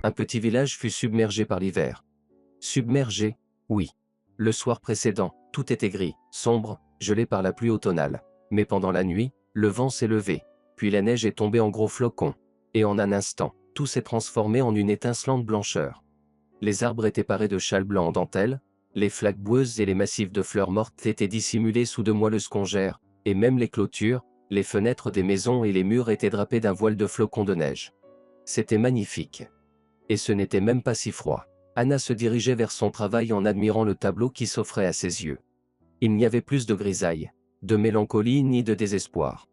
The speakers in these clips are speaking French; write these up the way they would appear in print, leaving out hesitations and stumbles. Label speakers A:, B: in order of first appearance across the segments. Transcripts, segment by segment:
A: Un petit village fut submergé par l'hiver. Submergé, oui. Le soir précédent, tout était gris, sombre, gelé par la pluie automnale. Mais pendant la nuit, le vent s'est levé, puis la neige est tombée en gros flocons. Et en un instant, tout s'est transformé en une étincelante blancheur. Les arbres étaient parés de châles blancs en dentelle, les flaques boueuses et les massifs de fleurs mortes étaient dissimulés sous de moelleuses congères, et même les clôtures, les fenêtres des maisons et les murs étaient drapés d'un voile de flocons de neige. C'était magnifique. Et ce n'était même pas si froid. Anna se dirigeait vers son travail en admirant le tableau qui s'offrait à ses yeux. Il n'y avait plus de grisaille, de mélancolie ni de désespoir.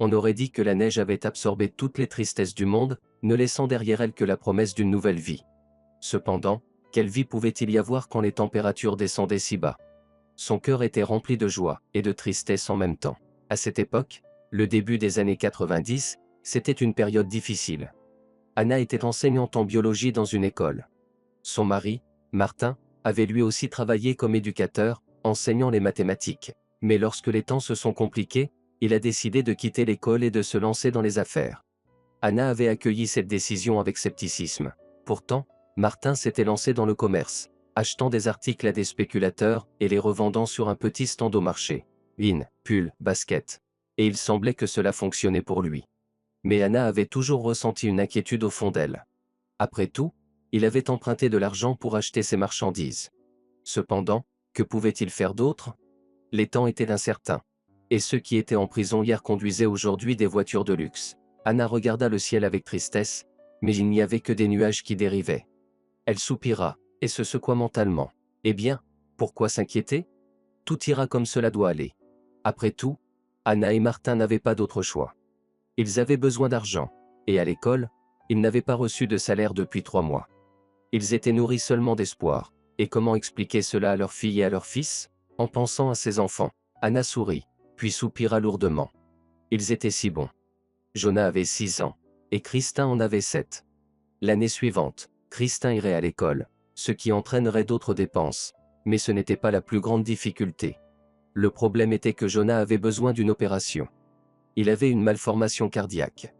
A: On aurait dit que la neige avait absorbé toutes les tristesses du monde, ne laissant derrière elle que la promesse d'une nouvelle vie. Cependant, quelle vie pouvait-il y avoir quand les températures descendaient si bas? Son cœur était rempli de joie et de tristesse en même temps. À cette époque, le début des années 90, c'était une période difficile. Anna était enseignante en biologie dans une école. Son mari, Martin, avait lui aussi travaillé comme éducateur, enseignant les mathématiques. Mais lorsque les temps se sont compliqués, il a décidé de quitter l'école et de se lancer dans les affaires. Anna avait accueilli cette décision avec scepticisme. Pourtant, Martin s'était lancé dans le commerce, achetant des articles à des spéculateurs et les revendant sur un petit stand au marché. Jeans, pulls, baskets. Et il semblait que cela fonctionnait pour lui. Mais Anna avait toujours ressenti une inquiétude au fond d'elle. Après tout, il avait emprunté de l'argent pour acheter ses marchandises. Cependant, que pouvait-il faire d'autre? Les temps étaient incertains. Et ceux qui étaient en prison hier conduisaient aujourd'hui des voitures de luxe. Anna regarda le ciel avec tristesse, mais il n'y avait que des nuages qui dérivaient. Elle soupira, et se secoua mentalement. Eh bien, pourquoi s'inquiéter? Tout ira comme cela doit aller. Après tout, Anna et Martin n'avaient pas d'autre choix. Ils avaient besoin d'argent, et à l'école, ils n'avaient pas reçu de salaire depuis 3 mois. Ils étaient nourris seulement d'espoir, et comment expliquer cela à leur fille et à leur fils? En pensant à ses enfants, Anna sourit, puis soupira lourdement. Ils étaient si bons. Jonah avait 6 ans, et Christin en avait 7. L'année suivante, Christin irait à l'école, ce qui entraînerait d'autres dépenses, mais ce n'était pas la plus grande difficulté. Le problème était que Jonah avait besoin d'une opération. Il avait une malformation cardiaque.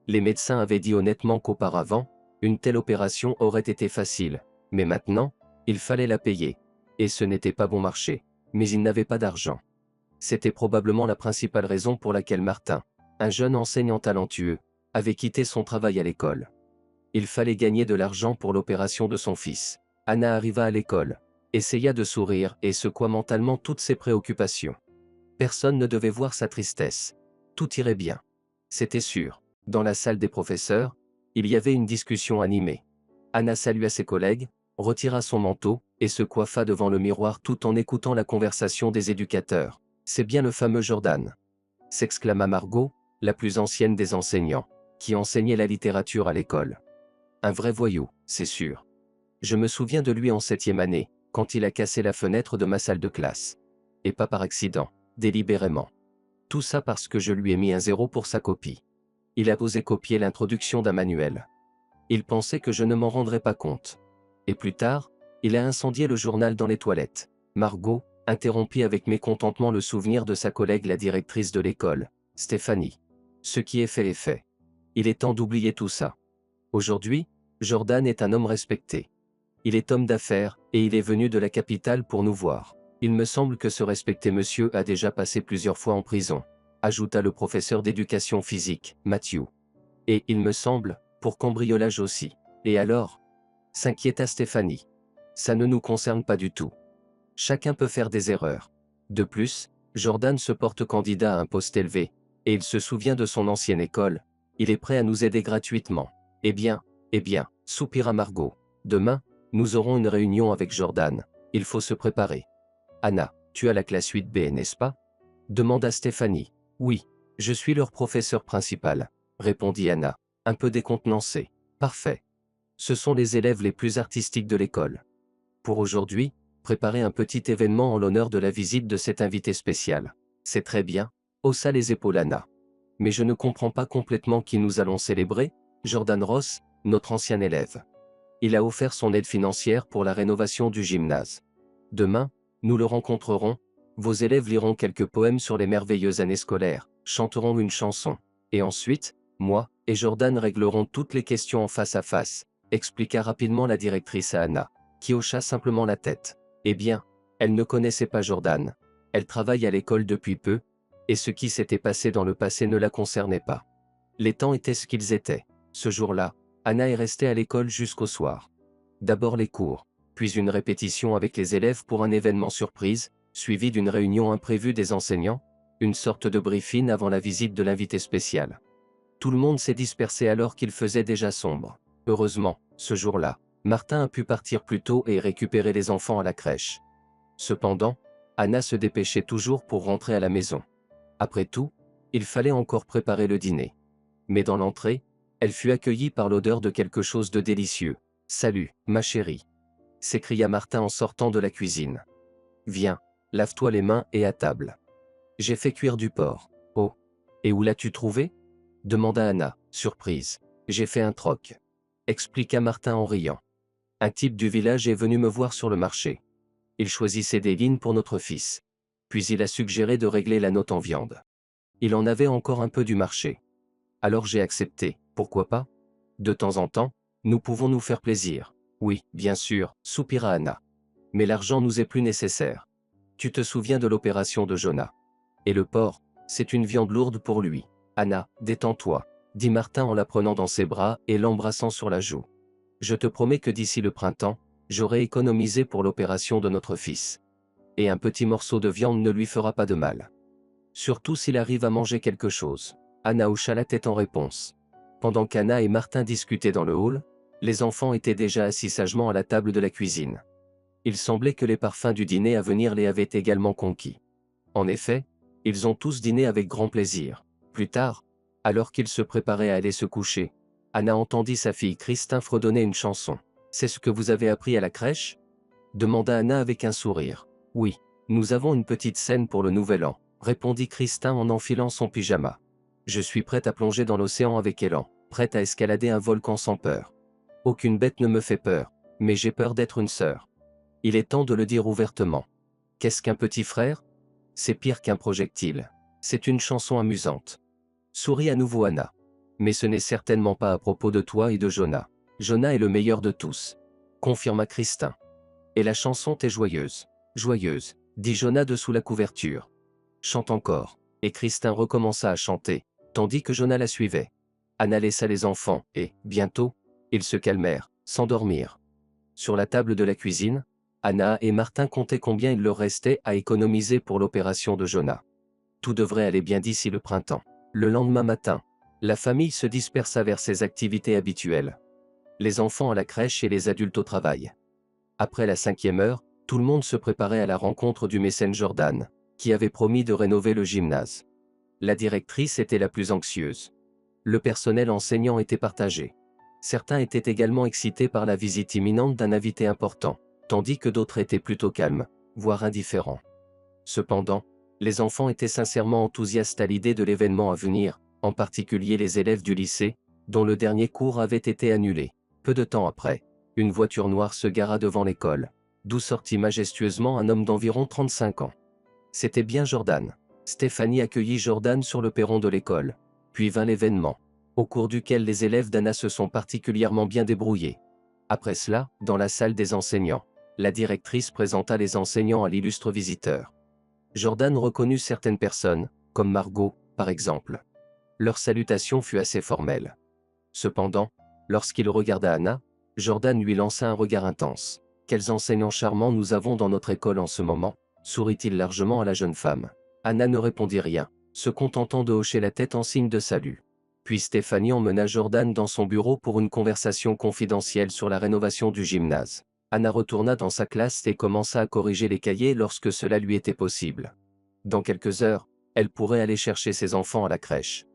A: Les médecins avaient dit honnêtement qu'auparavant, une telle opération aurait été facile, mais maintenant, il fallait la payer. Et ce n'était pas bon marché, mais il n'avait pas d'argent. C'était probablement la principale raison pour laquelle Martin, un jeune enseignant talentueux, avait quitté son travail à l'école. Il fallait gagner de l'argent pour l'opération de son fils. Anna arriva à l'école, essaya de sourire et secoua mentalement toutes ses préoccupations. Personne ne devait voir sa tristesse. Tout irait bien. C'était sûr. Dans la salle des professeurs, il y avait une discussion animée. Anna salua ses collègues, retira son manteau, et se coiffa devant le miroir tout en écoutant la conversation des éducateurs. C'est bien le fameux Jordan, s'exclama Margot, la plus ancienne des enseignants, qui enseignait la littérature à l'école. Un vrai voyou, c'est sûr. Je me souviens de lui en 7e année, quand il a cassé la fenêtre de ma salle de classe. Et pas par accident, délibérément. Tout ça parce que je lui ai mis un 0 pour sa copie. Il a osé copier l'introduction d'un manuel. Il pensait que je ne m'en rendrais pas compte. Et plus tard, il a incendié le journal dans les toilettes. Margot interrompit avec mécontentement le souvenir de sa collègue la directrice de l'école, Stéphanie. Ce qui est fait est fait. Il est temps d'oublier tout ça. Aujourd'hui, Jordan est un homme respecté. Il est homme d'affaires, et il est venu de la capitale pour nous voir. Il me semble que ce respecté monsieur a déjà passé plusieurs fois en prison, ajouta le professeur d'éducation physique, Matthew. Et, il me semble, pour cambriolage aussi. Et alors? S'inquiéta Stéphanie. Ça ne nous concerne pas du tout. Chacun peut faire des erreurs. De plus, Jordan se porte candidat à un poste élevé, et il se souvient de son ancienne école. Il est prêt à nous aider gratuitement. Eh bien, soupira Margot. Demain, nous aurons une réunion avec Jordan. Il faut se préparer. Anna, tu as la classe 8B, n'est-ce pas? Demanda Stéphanie. Oui, je suis leur professeur principal, répondit Anna, un peu décontenancée. Parfait. Ce sont les élèves les plus artistiques de l'école. Pour aujourd'hui, préparez un petit événement en l'honneur de la visite de cet invité spécial. C'est très bien, haussa les épaules Anna. Mais je ne comprends pas complètement qui nous allons célébrer. Jordan Ross, notre ancien élève. Il a offert son aide financière pour la rénovation du gymnase. Demain, nous le rencontrerons, vos élèves liront quelques poèmes sur les merveilleuses années scolaires, chanteront une chanson. Et ensuite, moi et Jordan réglerons toutes les questions en face à face. expliqua rapidement la directrice à Anna, qui hocha simplement la tête. Eh bien, elle ne connaissait pas Jordan. Elle travaille à l'école depuis peu, et ce qui s'était passé dans le passé ne la concernait pas. Les temps étaient ce qu'ils étaient. Ce jour-là, Anna est restée à l'école jusqu'au soir. D'abord les cours, puis une répétition avec les élèves pour un événement surprise, suivi d'une réunion imprévue des enseignants, une sorte de briefing avant la visite de l'invité spécial. Tout le monde s'est dispersé alors qu'il faisait déjà sombre. Heureusement, ce jour-là, Martin a pu partir plus tôt et récupérer les enfants à la crèche. Cependant, Anna se dépêchait toujours pour rentrer à la maison. Après tout, il fallait encore préparer le dîner. Mais dans l'entrée, elle fut accueillie par l'odeur de quelque chose de délicieux. « Salut, ma chérie !» s'écria Martin en sortant de la cuisine. « Viens, lave-toi les mains et à table. J'ai fait cuire du porc. »« Oh, et où l'as-tu trouvé ?» demanda Anna, surprise. « J'ai fait un troc. » expliqua Martin en riant. « Un type du village est venu me voir sur le marché. Il choisissait des lignes pour notre fils. Puis il a suggéré de régler la note en viande. Il en avait encore un peu du marché. Alors j'ai accepté, pourquoi pas? De temps en temps, nous pouvons nous faire plaisir. Oui, bien sûr, soupira Anna. Mais l'argent nous est plus nécessaire. Tu te souviens de l'opération de Jonah. Et le porc, c'est une viande lourde pour lui. Anna, détends-toi, dit Martin en la prenant dans ses bras et l'embrassant sur la joue. Je te promets que d'ici le printemps, j'aurai économisé pour l'opération de notre fils. Et un petit morceau de viande ne lui fera pas de mal. Surtout s'il arrive à manger quelque chose. Anna hocha la tête en réponse. Pendant qu'Anna et Martin discutaient dans le hall, les enfants étaient déjà assis sagement à la table de la cuisine. Il semblait que les parfums du dîner à venir les avaient également conquis. En effet, ils ont tous dîné avec grand plaisir. Plus tard, alors qu'ils se préparaient à aller se coucher, Anna entendit sa fille Christin fredonner une chanson. « C'est ce que vous avez appris à la crèche ?» demanda Anna avec un sourire. « Oui, nous avons une petite scène pour le nouvel an, » répondit Christin en enfilant son pyjama. « Je suis prête à plonger dans l'océan avec élan, prête à escalader un volcan sans peur. Aucune bête ne me fait peur, mais j'ai peur d'être une sœur. Il est temps de le dire ouvertement. Qu'est-ce qu'un petit frère? C'est pire qu'un projectile. C'est une chanson amusante. » Sourit à nouveau Anna. « Mais ce n'est certainement pas à propos de toi et de Jonah. Jonah est le meilleur de tous. » confirma Christin. « Et la chanson est joyeuse. Joyeuse, dit Jonah de sous la couverture. Chante encore. » Et Christin recommença à chanter, tandis que Jonah la suivait. Anna laissa les enfants, et, bientôt, ils se calmèrent, s'endormirent. Sur la table de la cuisine, Anna et Martin comptaient combien il leur restait à économiser pour l'opération de Jonah. Tout devrait aller bien d'ici le printemps. Le lendemain matin, la famille se dispersa vers ses activités habituelles. Les enfants à la crèche et les adultes au travail. Après la 5e heure, tout le monde se préparait à la rencontre du mécène Jordan, qui avait promis de rénover le gymnase. La directrice était la plus anxieuse. Le personnel enseignant était partagé. Certains étaient également excités par la visite imminente d'un invité important, tandis que d'autres étaient plutôt calmes, voire indifférents. Cependant, les enfants étaient sincèrement enthousiastes à l'idée de l'événement à venir, en particulier les élèves du lycée, dont le dernier cours avait été annulé. Peu de temps après, une voiture noire se gara devant l'école, d'où sortit majestueusement un homme d'environ 35 ans. C'était bien Jordan. Stéphanie accueillit Jordan sur le perron de l'école. Puis vint l'événement, au cours duquel les élèves d'Anna se sont particulièrement bien débrouillés. Après cela, dans la salle des enseignants, la directrice présenta les enseignants à l'illustre visiteur. Jordan reconnut certaines personnes, comme Margot, par exemple. Leur salutation fut assez formelle. Cependant, lorsqu'il regarda Anna, Jordan lui lança un regard intense. « Quels enseignants charmants nous avons dans notre école en ce moment ?» sourit-il largement à la jeune femme. Anna ne répondit rien, se contentant de hocher la tête en signe de salut. Puis Stéphanie emmena Jordan dans son bureau pour une conversation confidentielle sur la rénovation du gymnase. Anna retourna dans sa classe et commença à corriger les cahiers lorsque cela lui était possible. Dans quelques heures, elle pourrait aller chercher ses enfants à la crèche.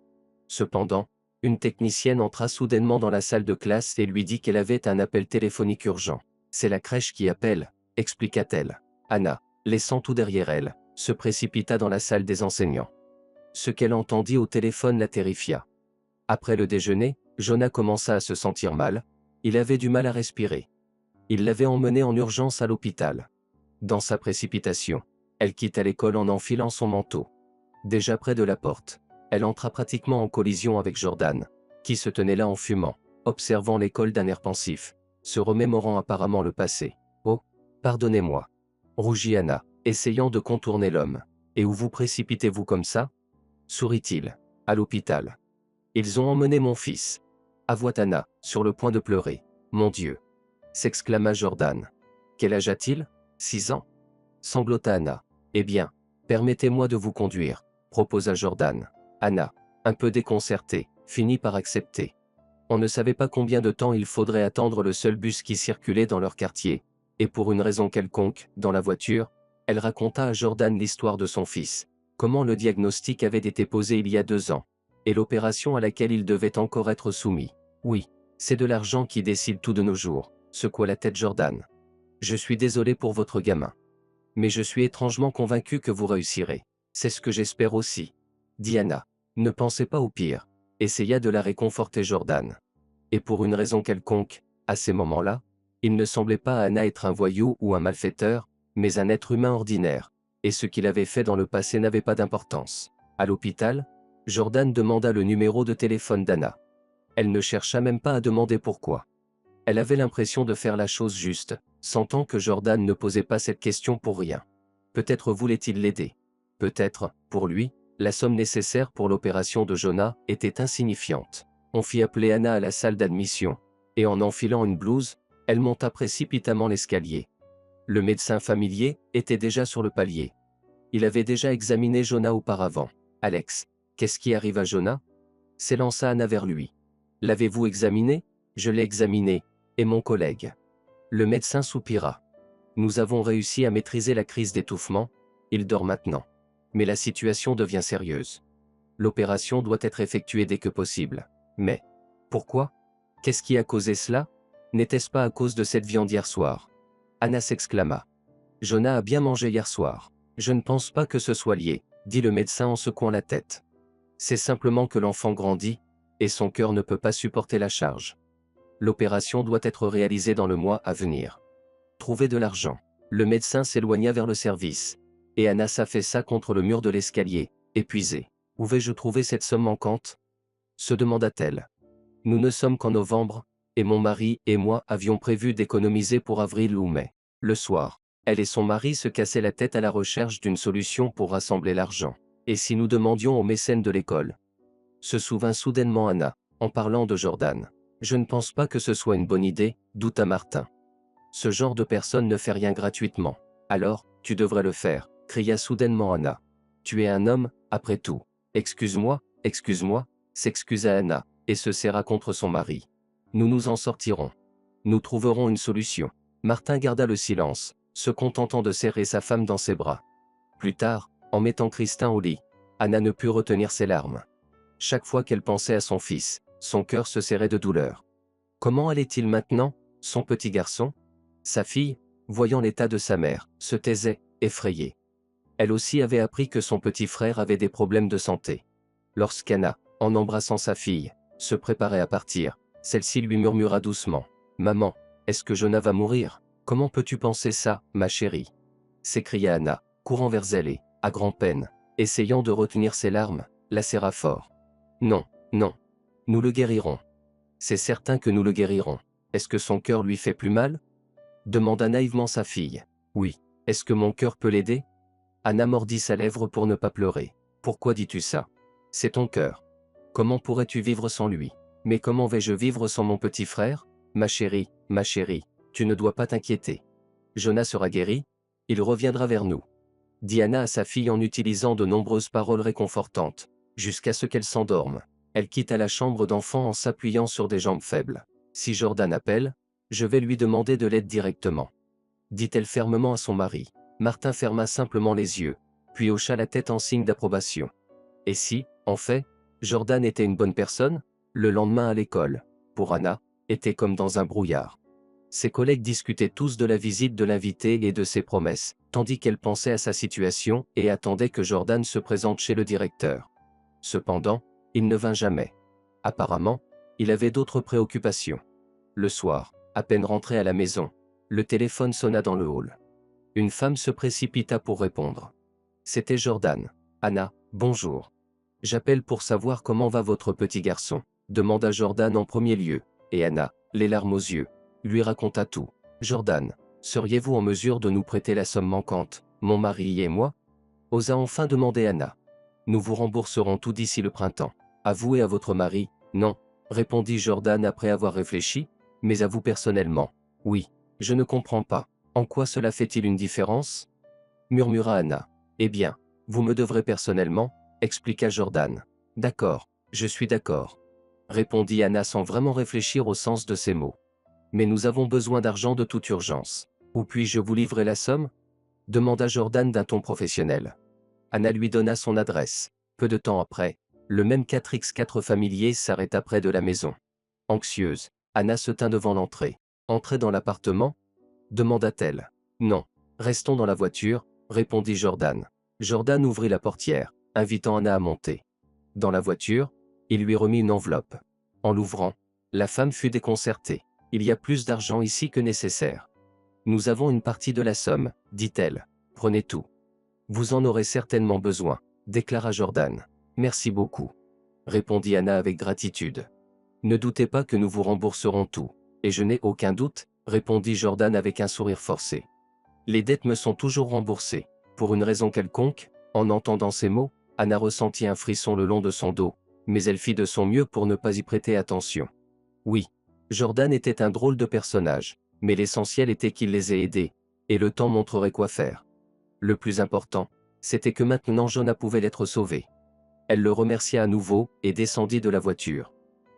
A: Cependant, une technicienne entra soudainement dans la salle de classe et lui dit qu'elle avait un appel téléphonique urgent. « C'est la crèche qui appelle », expliqua-t-elle. Anna, laissant tout derrière elle, se précipita dans la salle des enseignants. Ce qu'elle entendit au téléphone la terrifia. Après le déjeuner, Jonah commença à se sentir mal, il avait du mal à respirer. Il l'avait emmené en urgence à l'hôpital. Dans sa précipitation, elle quitta l'école en enfilant son manteau. Déjà près de la porte, elle entra pratiquement en collision avec Jordan, qui se tenait là en fumant. observant l'école d'un air pensif, se remémorant apparemment le passé. Oh, pardonnez-moi, rougit Anna, essayant de contourner l'homme. Et où vous précipitez-vous comme ça? Sourit-il. À l'hôpital. Ils ont emmené mon fils. Avoua Anna, sur le point de pleurer. Mon Dieu! S'exclama Jordan. Quel âge a-t-il? 6 ans. Sanglota Anna. Eh bien, permettez-moi de vous conduire, proposa Jordan. Anna, un peu déconcertée, finit par accepter. On ne savait pas combien de temps il faudrait attendre le seul bus qui circulait dans leur quartier, et pour une raison quelconque, dans la voiture, elle raconta à Jordan l'histoire de son fils, comment le diagnostic avait été posé il y a 2 ans, et l'opération à laquelle il devait encore être soumis. Oui, c'est de l'argent qui décide tout de nos jours, secoua la tête Jordan. Je suis désolé pour votre gamin. Mais je suis étrangement convaincu que vous réussirez. C'est ce que j'espère aussi. Diana, ne pensez pas au pire, essaya de la réconforter Jordan. Et pour une raison quelconque, à ces moments-là, il ne semblait pas à Anna être un voyou ou un malfaiteur, mais un être humain ordinaire, et ce qu'il avait fait dans le passé n'avait pas d'importance. À l'hôpital, Jordan demanda le numéro de téléphone d'Anna. Elle ne chercha même pas à demander pourquoi. Elle avait l'impression de faire la chose juste, sentant que Jordan ne posait pas cette question pour rien. Peut-être voulait-il l'aider. Peut-être, pour lui, la somme nécessaire pour l'opération de Jonah était insignifiante. On fit appeler Anna à la salle d'admission, et en enfilant une blouse, elle monta précipitamment l'escalier. Le médecin familier était déjà sur le palier. Il avait déjà examiné Jonah auparavant. Alex, qu'est-ce qui arrive à Jonah? S'élança Anna vers lui. L'avez-vous examiné? Je l'ai examiné, et mon collègue. Le médecin soupira. Nous avons réussi à maîtriser la crise d'étouffement, il dort maintenant. Mais la situation devient sérieuse. L'opération doit être effectuée dès que possible. Mais, pourquoi? Qu'est-ce qui a causé cela? N'était-ce pas à cause de cette viande hier soir? Anna s'exclama. Jonah a bien mangé hier soir. Je ne pense pas que ce soit lié, dit le médecin en secouant la tête. C'est simplement que l'enfant grandit, et son cœur ne peut pas supporter la charge. L'opération doit être réalisée dans le mois à venir. Trouver de l'argent. Le médecin s'éloigna vers le service. Et Anna s'affaissa contre le mur de l'escalier, épuisée. Où vais-je trouver cette somme manquante? Se demanda-t-elle. Nous ne sommes qu'en novembre, et mon mari et moi avions prévu d'économiser pour avril ou mai. Le soir, elle et son mari se cassaient la tête à la recherche d'une solution pour rassembler l'argent. Et si nous demandions aux mécènes de l'école? Se souvint soudainement Anna, en parlant de Jordan. Je ne pense pas que ce soit une bonne idée, douta Martin. Ce genre de personne ne fait rien gratuitement. Alors, tu devrais le faire, cria soudainement Anna. Tu es un homme, après tout. Excuse-moi, s'excusa Anna, et se serra contre son mari. Nous nous en sortirons. Nous trouverons une solution. Martin garda le silence, se contentant de serrer sa femme dans ses bras. Plus tard, en mettant Christin au lit, Anna ne put retenir ses larmes. Chaque fois qu'elle pensait à son fils, son cœur se serrait de douleur. Comment allait-il maintenant, son petit garçon? Sa fille, voyant l'état de sa mère, se taisait, effrayée. Elle aussi avait appris que son petit frère avait des problèmes de santé. Lorsqu'Anna, en embrassant sa fille, se préparait à partir, celle-ci lui murmura doucement. « Maman, est-ce que Jonah va mourir? Comment peux-tu penser ça, ma chérie ?» s'écria Anna, courant vers elle et, à grand-peine, essayant de retenir ses larmes, la serra fort. « Non, non. Nous le guérirons. C'est certain que nous le guérirons. Est-ce que son cœur lui fait plus mal? » demanda naïvement sa fille. « Oui. Est-ce que mon cœur peut l'aider ?» Anna mordit sa lèvre pour ne pas pleurer. « Pourquoi dis-tu ça? C'est ton cœur. Comment pourrais-tu vivre sans lui? Mais comment vais-je vivre sans mon petit frère? Ma chérie, tu ne dois pas t'inquiéter. Jonah sera guéri, il reviendra vers nous. » dit Anna à sa fille en utilisant de nombreuses paroles réconfortantes, jusqu'à ce qu'elle s'endorme. Elle quitta la chambre d'enfant en s'appuyant sur des jambes faibles. « Si Jordan appelle, je vais lui demander de l'aide directement. » dit-elle fermement à son mari. Martin ferma simplement les yeux, puis hocha la tête en signe d'approbation. Et si, en fait, Jordan était une bonne personne? Le lendemain à l'école, pour Anna, était comme dans un brouillard. Ses collègues discutaient tous de la visite de l'invité et de ses promesses, tandis qu'elle pensait à sa situation et attendait que Jordan se présente chez le directeur. Cependant, il ne vint jamais. Apparemment, il avait d'autres préoccupations. Le soir, à peine rentré à la maison, le téléphone sonna dans le hall. Une femme se précipita pour répondre. C'était Jordan. « Anna, bonjour. J'appelle pour savoir comment va votre petit garçon, demanda Jordan en premier lieu, et Anna, les larmes aux yeux, lui raconta tout. Jordan, seriez-vous en mesure de nous prêter la somme manquante, mon mari et moi? Osa enfin demander Anna. Nous vous rembourserons tout d'ici le printemps. À vous et à votre mari, non, répondit Jordan après avoir réfléchi, mais à vous personnellement. Oui, je ne comprends pas. En quoi cela fait-il une différence? Murmura Anna. Eh bien, vous me devrez personnellement, expliqua Jordan. D'accord, je suis d'accord, répondit Anna sans vraiment réfléchir au sens de ces mots. Mais nous avons besoin d'argent de toute urgence. Où puis-je vous livrer la somme? Demanda Jordan d'un ton professionnel. Anna lui donna son adresse. Peu de temps après, le même 4x4 familier s'arrêta près de la maison. Anxieuse, Anna se tint devant l'entrée. Entrez dans l'appartement? Demanda-t-elle. Non, restons dans la voiture, répondit Jordan. Jordan ouvrit la portière, invitant Anna à monter. Dans la voiture, il lui remit une enveloppe. En l'ouvrant, la femme fut déconcertée. Il y a plus d'argent ici que nécessaire. Nous avons une partie de la somme, dit-elle. Prenez tout. Vous en aurez certainement besoin, déclara Jordan. Merci beaucoup, répondit Anna avec gratitude. Ne doutez pas que nous vous rembourserons tout. Et je n'ai aucun doute, répondit Jordan avec un sourire forcé. Les dettes me sont toujours remboursées. Pour une raison quelconque, en entendant ces mots, Anna ressentit un frisson le long de son dos, mais elle fit de son mieux pour ne pas y prêter attention. Oui, Jordan était un drôle de personnage, mais l'essentiel était qu'il les ait aidés, et le temps montrerait quoi faire. Le plus important, c'était que maintenant Jonah pouvait l'être sauvé. Elle le remercia à nouveau et descendit de la voiture.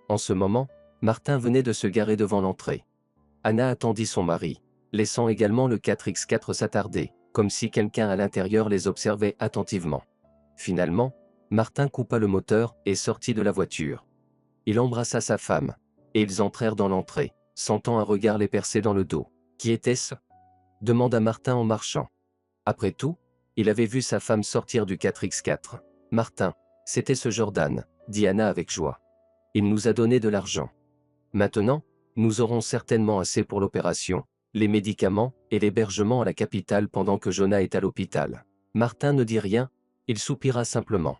A: En ce moment, Martin venait de se garer devant l'entrée. Anna attendit son mari, laissant également le 4x4 s'attarder, comme si quelqu'un à l'intérieur les observait attentivement. Finalement, Martin coupa le moteur et sortit de la voiture. Il embrassa sa femme, et ils entrèrent dans l'entrée, sentant un regard les percer dans le dos. « Qui était-ce » demanda Martin en marchant. Après tout, il avait vu sa femme sortir du 4x4. « Martin, c'était ce Jordan, » dit Anna avec joie. « Il nous a donné de l'argent. Maintenant, nous aurons certainement assez pour l'opération, les médicaments et l'hébergement à la capitale pendant que Jonah est à l'hôpital. » Martin ne dit rien, il soupira simplement.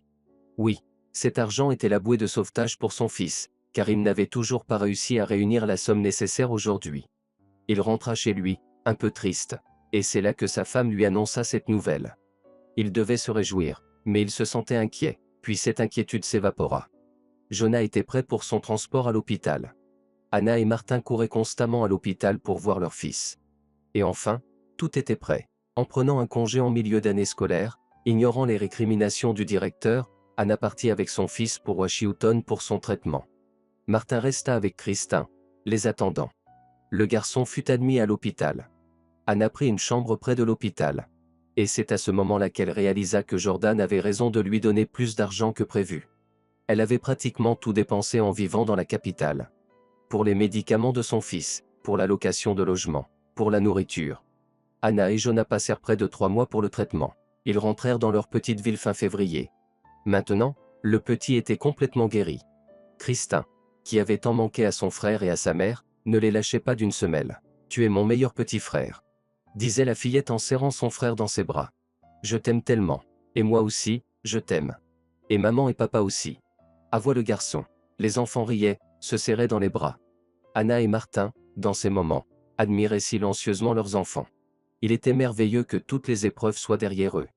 A: Oui, cet argent était la bouée de sauvetage pour son fils, car il n'avait toujours pas réussi à réunir la somme nécessaire aujourd'hui. Il rentra chez lui, un peu triste, et c'est là que sa femme lui annonça cette nouvelle. Il devait se réjouir, mais il se sentait inquiet, puis cette inquiétude s'évapora. Jonah était prêt pour son transport à l'hôpital. Anna et Martin couraient constamment à l'hôpital pour voir leur fils. Et enfin, tout était prêt. En prenant un congé en milieu d'année scolaire, ignorant les récriminations du directeur, Anna partit avec son fils pour Washington pour son traitement. Martin resta avec Christin, les attendant. Le garçon fut admis à l'hôpital. Anna prit une chambre près de l'hôpital. Et c'est à ce moment-là qu'elle réalisa que Jordan avait raison de lui donner plus d'argent que prévu. Elle avait pratiquement tout dépensé en vivant dans la capitale. Pour les médicaments de son fils, pour la location de logement, pour la nourriture. Anna et Jonah passèrent près de 3 mois pour le traitement. Ils rentrèrent dans leur petite ville fin février. Maintenant, le petit était complètement guéri. Christin, qui avait tant manqué à son frère et à sa mère, ne les lâchait pas d'une semelle. « Tu es mon meilleur petit frère », disait la fillette en serrant son frère dans ses bras. « Je t'aime tellement. Et moi aussi, je t'aime. Et maman et papa aussi. » Avoua le garçon. Les enfants riaient, se serraient dans les bras. Anna et Martin, dans ces moments, admiraient silencieusement leurs enfants. Il était merveilleux que toutes les épreuves soient derrière eux.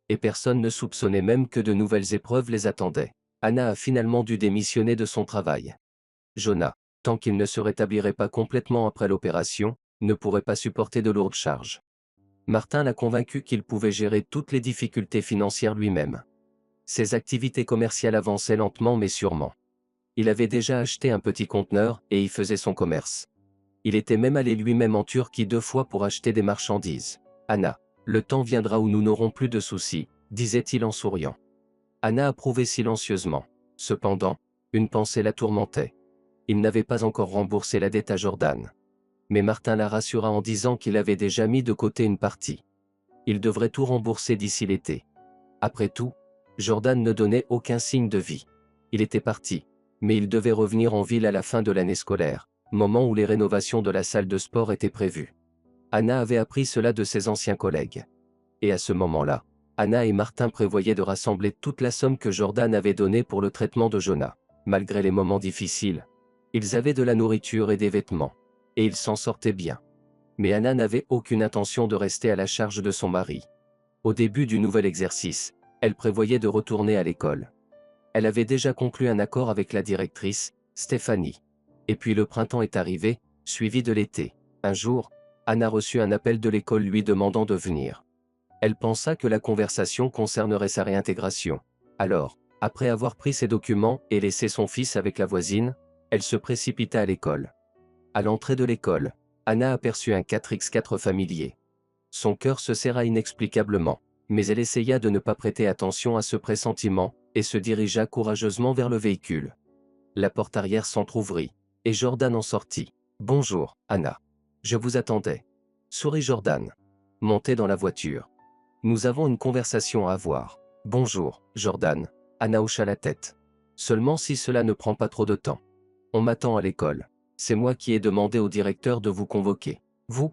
A: Et personne ne soupçonnait même que de nouvelles épreuves les attendaient. Anna a finalement dû démissionner de son travail. Jonah, tant qu'il ne se rétablirait pas complètement après l'opération, ne pourrait pas supporter de lourdes charges. Martin l'a convaincu qu'il pouvait gérer toutes les difficultés financières lui-même. Ses activités commerciales avançaient lentement mais sûrement. Il avait déjà acheté un petit conteneur et y faisait son commerce. Il était même allé lui-même en Turquie 2 fois pour acheter des marchandises. « Anna, le temps viendra où nous n'aurons plus de soucis, » disait-il en souriant. Anna approuvait silencieusement. Cependant, une pensée la tourmentait. Il n'avait pas encore remboursé la dette à Jordan. Mais Martin la rassura en disant qu'il avait déjà mis de côté une partie. Il devrait tout rembourser d'ici l'été. Après tout, Jordan ne donnait aucun signe de vie. Il était parti, mais il devait revenir en ville à la fin de l'année scolaire, moment où les rénovations de la salle de sport étaient prévues. Anna avait appris cela de ses anciens collègues. Et à ce moment-là, Anna et Martin prévoyaient de rassembler toute la somme que Jordan avait donnée pour le traitement de Jonah. Malgré les moments difficiles, Ils avaient de la nourriture et des vêtements. Et ils s'en sortaient bien. Mais Anna n'avait aucune intention de rester à la charge de son mari. Au début du nouvel exercice, elle prévoyait de retourner à l'école. Elle avait déjà conclu un accord avec la directrice, Stéphanie. Et puis le printemps est arrivé, suivi de l'été. Un jour, Anna reçut un appel de l'école lui demandant de venir. Elle pensa que la conversation concernerait sa réintégration. Alors, après avoir pris ses documents et laissé son fils avec la voisine, elle se précipita à l'école. À l'entrée de l'école, Anna aperçut un 4x4 familier. Son cœur se serra inexplicablement, mais elle essaya de ne pas prêter attention à ce pressentiment, et se dirigea courageusement vers le véhicule. La porte arrière s'entr'ouvrit, et Jordan en sortit. « Bonjour, Anna. Je vous attendais. » Sourit Jordan. Montez dans la voiture. Nous avons une conversation à avoir. « Bonjour, Jordan. » Anna hocha la tête. Seulement si cela ne prend pas trop de temps. On m'attend à l'école. C'est moi qui ai demandé au directeur de vous convoquer. Vous ?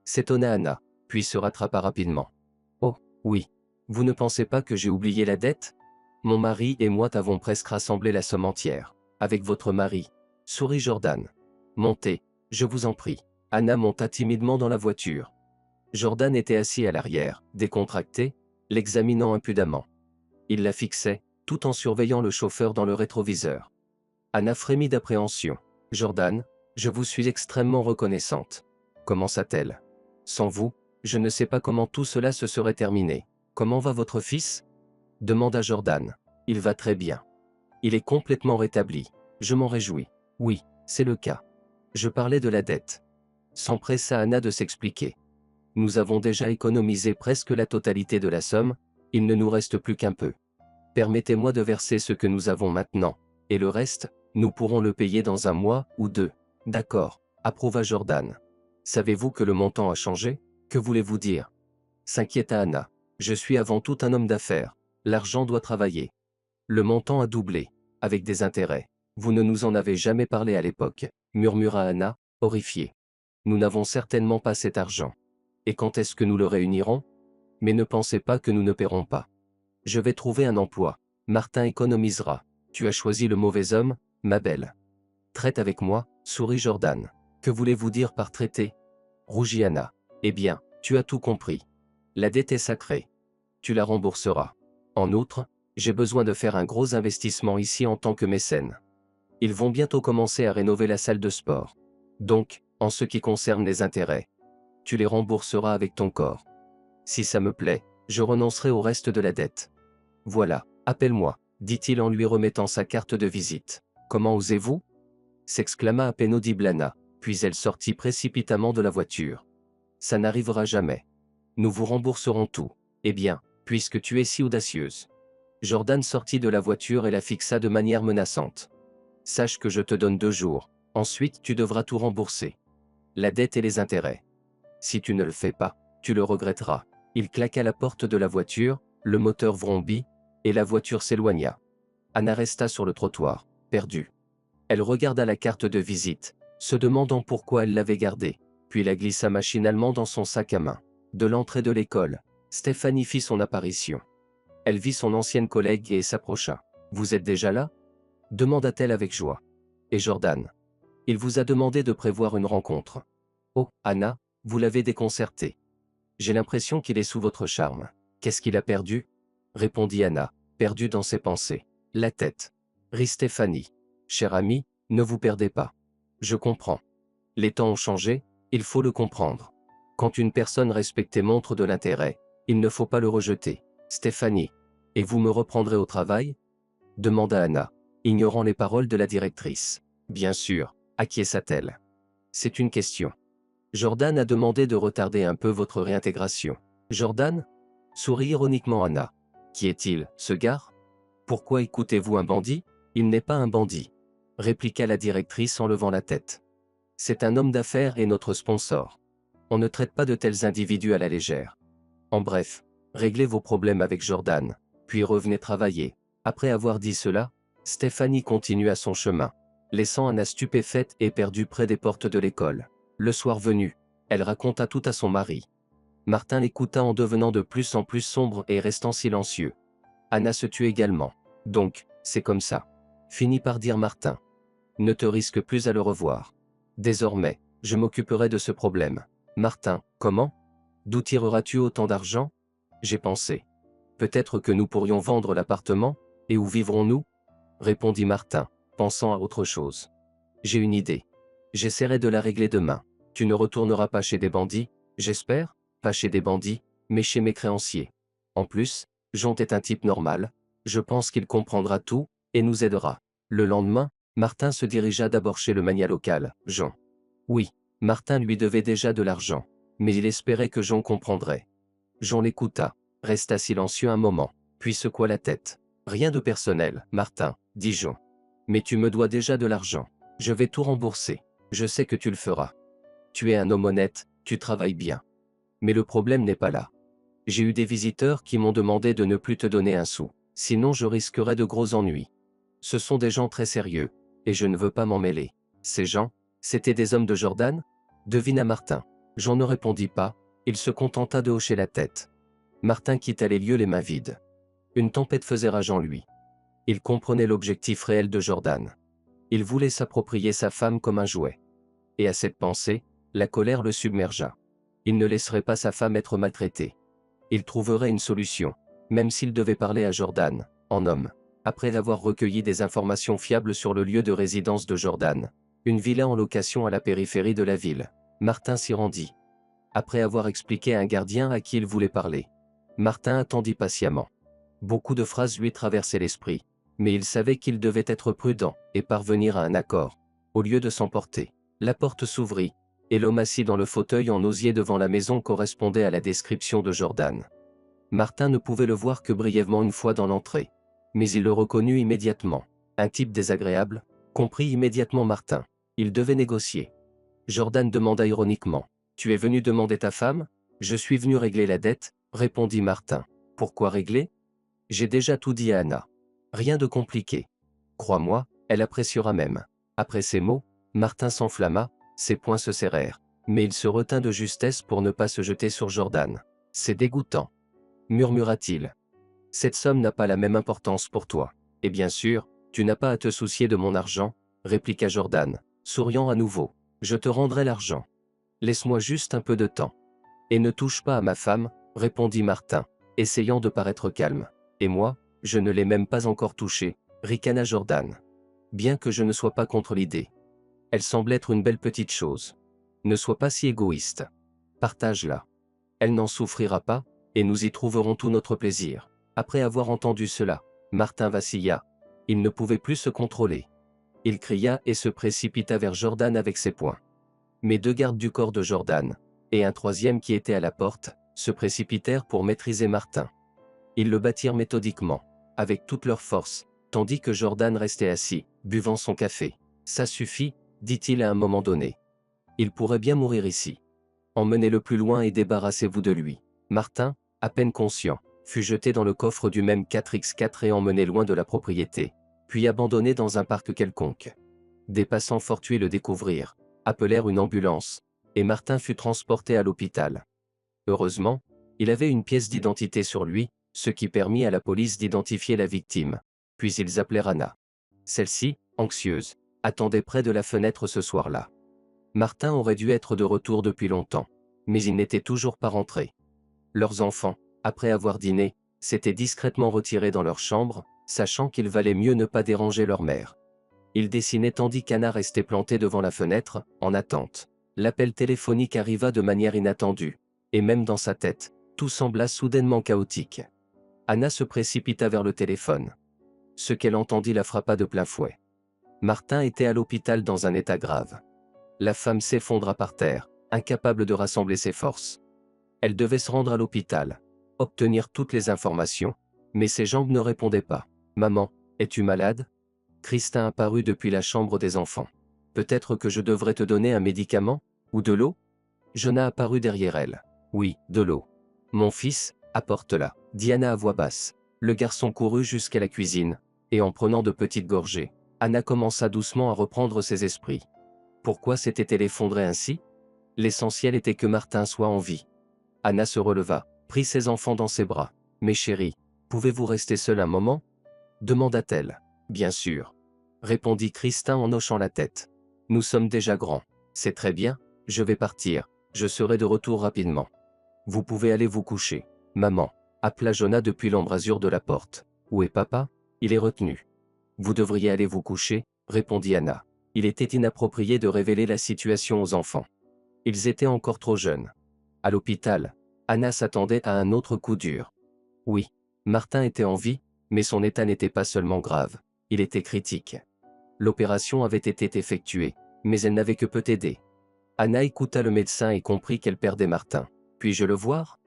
A: S'étonna Anna, puis se rattrapa rapidement. Oh, oui. Vous ne pensez pas que j'ai oublié la dette ? Mon mari et moi t'avons presque rassemblé la somme entière. Avec votre mari. Sourit Jordan. Montez, je vous en prie. Anna monta timidement dans la voiture. Jordan était assis à l'arrière, décontracté, l'examinant impudemment. Il la fixait, tout en surveillant le chauffeur dans le rétroviseur. Anna frémit d'appréhension. « Jordan, je vous suis extrêmement reconnaissante. » Commença-t-elle. « Sans vous, je ne sais pas comment tout cela se serait terminé. Comment va votre fils ?» demanda Jordan. « Il va très bien. Il est complètement rétabli. Je m'en réjouis. Oui, c'est le cas. Je parlais de la dette. » S'empressa Anna de s'expliquer. « Nous avons déjà économisé presque la totalité de la somme, il ne nous reste plus qu'un peu. Permettez-moi de verser ce que nous avons maintenant, et le reste, nous pourrons le payer dans un mois ou deux. » D'accord, approuva Jordan. Savez-vous que le montant a changé ? Que voulez-vous dire ? S'inquiéta Anna. Je suis avant tout un homme d'affaires. L'argent doit travailler. Le montant a doublé, avec des intérêts. Vous ne nous en avez jamais parlé à l'époque, murmura Anna, horrifiée. Nous n'avons certainement pas cet argent. Et quand est-ce que nous le réunirons ? Mais ne pensez pas que nous ne paierons pas. Je vais trouver un emploi. Martin économisera. Tu as choisi le mauvais homme, ma belle. Traite avec moi, sourit Jordan. Que voulez-vous dire par traiter ? Rougit Anna. Eh bien, tu as tout compris. La dette est sacrée. Tu la rembourseras. En outre, j'ai besoin de faire un gros investissement ici en tant que mécène. Ils vont bientôt commencer à rénover la salle de sport. Donc, en ce qui concerne les intérêts, tu les rembourseras avec ton corps. Si ça me plaît, je renoncerai au reste de la dette. Voilà, appelle-moi, dit-il en lui remettant sa carte de visite. Comment osez-vous ? S'exclama à peine audible Anna, puis elle sortit précipitamment de la voiture. Ça n'arrivera jamais. Nous vous rembourserons tout. Eh bien, puisque tu es si audacieuse. Jordan sortit de la voiture et la fixa de manière menaçante. Sache que je te donne 2 jours, ensuite tu devras tout rembourser. La dette et les intérêts. Si tu ne le fais pas, tu le regretteras. Il claqua la porte de la voiture, le moteur vrombit, et la voiture s'éloigna. Anna resta sur le trottoir, perdue. Elle regarda la carte de visite, se demandant pourquoi elle l'avait gardée, puis la glissa machinalement dans son sac à main. De l'entrée de l'école, Stéphanie fit son apparition. Elle vit son ancienne collègue et s'approcha. « Vous êtes déjà là ?» demanda-t-elle avec joie. « Et Jordan ? Il vous a demandé de prévoir une rencontre. » « Oh, Anna, vous l'avez déconcerté. J'ai l'impression qu'il est sous votre charme. Qu'est-ce qu'il a perdu ?» répondit Anna, perdue dans ses pensées. « La tête. » rit Stéphanie. « Cher ami, ne vous perdez pas. Je comprends. Les temps ont changé, il faut le comprendre. Quand une personne respectée montre de l'intérêt, il ne faut pas le rejeter. Stéphanie. Et vous me reprendrez au travail ? Demanda Anna, ignorant les paroles de la directrice. Bien sûr, acquiesça-t-elle. C'est une question. Jordan a demandé de retarder un peu votre réintégration. Jordan ? Sourit ironiquement Anna. Qui est-il, ce gars ? Pourquoi écoutez-vous un bandit ? Il n'est pas un bandit, répliqua la directrice en levant la tête. C'est un homme d'affaires et notre sponsor. On ne traite pas de tels individus à la légère. En bref, réglez vos problèmes avec Jordan, puis revenez travailler. Après avoir dit cela, Stéphanie continua son chemin, laissant Anna stupéfaite et perdue près des portes de l'école. Le soir venu, elle raconta tout à son mari. Martin l'écouta en devenant de plus en plus sombre et restant silencieux. Anna se tut également. Donc, c'est comme ça. Finit par dire Martin. Ne te risque plus à le revoir. Désormais, je m'occuperai de ce problème. Martin, comment? D'où tireras-tu autant d'argent? J'ai pensé. Peut-être que nous pourrions vendre l'appartement, et où vivrons-nous? Répondit Martin, pensant à autre chose. J'ai une idée. J'essaierai de la régler demain. Tu ne retourneras pas chez des bandits, j'espère? Pas chez des bandits, mais chez mes créanciers. En plus, Jean est un type normal, je pense qu'il comprendra tout, et nous aidera. Le lendemain, Martin se dirigea d'abord chez le magnat local, Jean. Oui, Martin lui devait déjà de l'argent, mais il espérait que Jean comprendrait. Jean l'écouta, resta silencieux un moment, puis secoua la tête. Rien de personnel, Martin, dit Jean. Mais tu me dois déjà de l'argent. Je vais tout rembourser. Je sais que tu le feras. Tu es un homme honnête, tu travailles bien. Mais le problème n'est pas là. J'ai eu des visiteurs qui m'ont demandé de ne plus te donner un sou, sinon je risquerais de gros ennuis. Ce sont des gens très sérieux, et je ne veux pas m'en mêler. Ces gens, c'étaient des hommes de Jordan? Devina Martin. Jean ne répondit pas, il se contenta de hocher la tête. Martin quitta les lieux les mains vides. Une tempête faisait rage en lui. Il comprenait l'objectif réel de Jordan. Il voulait s'approprier sa femme comme un jouet. Et à cette pensée, la colère le submergea. Il ne laisserait pas sa femme être maltraitée. Il trouverait une solution, même s'il devait parler à Jordan, en homme. Après avoir recueilli des informations fiables sur le lieu de résidence de Jordan, une villa en location à la périphérie de la ville, Martin s'y rendit. Après avoir expliqué à un gardien à qui il voulait parler, Martin attendit patiemment. Beaucoup de phrases lui traversaient l'esprit, mais il savait qu'il devait être prudent et parvenir à un accord. Au lieu de s'emporter, la porte s'ouvrit, et l'homme assis dans le fauteuil en osier devant la maison correspondait à la description de Jordan. Martin ne pouvait le voir que brièvement une fois dans l'entrée, mais il le reconnut immédiatement. Un type désagréable, comprit immédiatement Martin. Il devait négocier. Jordan demanda ironiquement. « Tu es venu demander ta femme? Je suis venu régler la dette, répondit Martin. Pourquoi régler? J'ai déjà tout dit à Anna. Rien de compliqué. Crois-moi, elle appréciera même. Après ces mots, Martin s'enflamma, ses poings se serrèrent, mais il se retint de justesse pour ne pas se jeter sur Jordan. C'est dégoûtant, murmura-t-il. Cette somme n'a pas la même importance pour toi. Et bien sûr, tu n'as pas à te soucier de mon argent, répliqua Jordan, souriant à nouveau. Je te rendrai l'argent. Laisse-moi juste un peu de temps. Et ne touche pas à ma femme, répondit Martin, essayant de paraître calme. Et moi, je ne l'ai même pas encore touchée, ricana Jordan. Bien que je ne sois pas contre l'idée. Elle semble être une belle petite chose. Ne sois pas si égoïste. Partage-la. Elle n'en souffrira pas, et nous y trouverons tout notre plaisir. Après avoir entendu cela, Martin vacilla. Il ne pouvait plus se contrôler. Il cria et se précipita vers Jordan avec ses poings. Mais deux gardes du corps de Jordan, et un troisième qui était à la porte, se précipitèrent pour maîtriser Martin. Ils le battirent méthodiquement, avec toute leur force, tandis que Jordan restait assis, buvant son café. « Ça suffit, dit-il à un moment donné. Il pourrait bien mourir ici. Emmenez-le plus loin et débarrassez-vous de lui. » Martin, à peine conscient, fut jeté dans le coffre du même 4x4 et emmené loin de la propriété, puis abandonné dans un parc quelconque. Des passants fortuits le découvrirent, appelèrent une ambulance, et Martin fut transporté à l'hôpital. Heureusement, il avait une pièce d'identité sur lui, ce qui permit à la police d'identifier la victime. Puis ils appelèrent Anna. Celle-ci, anxieuse, attendait près de la fenêtre ce soir-là. Martin aurait dû être de retour depuis longtemps, mais il n'était toujours pas rentré. Leurs enfants, après avoir dîné, s'étaient discrètement retirés dans leur chambre, sachant qu'il valait mieux ne pas déranger leur mère. Ils dessinaient tandis qu'Anna restait plantée devant la fenêtre, en attente. L'appel téléphonique arriva de manière inattendue, et même dans sa tête, tout sembla soudainement chaotique. Anna se précipita vers le téléphone. Ce qu'elle entendit la frappa de plein fouet. Martin était à l'hôpital dans un état grave. La femme s'effondra par terre, incapable de rassembler ses forces. Elle devait se rendre à l'hôpital, obtenir toutes les informations, mais ses jambes ne répondaient pas. « Maman, es-tu malade ?» Christin apparut depuis la chambre des enfants. « Peut-être que je devrais te donner un médicament, ou de l'eau ?» Jonah apparut derrière elle. « Oui, de l'eau. »« Mon fils, apporte-la, » dit Anna à voix basse. Le garçon courut jusqu'à la cuisine, et en prenant de petites gorgées, Anna commença doucement à reprendre ses esprits. Pourquoi s'était-elle effondrée ainsi? L'essentiel était que Martin soit en vie. Anna se releva, prit ses enfants dans ses bras. « Mes chéris, pouvez-vous rester seuls un moment ?» demanda-t-elle. « Bien sûr. » répondit Christin en hochant la tête. Nous sommes déjà grands. C'est très bien, je vais partir, je serai de retour rapidement. Vous pouvez aller vous coucher. Maman, appela Jonah depuis l'embrasure de la porte. Où est papa? Il est retenu. Vous devriez aller vous coucher, répondit Anna. Il était inapproprié de révéler la situation aux enfants. Ils étaient encore trop jeunes. À l'hôpital, Anna s'attendait à un autre coup dur. Oui, Martin était en vie, mais son état n'était pas seulement grave, il était critique. L'opération avait été effectuée, mais elle n'avait que peu aidé. Anna écouta le médecin et comprit qu'elle perdait Martin. Puis-je le voir?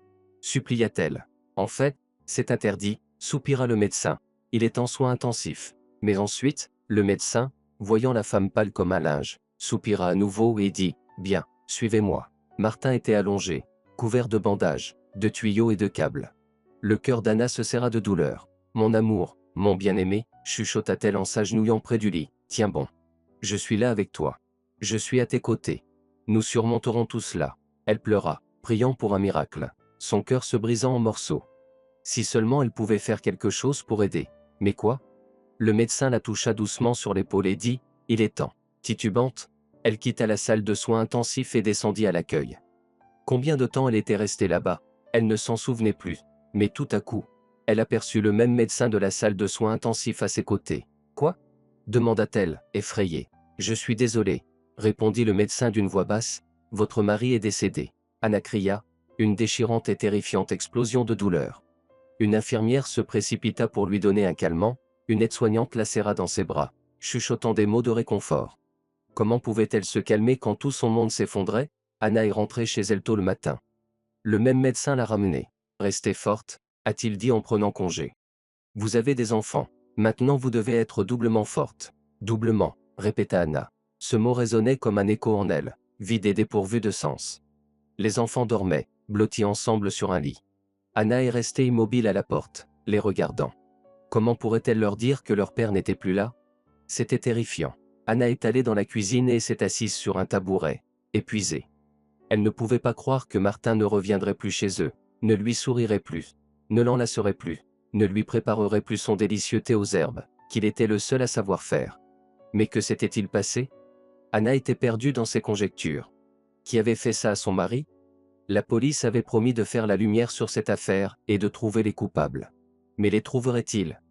A: Supplia-t-elle. En fait, c'est interdit, soupira le médecin. Il est en soins intensifs. Mais ensuite, le médecin, voyant la femme pâle comme un linge, soupira à nouveau et dit, bien, suivez-moi. Martin était allongé, couvert de bandages, de tuyaux et de câbles. Le cœur d'Anna se serra de douleur. Mon amour, mon bien-aimé, chuchota-t-elle en s'agenouillant près du lit. Tiens bon. Je suis là avec toi. Je suis à tes côtés. Nous surmonterons tout cela. Elle pleura, priant pour un miracle, son cœur se brisant en morceaux. Si seulement elle pouvait faire quelque chose pour aider. Mais quoi? Le médecin la toucha doucement sur l'épaule et dit, il est temps. Titubante, elle quitta la salle de soins intensifs et descendit à l'accueil. Combien de temps elle était restée là-bas? Elle ne s'en souvenait plus. Mais tout à coup, elle aperçut le même médecin de la salle de soins intensifs à ses côtés. Quoi? Demanda-t-elle, effrayée. Je suis désolée, répondit le médecin d'une voix basse, votre mari est décédé. Anna cria, une déchirante et terrifiante explosion de douleur. Une infirmière se précipita pour lui donner un calmant, une aide-soignante la serra dans ses bras, chuchotant des mots de réconfort. Comment pouvait-elle se calmer quand tout son monde s'effondrait? Anna est rentrée chez elle tôt le matin. Le même médecin l'a ramenée. Restez forte, a-t-il dit en prenant congé. Vous avez des enfants. Maintenant vous devez être doublement forte. Doublement, répéta Anna. Ce mot résonnait comme un écho en elle, vide et dépourvu de sens. Les enfants dormaient, blottis ensemble sur un lit. Anna est restée immobile à la porte, les regardant. Comment pourrait-elle leur dire que leur père n'était plus là? C'était terrifiant. Anna est allée dans la cuisine et s'est assise sur un tabouret, épuisée. Elle ne pouvait pas croire que Martin ne reviendrait plus chez eux, ne lui sourirait plus, ne l'enlacerait plus, ne lui préparerait plus son délicieux thé aux herbes, qu'il était le seul à savoir faire. Mais que s'était-il passé? Anna était perdue dans ses conjectures. Qui avait fait ça à son mari? La police avait promis de faire la lumière sur cette affaire et de trouver les coupables. Mais les trouverait-il?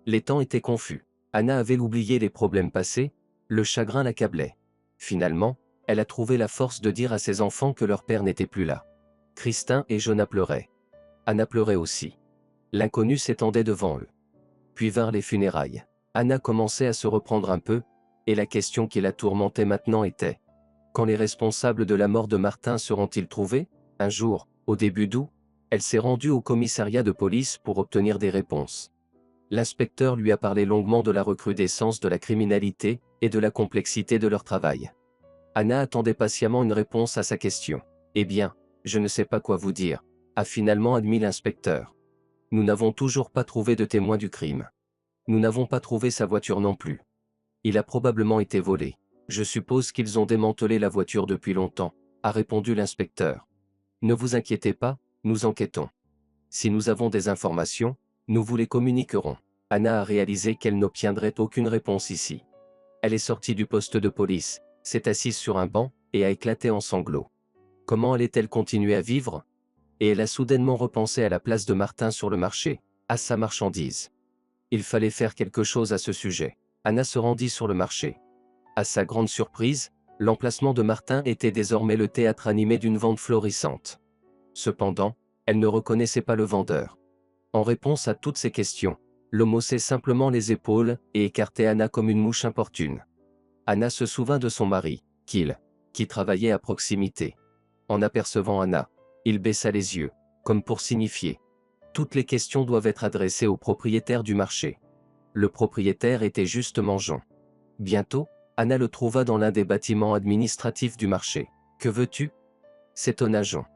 A: Les temps étaient confus. Anna avait oublié les problèmes passés, le chagrin l'accablait. Finalement, elle a trouvé la force de dire à ses enfants que leur père n'était plus là. Christin et Jonah pleuraient. Anna pleurait aussi. L'inconnu s'étendait devant eux. Puis vinrent les funérailles. Anna commençait à se reprendre un peu, et la question qui la tourmentait maintenant était: quand les responsables de la mort de Martin seront-ils trouvés? Un jour, au début d'août, elle s'est rendue au commissariat de police pour obtenir des réponses. L'inspecteur lui a parlé longuement de la recrudescence de la criminalité et de la complexité de leur travail. Anna attendait patiemment une réponse à sa question. Eh bien, je ne sais pas quoi vous dire, a finalement admis l'inspecteur. Nous n'avons toujours pas trouvé de témoin du crime. Nous n'avons pas trouvé sa voiture non plus. Il a probablement été volé. Je suppose qu'ils ont démantelé la voiture depuis longtemps, a répondu l'inspecteur. Ne vous inquiétez pas, nous enquêtons. Si nous avons des informations, nous vous les communiquerons. Anna a réalisé qu'elle n'obtiendrait aucune réponse ici. Elle est sortie du poste de police, s'est assise sur un banc, et a éclaté en sanglots. Comment allait-elle continuer à vivre? Et elle a soudainement repensé à la place de Martin sur le marché, à sa marchandise. Il fallait faire quelque chose à ce sujet. Anna se rendit sur le marché. À sa grande surprise, l'emplacement de Martin était désormais le théâtre animé d'une vente florissante. Cependant, elle ne reconnaissait pas le vendeur. En réponse à toutes ces questions, l'homme haussait simplement les épaules et écartait Anna comme une mouche importune. Anna se souvint de son mari, qui travaillait à proximité. En apercevant Anna, il baissa les yeux, comme pour signifier: toutes les questions doivent être adressées au propriétaire du marché. Le propriétaire était justement Jean. Bientôt, Anna le trouva dans l'un des bâtiments administratifs du marché. Que veux-tu? S'étonna Jean.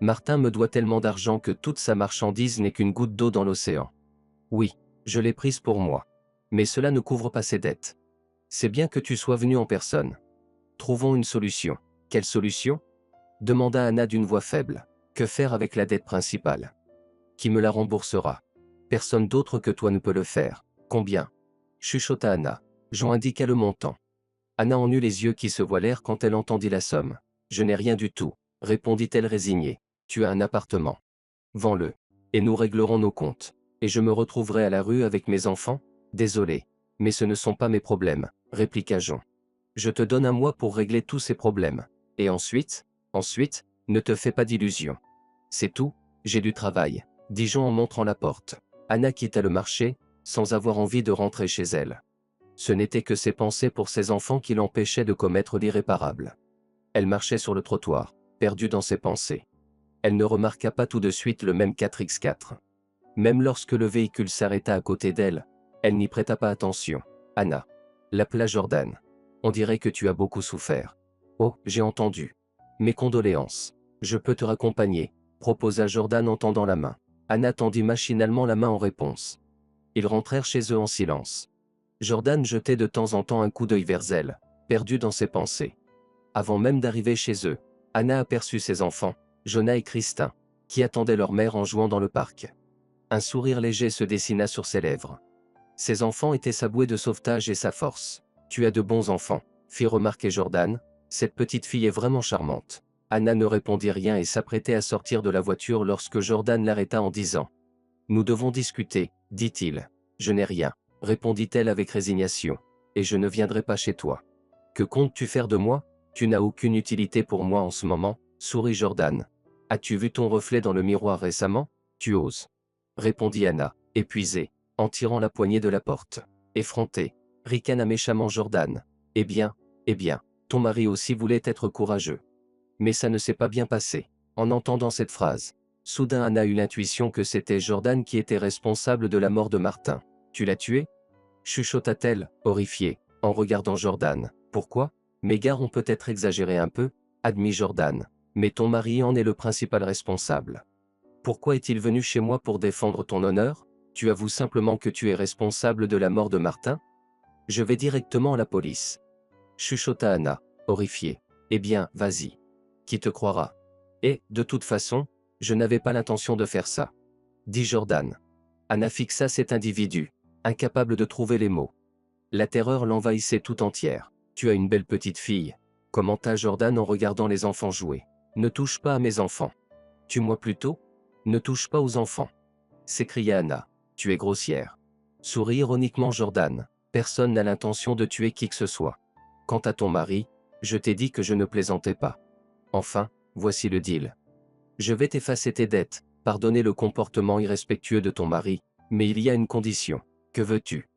A: Martin me doit tellement d'argent que toute sa marchandise n'est qu'une goutte d'eau dans l'océan. Oui, je l'ai prise pour moi. Mais cela ne couvre pas ses dettes. C'est bien que tu sois venu en personne. Trouvons une solution. Quelle solution? Demanda Anna d'une voix faible. Que faire avec la dette principale? Qui me la remboursera? Personne d'autre que toi ne peut le faire. Combien? Chuchota Anna. Jean indiqua le montant. Anna en eut les yeux qui se voilèrent quand elle entendit la somme. Je n'ai rien du tout, répondit-elle résignée. Tu as un appartement. Vends-le. Et nous réglerons nos comptes. Et je me retrouverai à la rue avec mes enfants? Désolé. Mais ce ne sont pas mes problèmes, répliqua Jean. Je te donne un mois pour régler tous ces problèmes. Et ensuite, ne te fais pas d'illusions. C'est tout, j'ai du travail, dit Jean en montrant la porte. Anna quitta le marché, sans avoir envie de rentrer chez elle. Ce n'était que ses pensées pour ses enfants qui l'empêchaient de commettre l'irréparable. Elle marchait sur le trottoir, perdue dans ses pensées. Elle ne remarqua pas tout de suite le même 4x4. Même lorsque le véhicule s'arrêta à côté d'elle, elle n'y prêta pas attention. Anna. L'appela Jordan. On dirait que tu as beaucoup souffert. Oh, j'ai entendu. Mes condoléances. Je peux te raccompagner, proposa Jordan en tendant la main. Anna tendit machinalement la main en réponse. Ils rentrèrent chez eux en silence. Jordan jetait de temps en temps un coup d'œil vers elle, perdu dans ses pensées. Avant même d'arriver chez eux, Anna aperçut ses enfants, Jonah et Christin, qui attendaient leur mère en jouant dans le parc. Un sourire léger se dessina sur ses lèvres. Ses enfants étaient sa bouée de sauvetage et sa force. Tu as de bons enfants, fit remarquer Jordan, cette petite fille est vraiment charmante. Anna ne répondit rien et s'apprêtait à sortir de la voiture lorsque Jordan l'arrêta en disant « Nous devons discuter, dit-il. Je n'ai rien, répondit-elle avec résignation, et je ne viendrai pas chez toi. Que comptes-tu faire de moi? Tu n'as aucune utilité pour moi en ce moment, sourit Jordan. As-tu vu ton reflet dans le miroir récemment? Tu oses. Répondit Anna, épuisée, en tirant la poignée de la porte. Effrontée, ricana méchamment Jordan. Eh bien, ton mari aussi voulait être courageux. Mais ça ne s'est pas bien passé. En entendant cette phrase, soudain Anna eut l'intuition que c'était Jordan qui était responsable de la mort de Martin. Tu l'as tué? Chuchota-t-elle, horrifiée, en regardant Jordan. Pourquoi? Mes gars ont peut-être exagéré un peu, admit Jordan. Mais ton mari en est le principal responsable. Pourquoi est-il venu chez moi pour défendre ton honneur? Tu avoues simplement que tu es responsable de la mort de Martin? Je vais directement à la police. Chuchota Anna, horrifiée. Eh bien, vas-y. Qui te croira? Et, de toute façon, je n'avais pas l'intention de faire ça. Dit Jordan. Anna fixa cet individu, incapable de trouver les mots. La terreur l'envahissait tout entière. Tu as une belle petite fille, commenta Jordan en regardant les enfants jouer. Ne touche pas à mes enfants. Tue-moi plutôt? Ne touche pas aux enfants. S'écria Anna. Tu es grossière. Sourit ironiquement Jordan. Personne n'a l'intention de tuer qui que ce soit. Quant à ton mari, je t'ai dit que je ne plaisantais pas. Enfin, voici le deal. Je vais t'effacer tes dettes, pardonner le comportement irrespectueux de ton mari, mais il y a une condition. Que veux-tu?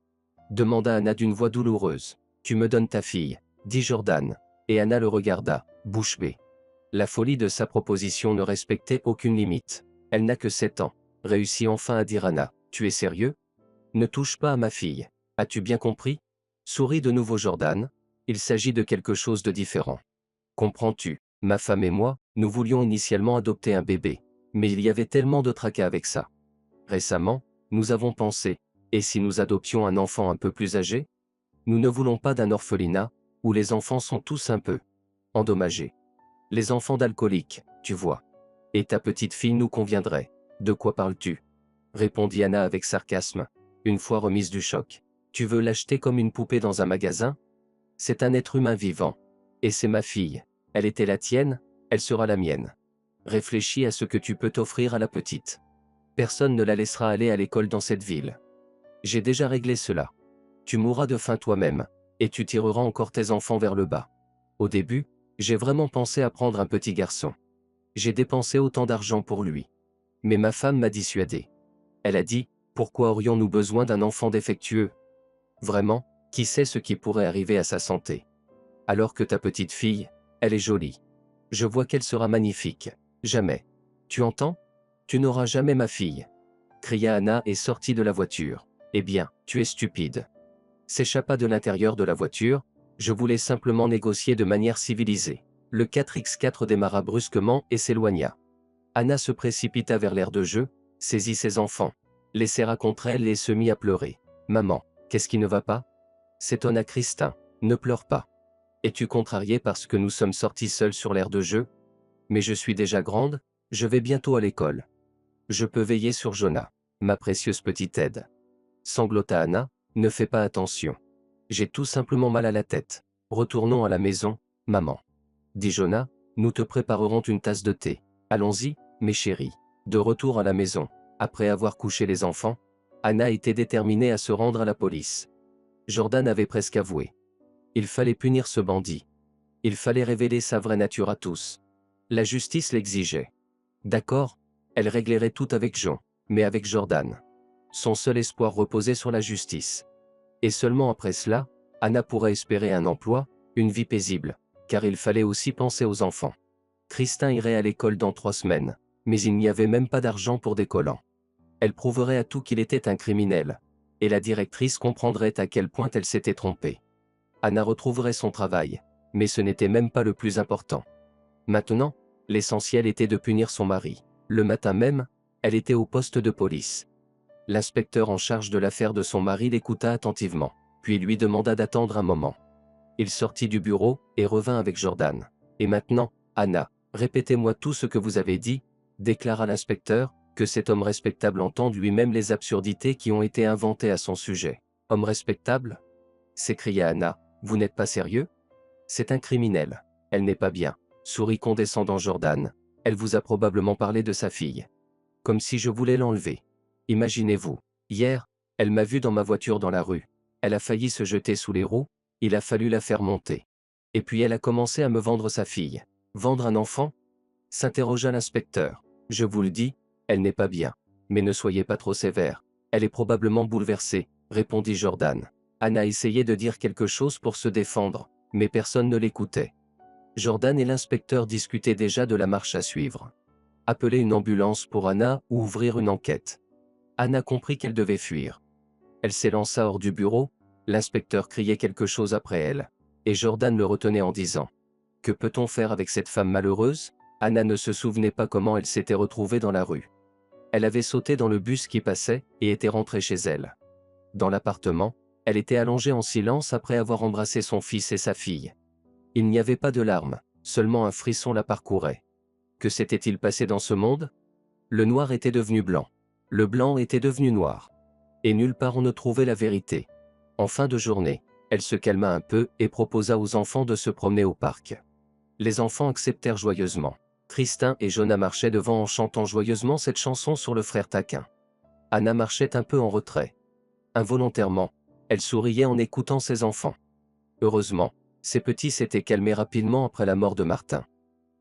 A: Demanda Anna d'une voix douloureuse. Tu me donnes ta fille, dit Jordan, et Anna le regarda, bouche bée. La folie de sa proposition ne respectait aucune limite. Elle n'a que 7 ans, réussit enfin à dire Anna. Tu es sérieux? Ne touche pas à ma fille. As-tu bien compris? Sourit de nouveau Jordan. Il s'agit de quelque chose de différent. Comprends-tu? Ma femme et moi, nous voulions initialement adopter un bébé. Mais il y avait tellement de tracas avec ça. Récemment, nous avons pensé, et si nous adoptions un enfant un peu plus âgé? Nous ne voulons pas d'un orphelinat, où les enfants sont tous un peu endommagés. Les enfants d'alcooliques, tu vois. Et ta petite fille nous conviendrait. De quoi parles-tu? Répondit Anna avec sarcasme, une fois remise du choc. Tu veux l'acheter comme une poupée dans un magasin? C'est un être humain vivant. Et c'est ma fille. Elle était la tienne, elle sera la mienne. Réfléchis à ce que tu peux t'offrir à la petite. Personne ne la laissera aller à l'école dans cette ville. J'ai déjà réglé cela. Tu mourras de faim toi-même, et tu tireras encore tes enfants vers le bas. Au début, j'ai vraiment pensé à prendre un petit garçon. J'ai dépensé autant d'argent pour lui. Mais ma femme m'a dissuadé. Elle a dit, pourquoi aurions-nous besoin d'un enfant défectueux? Vraiment, qui sait ce qui pourrait arriver à sa santé? Alors que ta petite fille, elle est jolie. Je vois qu'elle sera magnifique. Jamais. Tu entends? Tu n'auras jamais ma fille. Cria Anna et sortit de la voiture. Eh bien, tu es stupide. S'échappa de l'intérieur de la voiture, je voulais simplement négocier de manière civilisée. Le 4x4 démarra brusquement et s'éloigna. Anna se précipita vers l'aire de jeu, saisit ses enfants, les serra contre elle et se mit à pleurer. Maman, qu'est-ce qui ne va pas? S'étonna Christin. Ne pleure pas. Es-tu contrariée parce que nous sommes sortis seuls sur l'aire de jeu? Mais je suis déjà grande, je vais bientôt à l'école. Je peux veiller sur Jonah, ma précieuse petite aide. Sanglota Anna, ne fais pas attention. J'ai tout simplement mal à la tête. Retournons à la maison, maman. Dit Jonah, nous te préparerons une tasse de thé. Allons-y, mes chéris. De retour à la maison, après avoir couché les enfants, Anna était déterminée à se rendre à la police. Jordan avait presque avoué. Il fallait punir ce bandit. Il fallait révéler sa vraie nature à tous. La justice l'exigeait. D'accord, elle réglerait tout avec Jean, mais avec Jordan. Son seul espoir reposait sur la justice. Et seulement après cela, Anna pourrait espérer un emploi, une vie paisible, car il fallait aussi penser aux enfants. Christin irait à l'école dans 3 semaines, mais il n'y avait même pas d'argent pour des collants. Elle prouverait à tout qu'il était un criminel, et la directrice comprendrait à quel point elle s'était trompée. Anna retrouverait son travail, mais ce n'était même pas le plus important. Maintenant, l'essentiel était de punir son mari. Le matin même, elle était au poste de police. L'inspecteur en charge de l'affaire de son mari l'écouta attentivement, puis lui demanda d'attendre un moment. Il sortit du bureau et revint avec Jordan. Et maintenant, Anna, répétez-moi tout ce que vous avez dit, déclara l'inspecteur, que cet homme respectable entende lui-même les absurdités qui ont été inventées à son sujet. Homme respectable? S'écria Anna, vous n'êtes pas sérieux? C'est un criminel. Elle n'est pas bien. Sourit condescendant Jordan. Elle vous a probablement parlé de sa fille. Comme si je voulais l'enlever. Imaginez-vous. Hier, elle m'a vu dans ma voiture dans la rue. Elle a failli se jeter sous les roues, il a fallu la faire monter. Et puis elle a commencé à me vendre sa fille. Vendre un enfant? S'interrogea l'inspecteur. Je vous le dis, elle n'est pas bien. Mais ne soyez pas trop sévère. Elle est probablement bouleversée, répondit Jordan. Anna essayait de dire quelque chose pour se défendre, mais personne ne l'écoutait. Jordan et l'inspecteur discutaient déjà de la marche à suivre. Appeler une ambulance pour Anna ou ouvrir une enquête. Anna comprit qu'elle devait fuir. Elle s'élança hors du bureau, l'inspecteur criait quelque chose après elle, et Jordan le retenait en disant « Que peut-on faire avec cette femme malheureuse ?» Anna ne se souvenait pas comment elle s'était retrouvée dans la rue. Elle avait sauté dans le bus qui passait et était rentrée chez elle. Dans l'appartement, elle était allongée en silence après avoir embrassé son fils et sa fille. Il n'y avait pas de larmes, seulement un frisson la parcourait. Que s'était-il passé dans ce monde? Le noir était devenu blanc. Le blanc était devenu noir. Et nulle part on ne trouvait la vérité. En fin de journée, elle se calma un peu et proposa aux enfants de se promener au parc. Les enfants acceptèrent joyeusement. Christin et Jonah marchaient devant en chantant joyeusement cette chanson sur le frère taquin. Anna marchait un peu en retrait. Involontairement, elle souriait en écoutant ses enfants. Heureusement, ces petits s'étaient calmés rapidement après la mort de Martin.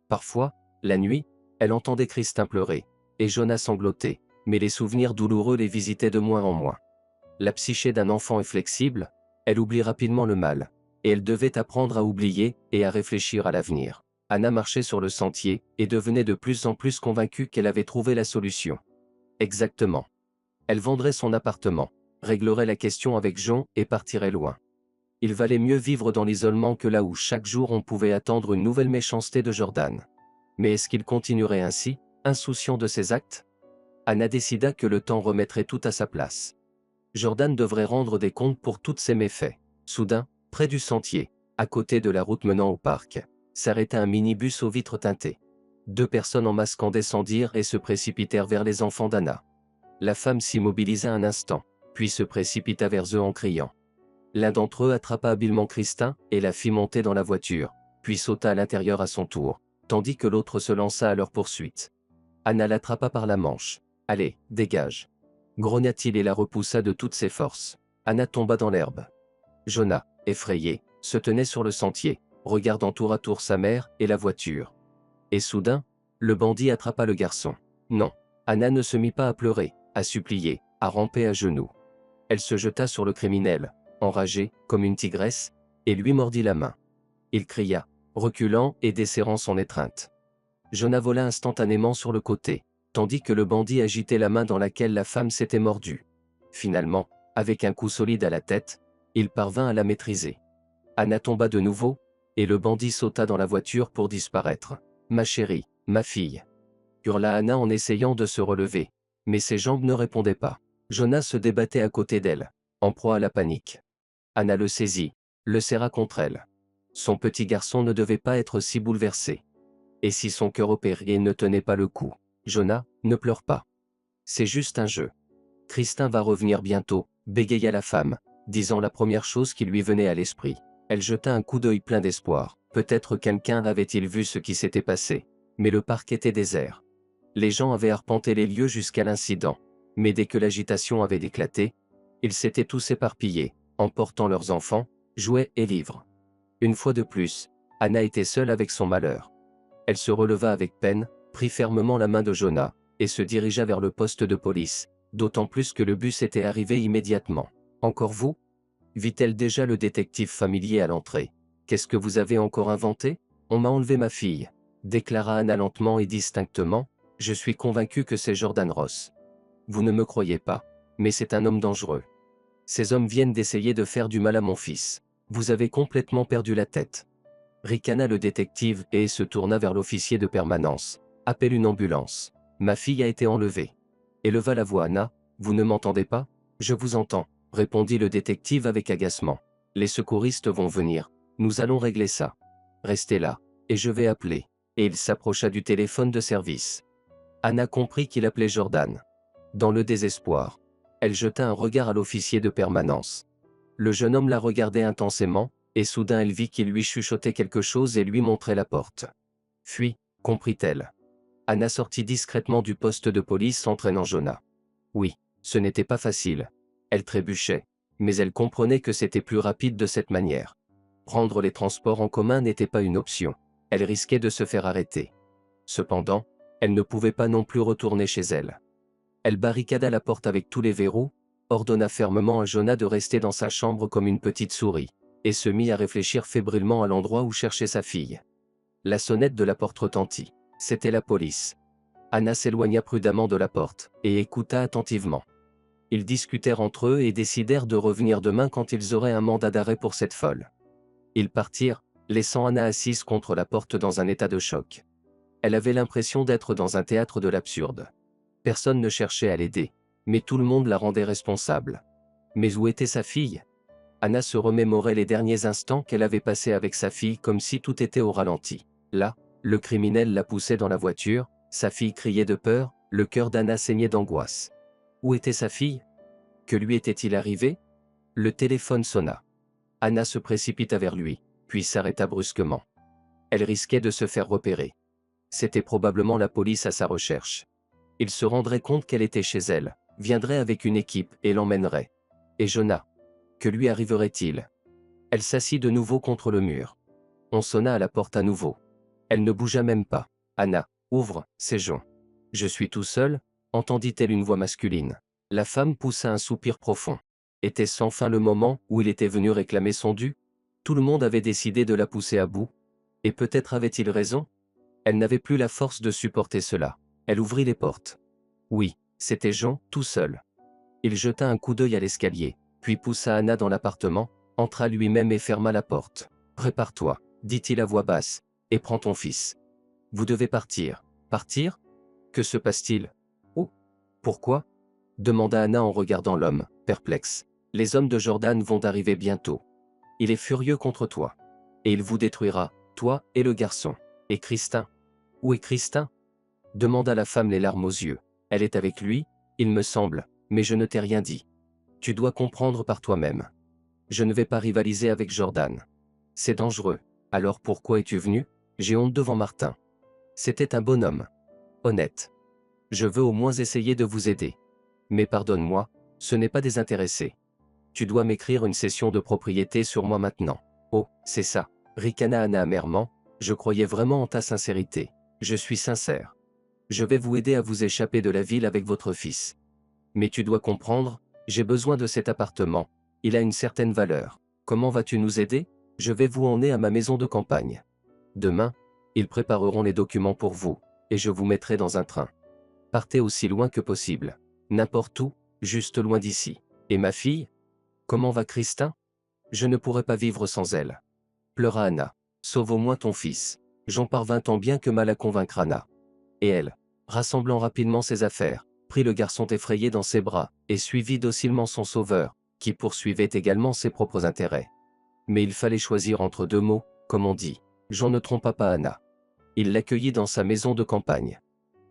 A: Parfois, la nuit, elle entendait Christin pleurer, et Jonah sangloter, mais les souvenirs douloureux les visitaient de moins en moins. La psyché d'un enfant est flexible, elle oublie rapidement le mal, et elle devait apprendre à oublier et à réfléchir à l'avenir. Anna marchait sur le sentier et devenait de plus en plus convaincue qu'elle avait trouvé la solution. Exactement. Elle vendrait son appartement, réglerait la question avec Jean et partirait loin. Il valait mieux vivre dans l'isolement que là où chaque jour on pouvait attendre une nouvelle méchanceté de Jordan. Mais est-ce qu'il continuerait ainsi, insouciant de ses actes? Anna décida que le temps remettrait tout à sa place. Jordan devrait rendre des comptes pour tous ses méfaits. Soudain, près du sentier, à côté de la route menant au parc, s'arrêta un minibus aux vitres teintées. 2 personnes en masque en descendirent et se précipitèrent vers les enfants d'Anna. La femme s'immobilisa un instant, puis se précipita vers eux en criant. L'un d'entre eux attrapa habilement Christin et la fit monter dans la voiture, puis sauta à l'intérieur à son tour, tandis que l'autre se lança à leur poursuite. Anna l'attrapa par la manche. « Allez, dégage !» grogna-t-il et la repoussa de toutes ses forces. Anna tomba dans l'herbe. Jonah, effrayé, se tenait sur le sentier, regardant tour à tour sa mère et la voiture. Et soudain, le bandit attrapa le garçon. Non, Anna ne se mit pas à pleurer, à supplier, à ramper à genoux. Elle se jeta sur le criminel, enragée, comme une tigresse, et lui mordit la main. Il cria, reculant et desserrant son étreinte. Jonah vola instantanément sur le côté, tandis que le bandit agitait la main dans laquelle la femme s'était mordue. Finalement, avec un coup solide à la tête, il parvint à la maîtriser. Anna tomba de nouveau, et le bandit sauta dans la voiture pour disparaître. « Ma chérie, ma fille !» hurla Anna en essayant de se relever, mais ses jambes ne répondaient pas. Jonah se débattait à côté d'elle, en proie à la panique. Anna le saisit, le serra contre elle. Son petit garçon ne devait pas être si bouleversé. Et si son cœur opéré ne tenait pas le coup? Jonah, ne pleure pas. C'est juste un jeu. Christin va revenir bientôt, bégaya la femme, disant la première chose qui lui venait à l'esprit. Elle jeta un coup d'œil plein d'espoir. Peut-être quelqu'un avait-il vu ce qui s'était passé. Mais le parc était désert. Les gens avaient arpenté les lieux jusqu'à l'incident. Mais dès que l'agitation avait éclaté, ils s'étaient tous éparpillés, emportant leurs enfants, jouets et livres. Une fois de plus, Anna était seule avec son malheur. Elle se releva avec peine, prit fermement la main de Jonah, et se dirigea vers le poste de police, d'autant plus que le bus était arrivé immédiatement. « Encore vous » vit-elle déjà le détective familier à l'entrée. « Qu'est-ce que vous avez encore inventé ? On m'a enlevé ma fille » déclara Anna lentement et distinctement. « Je suis convaincu que c'est Jordan Ross. Vous ne me croyez pas, mais c'est un homme dangereux. Ces hommes viennent d'essayer de faire du mal à mon fils. Vous avez complètement perdu la tête. » Ricana le détective et se tourna vers l'officier de permanence. « Appelle une ambulance. Ma fille a été enlevée. » Éleva la voix Anna. « Vous ne m'entendez pas ? Je vous entends, » répondit le détective avec agacement. « Les secouristes vont venir. Nous allons régler ça. Restez là, et je vais appeler. » Et il s'approcha du téléphone de service. Anna comprit qu'il appelait Jordan. Dans le désespoir, elle jeta un regard à l'officier de permanence. Le jeune homme la regardait intensément, et soudain elle vit qu'il lui chuchotait quelque chose et lui montrait la porte. « Fuis », comprit-elle. Anna sortit discrètement du poste de police entraînant Jonah. Oui, ce n'était pas facile. Elle trébuchait, mais elle comprenait que c'était plus rapide de cette manière. Prendre les transports en commun n'était pas une option. Elle risquait de se faire arrêter. Cependant, elle ne pouvait pas non plus retourner chez elle. Elle barricada la porte avec tous les verrous, ordonna fermement à Jonah de rester dans sa chambre comme une petite souris, et se mit à réfléchir fébrilement à l'endroit où cherchait sa fille. La sonnette de la porte retentit. C'était la police. Anna s'éloigna prudemment de la porte, et écouta attentivement. Ils discutèrent entre eux et décidèrent de revenir demain quand ils auraient un mandat d'arrêt pour cette folle. Ils partirent, laissant Anna assise contre la porte dans un état de choc. Elle avait l'impression d'être dans un théâtre de l'absurde. Personne ne cherchait à l'aider, mais tout le monde la rendait responsable. Mais où était sa fille ? Anna se remémorait les derniers instants qu'elle avait passés avec sa fille comme si tout était au ralenti. Là, le criminel la poussait dans la voiture, sa fille criait de peur, le cœur d'Anna saignait d'angoisse. Où était sa fille ? Que lui était-il arrivé ? Le téléphone sonna. Anna se précipita vers lui, puis s'arrêta brusquement. Elle risquait de se faire repérer. C'était probablement la police à sa recherche. Il se rendrait compte qu'elle était chez elle, viendrait avec une équipe et l'emmènerait. Et Jonah ? Que lui arriverait-il ? Elle s'assit de nouveau contre le mur. On sonna à la porte à nouveau. Elle ne bougea même pas. « Anna, ouvre, c'est Jean. »« Je suis tout seul » entendit-elle une voix masculine. La femme poussa un soupir profond. Était-ce enfin le moment où il était venu réclamer son dû ? Tout le monde avait décidé de la pousser à bout. Et peut-être avait-il raison ? Elle n'avait plus la force de supporter cela. Elle ouvrit les portes. Oui, c'était Jean, tout seul. Il jeta un coup d'œil à l'escalier, puis poussa Anna dans l'appartement, entra lui-même et ferma la porte. « Prépare-toi » dit-il à voix basse, « et prends ton fils. Vous devez partir. » « Partir ? Que se passe-t-il ? Oh ? Pourquoi ? Demanda Anna en regardant l'homme, perplexe. « Les hommes de Jordan vont arriver bientôt. Il est furieux contre toi. Et il vous détruira, toi et le garçon. Et Christin ? Où est Christin ? Demanda la femme les larmes aux yeux. Elle est avec lui, il me semble, mais je ne t'ai rien dit. Tu dois comprendre par toi-même. Je ne vais pas rivaliser avec Jordan. C'est dangereux. Alors pourquoi es-tu venu ? J'ai honte devant Martin. C'était un bonhomme. Honnête. Je veux au moins essayer de vous aider. Mais pardonne-moi, ce n'est pas désintéressé. Tu dois m'écrire une cession de propriété sur moi maintenant. Oh, c'est ça. Ricana Anna amèrement, je croyais vraiment en ta sincérité. Je suis sincère. Je vais vous aider à vous échapper de la ville avec votre fils. Mais tu dois comprendre, j'ai besoin de cet appartement. Il a une certaine valeur. Comment vas-tu nous aider ? Je vais vous emmener à ma maison de campagne. Demain, ils prépareront les documents pour vous, et je vous mettrai dans un train. Partez aussi loin que possible. N'importe où, juste loin d'ici. Et ma fille ? Comment va Christin ? Je ne pourrai pas vivre sans elle. Pleura Anna. Sauve au moins ton fils. J'en parvins tant bien que mal à convaincre Anna. Et elle, rassemblant rapidement ses affaires, prit le garçon effrayé dans ses bras, et suivit docilement son sauveur, qui poursuivait également ses propres intérêts. Mais il fallait choisir entre deux mots, comme on dit. Jean ne trompa pas Anna. Il l'accueillit dans sa maison de campagne.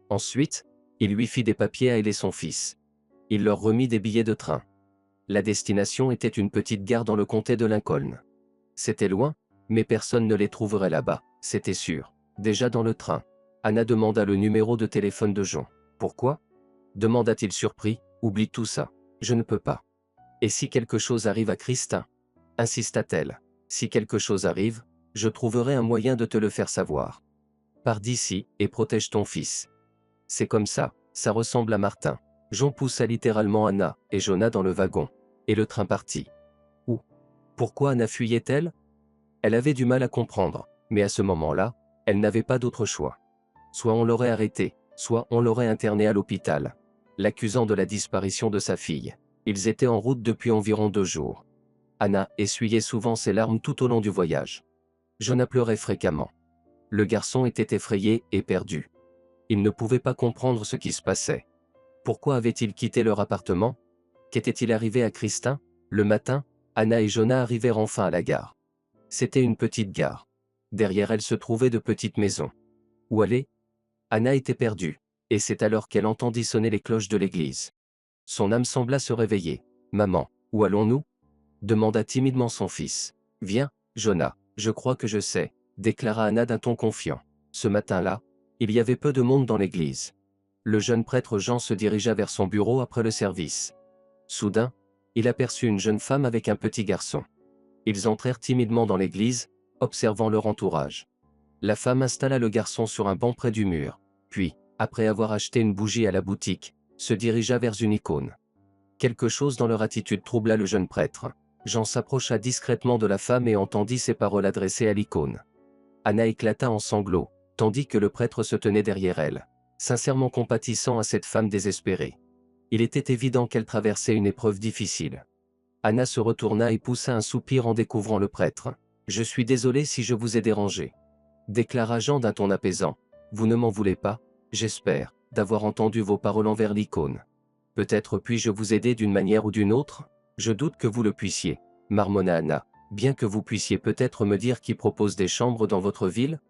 A: Ensuite, il lui fit des papiers à elle et son fils. Il leur remit des billets de train. La destination était une petite gare dans le comté de Lincoln. C'était loin, mais personne ne les trouverait là-bas, c'était sûr. Déjà dans le train, Anna demanda le numéro de téléphone de John. Pourquoi? Demanda-t-il surpris. Oublie tout ça. Je ne peux pas. Et si quelque chose arrive à Christin? Insista-t-elle. Si quelque chose arrive, je trouverai un moyen de te le faire savoir. Pars d'ici et protège ton fils. C'est comme ça ressemble à Martin. John poussa littéralement Anna et Jonah dans le wagon, et le train partit. Où? Pourquoi Anna fuyait-elle? Elle avait du mal à comprendre, mais à ce moment-là, elle n'avait pas d'autre choix. Soit on l'aurait arrêtée, soit on l'aurait internée à l'hôpital, l'accusant de la disparition de sa fille. Ils étaient en route depuis environ 2 jours. Anna essuyait souvent ses larmes tout au long du voyage. Jonah pleurait fréquemment. Le garçon était effrayé et perdu. Il ne pouvait pas comprendre ce qui se passait. Pourquoi avait-il quitté leur appartement? Qu'était-il arrivé à Christin? Le matin, Anna et Jonah arrivèrent enfin à la gare. C'était une petite gare. Derrière elle se trouvaient de petites maisons. Où aller? Anna était perdue, et c'est alors qu'elle entendit sonner les cloches de l'église. Son âme sembla se réveiller. Maman, où allons-nous? Demanda timidement son fils. Viens, Jonah, je crois que je sais, déclara Anna d'un ton confiant. Ce matin-là, il y avait peu de monde dans l'église. Le jeune prêtre Jean se dirigea vers son bureau après le service. Soudain, il aperçut une jeune femme avec un petit garçon. Ils entrèrent timidement dans l'église, observant leur entourage. La femme installa le garçon sur un banc près du mur, puis, après avoir acheté une bougie à la boutique, se dirigea vers une icône. Quelque chose dans leur attitude troubla le jeune prêtre. Jean s'approcha discrètement de la femme et entendit ces paroles adressées à l'icône. Anna éclata en sanglots, tandis que le prêtre se tenait derrière elle, sincèrement compatissant à cette femme désespérée. Il était évident qu'elle traversait une épreuve difficile. Anna se retourna et poussa un soupir en découvrant le prêtre. « Je suis désolé si je vous ai dérangé. » déclara Jean d'un ton apaisant. « Vous ne m'en voulez pas, j'espère, d'avoir entendu vos paroles envers l'icône. Peut-être puis-je vous aider d'une manière ou d'une autre? Je doute que vous le puissiez, marmonna Anna, bien que vous puissiez peut-être me dire qui propose des chambres dans votre ville?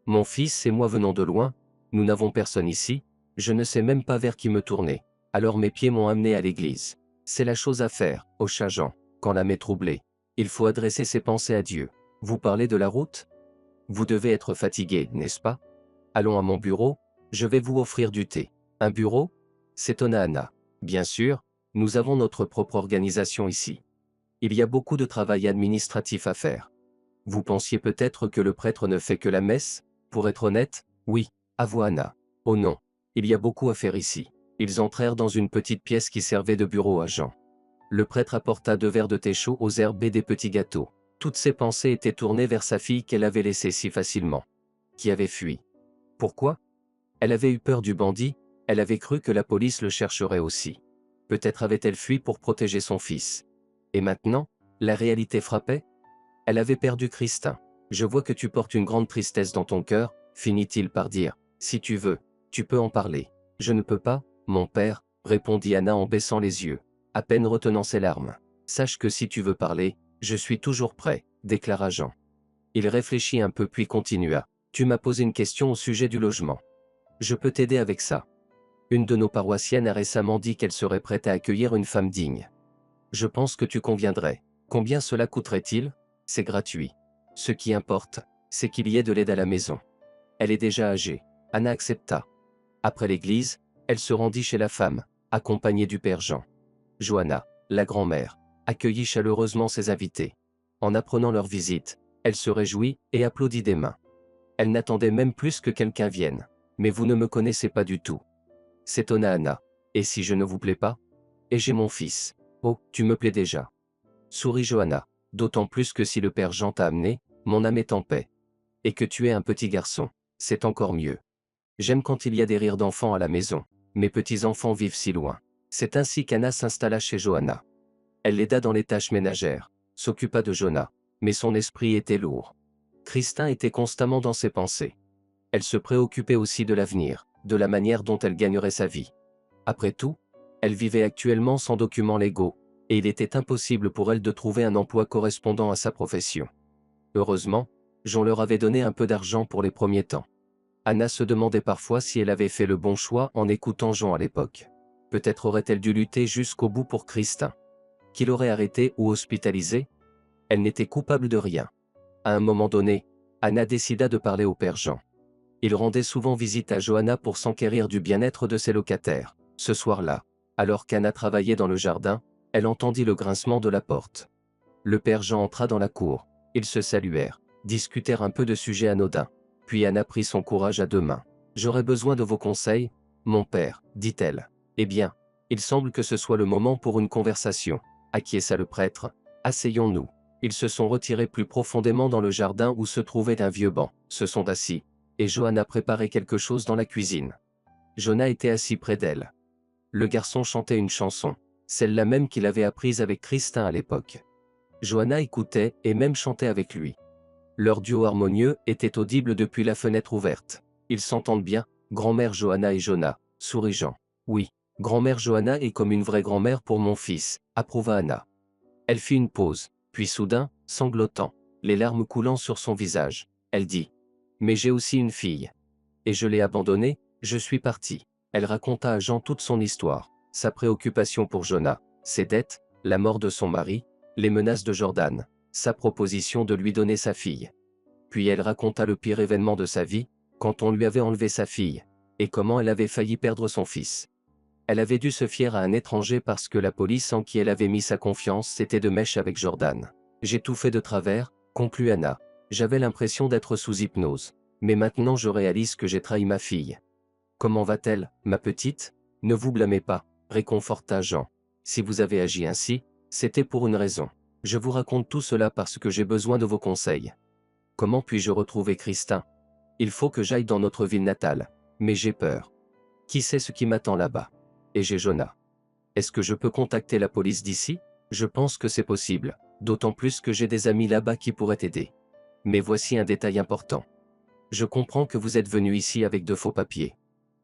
A: Mon fils et moi venons de loin, nous n'avons personne ici, je ne sais même pas vers qui me tourner, alors mes pieds m'ont amené à l'église. C'est la chose à faire, hocha Jean, quand l'âme est troublée. Il faut adresser ses pensées à Dieu. Vous parlez de la route? Vous devez être fatigué, n'est-ce pas? Allons à mon bureau, je vais vous offrir du thé. Un bureau? S'étonna Anna. Bien sûr, nous avons notre propre organisation ici. Il y a beaucoup de travail administratif à faire. Vous pensiez peut-être que le prêtre ne fait que la messe? Pour être honnête, oui, avoua Anna. Oh non, il y a beaucoup à faire ici. Ils entrèrent dans une petite pièce qui servait de bureau à Jean. Le prêtre apporta 2 verres de thé chaud aux herbes et des petits gâteaux. Toutes ses pensées étaient tournées vers sa fille qu'elle avait laissée si facilement. Qui avait fui. Pourquoi? Elle avait eu peur du bandit, elle avait cru que la police le chercherait aussi. Peut-être avait-elle fui pour protéger son fils. Et maintenant, la réalité frappait? Elle avait perdu Christin. Je vois que tu portes une grande tristesse dans ton cœur, finit-il par dire. Si tu veux, tu peux en parler. Je ne peux pas, mon père, répondit Anna en baissant les yeux, à peine retenant ses larmes. Sache que si tu veux parler, je suis toujours prêt, déclara Jean. Il réfléchit un peu puis continua. Tu m'as posé une question au sujet du logement. Je peux t'aider avec ça. Une de nos paroissiennes a récemment dit qu'elle serait prête à accueillir une femme digne. Je pense que tu conviendrais. Combien cela coûterait-il? C'est gratuit. Ce qui importe, c'est qu'il y ait de l'aide à la maison. Elle est déjà âgée. Anna accepta. Après l'église, elle se rendit chez la femme, accompagnée du père Jean. Johanna, la grand-mère, accueillit chaleureusement ses invités. En apprenant leur visite, elle se réjouit et applaudit des mains. Elle n'attendait même plus que quelqu'un vienne. Mais vous ne me connaissez pas du tout. S'étonna Anna. Et si je ne vous plais pas? Et j'ai mon fils. Oh, tu me plais déjà. Sourit Johanna. D'autant plus que si le père Jean t'a amené, mon âme est en paix. Et que tu es un petit garçon, c'est encore mieux. J'aime quand il y a des rires d'enfants à la maison. Mes petits-enfants vivent si loin. C'est ainsi qu'Anna s'installa chez Johanna. Elle l'aida dans les tâches ménagères, s'occupa de Jonah, mais son esprit était lourd. Christin était constamment dans ses pensées. Elle se préoccupait aussi de l'avenir, de la manière dont elle gagnerait sa vie. Après tout, elle vivait actuellement sans documents légaux, et il était impossible pour elle de trouver un emploi correspondant à sa profession. Heureusement, Jean leur avait donné un peu d'argent pour les premiers temps. Anna se demandait parfois si elle avait fait le bon choix en écoutant Jean à l'époque. Peut-être aurait-elle dû lutter jusqu'au bout pour Christin. Qui l'aurait arrêtée ou hospitalisée? Elle n'était coupable de rien. À un moment donné, Anna décida de parler au père Jean. Il rendait souvent visite à Johanna pour s'enquérir du bien-être de ses locataires. Ce soir-là, alors qu'Anna travaillait dans le jardin, elle entendit le grincement de la porte. Le père Jean entra dans la cour. Ils se saluèrent, discutèrent un peu de sujets anodins. Puis Anna prit son courage à deux mains. « J'aurais besoin de vos conseils, mon père, dit-elle. Eh bien, il semble que ce soit le moment pour une conversation. Acquiesça le prêtre. Asseyons-nous. Ils se sont retirés plus profondément dans le jardin où se trouvait un vieux banc, se sont assis, et Johanna préparait quelque chose dans la cuisine. Johanna était assis près d'elle. Le garçon chantait une chanson, celle-là même qu'il avait apprise avec Christin à l'époque. Johanna écoutait et même chantait avec lui. Leur duo harmonieux était audible depuis la fenêtre ouverte. Ils s'entendent bien, grand-mère Johanna et Johanna, sourit Jean. Oui, grand-mère Johanna est comme une vraie grand-mère pour mon fils, approuva Anna. Elle fit une pause, puis soudain, sanglotant, les larmes coulant sur son visage, elle dit « Mais j'ai aussi une fille. Et je l'ai abandonnée, je suis partie. » Elle raconta à Jean toute son histoire, sa préoccupation pour Johanna, ses dettes, la mort de son mari, les menaces de Jordan, sa proposition de lui donner sa fille. Puis elle raconta le pire événement de sa vie, quand on lui avait enlevé sa fille, et comment elle avait failli perdre son fils. Elle avait dû se fier à un étranger parce que la police en qui elle avait mis sa confiance était de mèche avec Jordan. J'ai tout fait de travers, conclut Anna. J'avais l'impression d'être sous hypnose. Mais maintenant je réalise que j'ai trahi ma fille. Comment va-t-elle, ma petite? Ne vous blâmez pas, réconforta Jean. Si vous avez agi ainsi, c'était pour une raison. Je vous raconte tout cela parce que j'ai besoin de vos conseils. Comment puis-je retrouver Christin? Il faut que j'aille dans notre ville natale. Mais j'ai peur. Qui sait ce qui m'attend là-bas? Et j'ai Johanna. Est-ce que je peux contacter la police d'ici? Je pense que c'est possible, d'autant plus que j'ai des amis là-bas qui pourraient aider. Mais voici un détail important. Je comprends que vous êtes venu ici avec de faux papiers.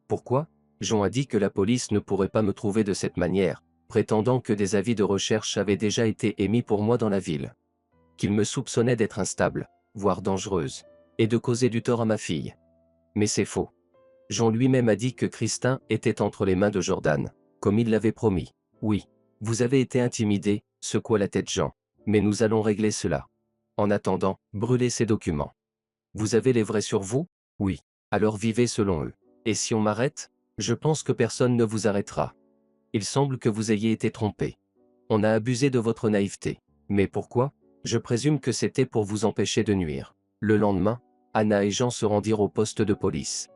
A: Pourquoi? Jean a dit que la police ne pourrait pas me trouver de cette manière, prétendant que des avis de recherche avaient déjà été émis pour moi dans la ville. Qu'il me soupçonnait d'être instable, voire dangereuse, et de causer du tort à ma fille. Mais c'est faux. Jean lui-même a dit que Christin était entre les mains de Jordan, comme il l'avait promis. Oui, vous avez été intimidé, secoua la tête Jean. Mais nous allons régler cela. En attendant, brûlez ces documents. Vous avez les vrais sur vous? Oui. Alors vivez selon eux. Et si on m'arrête? Je pense que personne ne vous arrêtera. Il semble que vous ayez été trompé. On a abusé de votre naïveté. Mais pourquoi? Je présume que c'était pour vous empêcher de nuire. Le lendemain, Anna et Jean se rendirent au poste de police.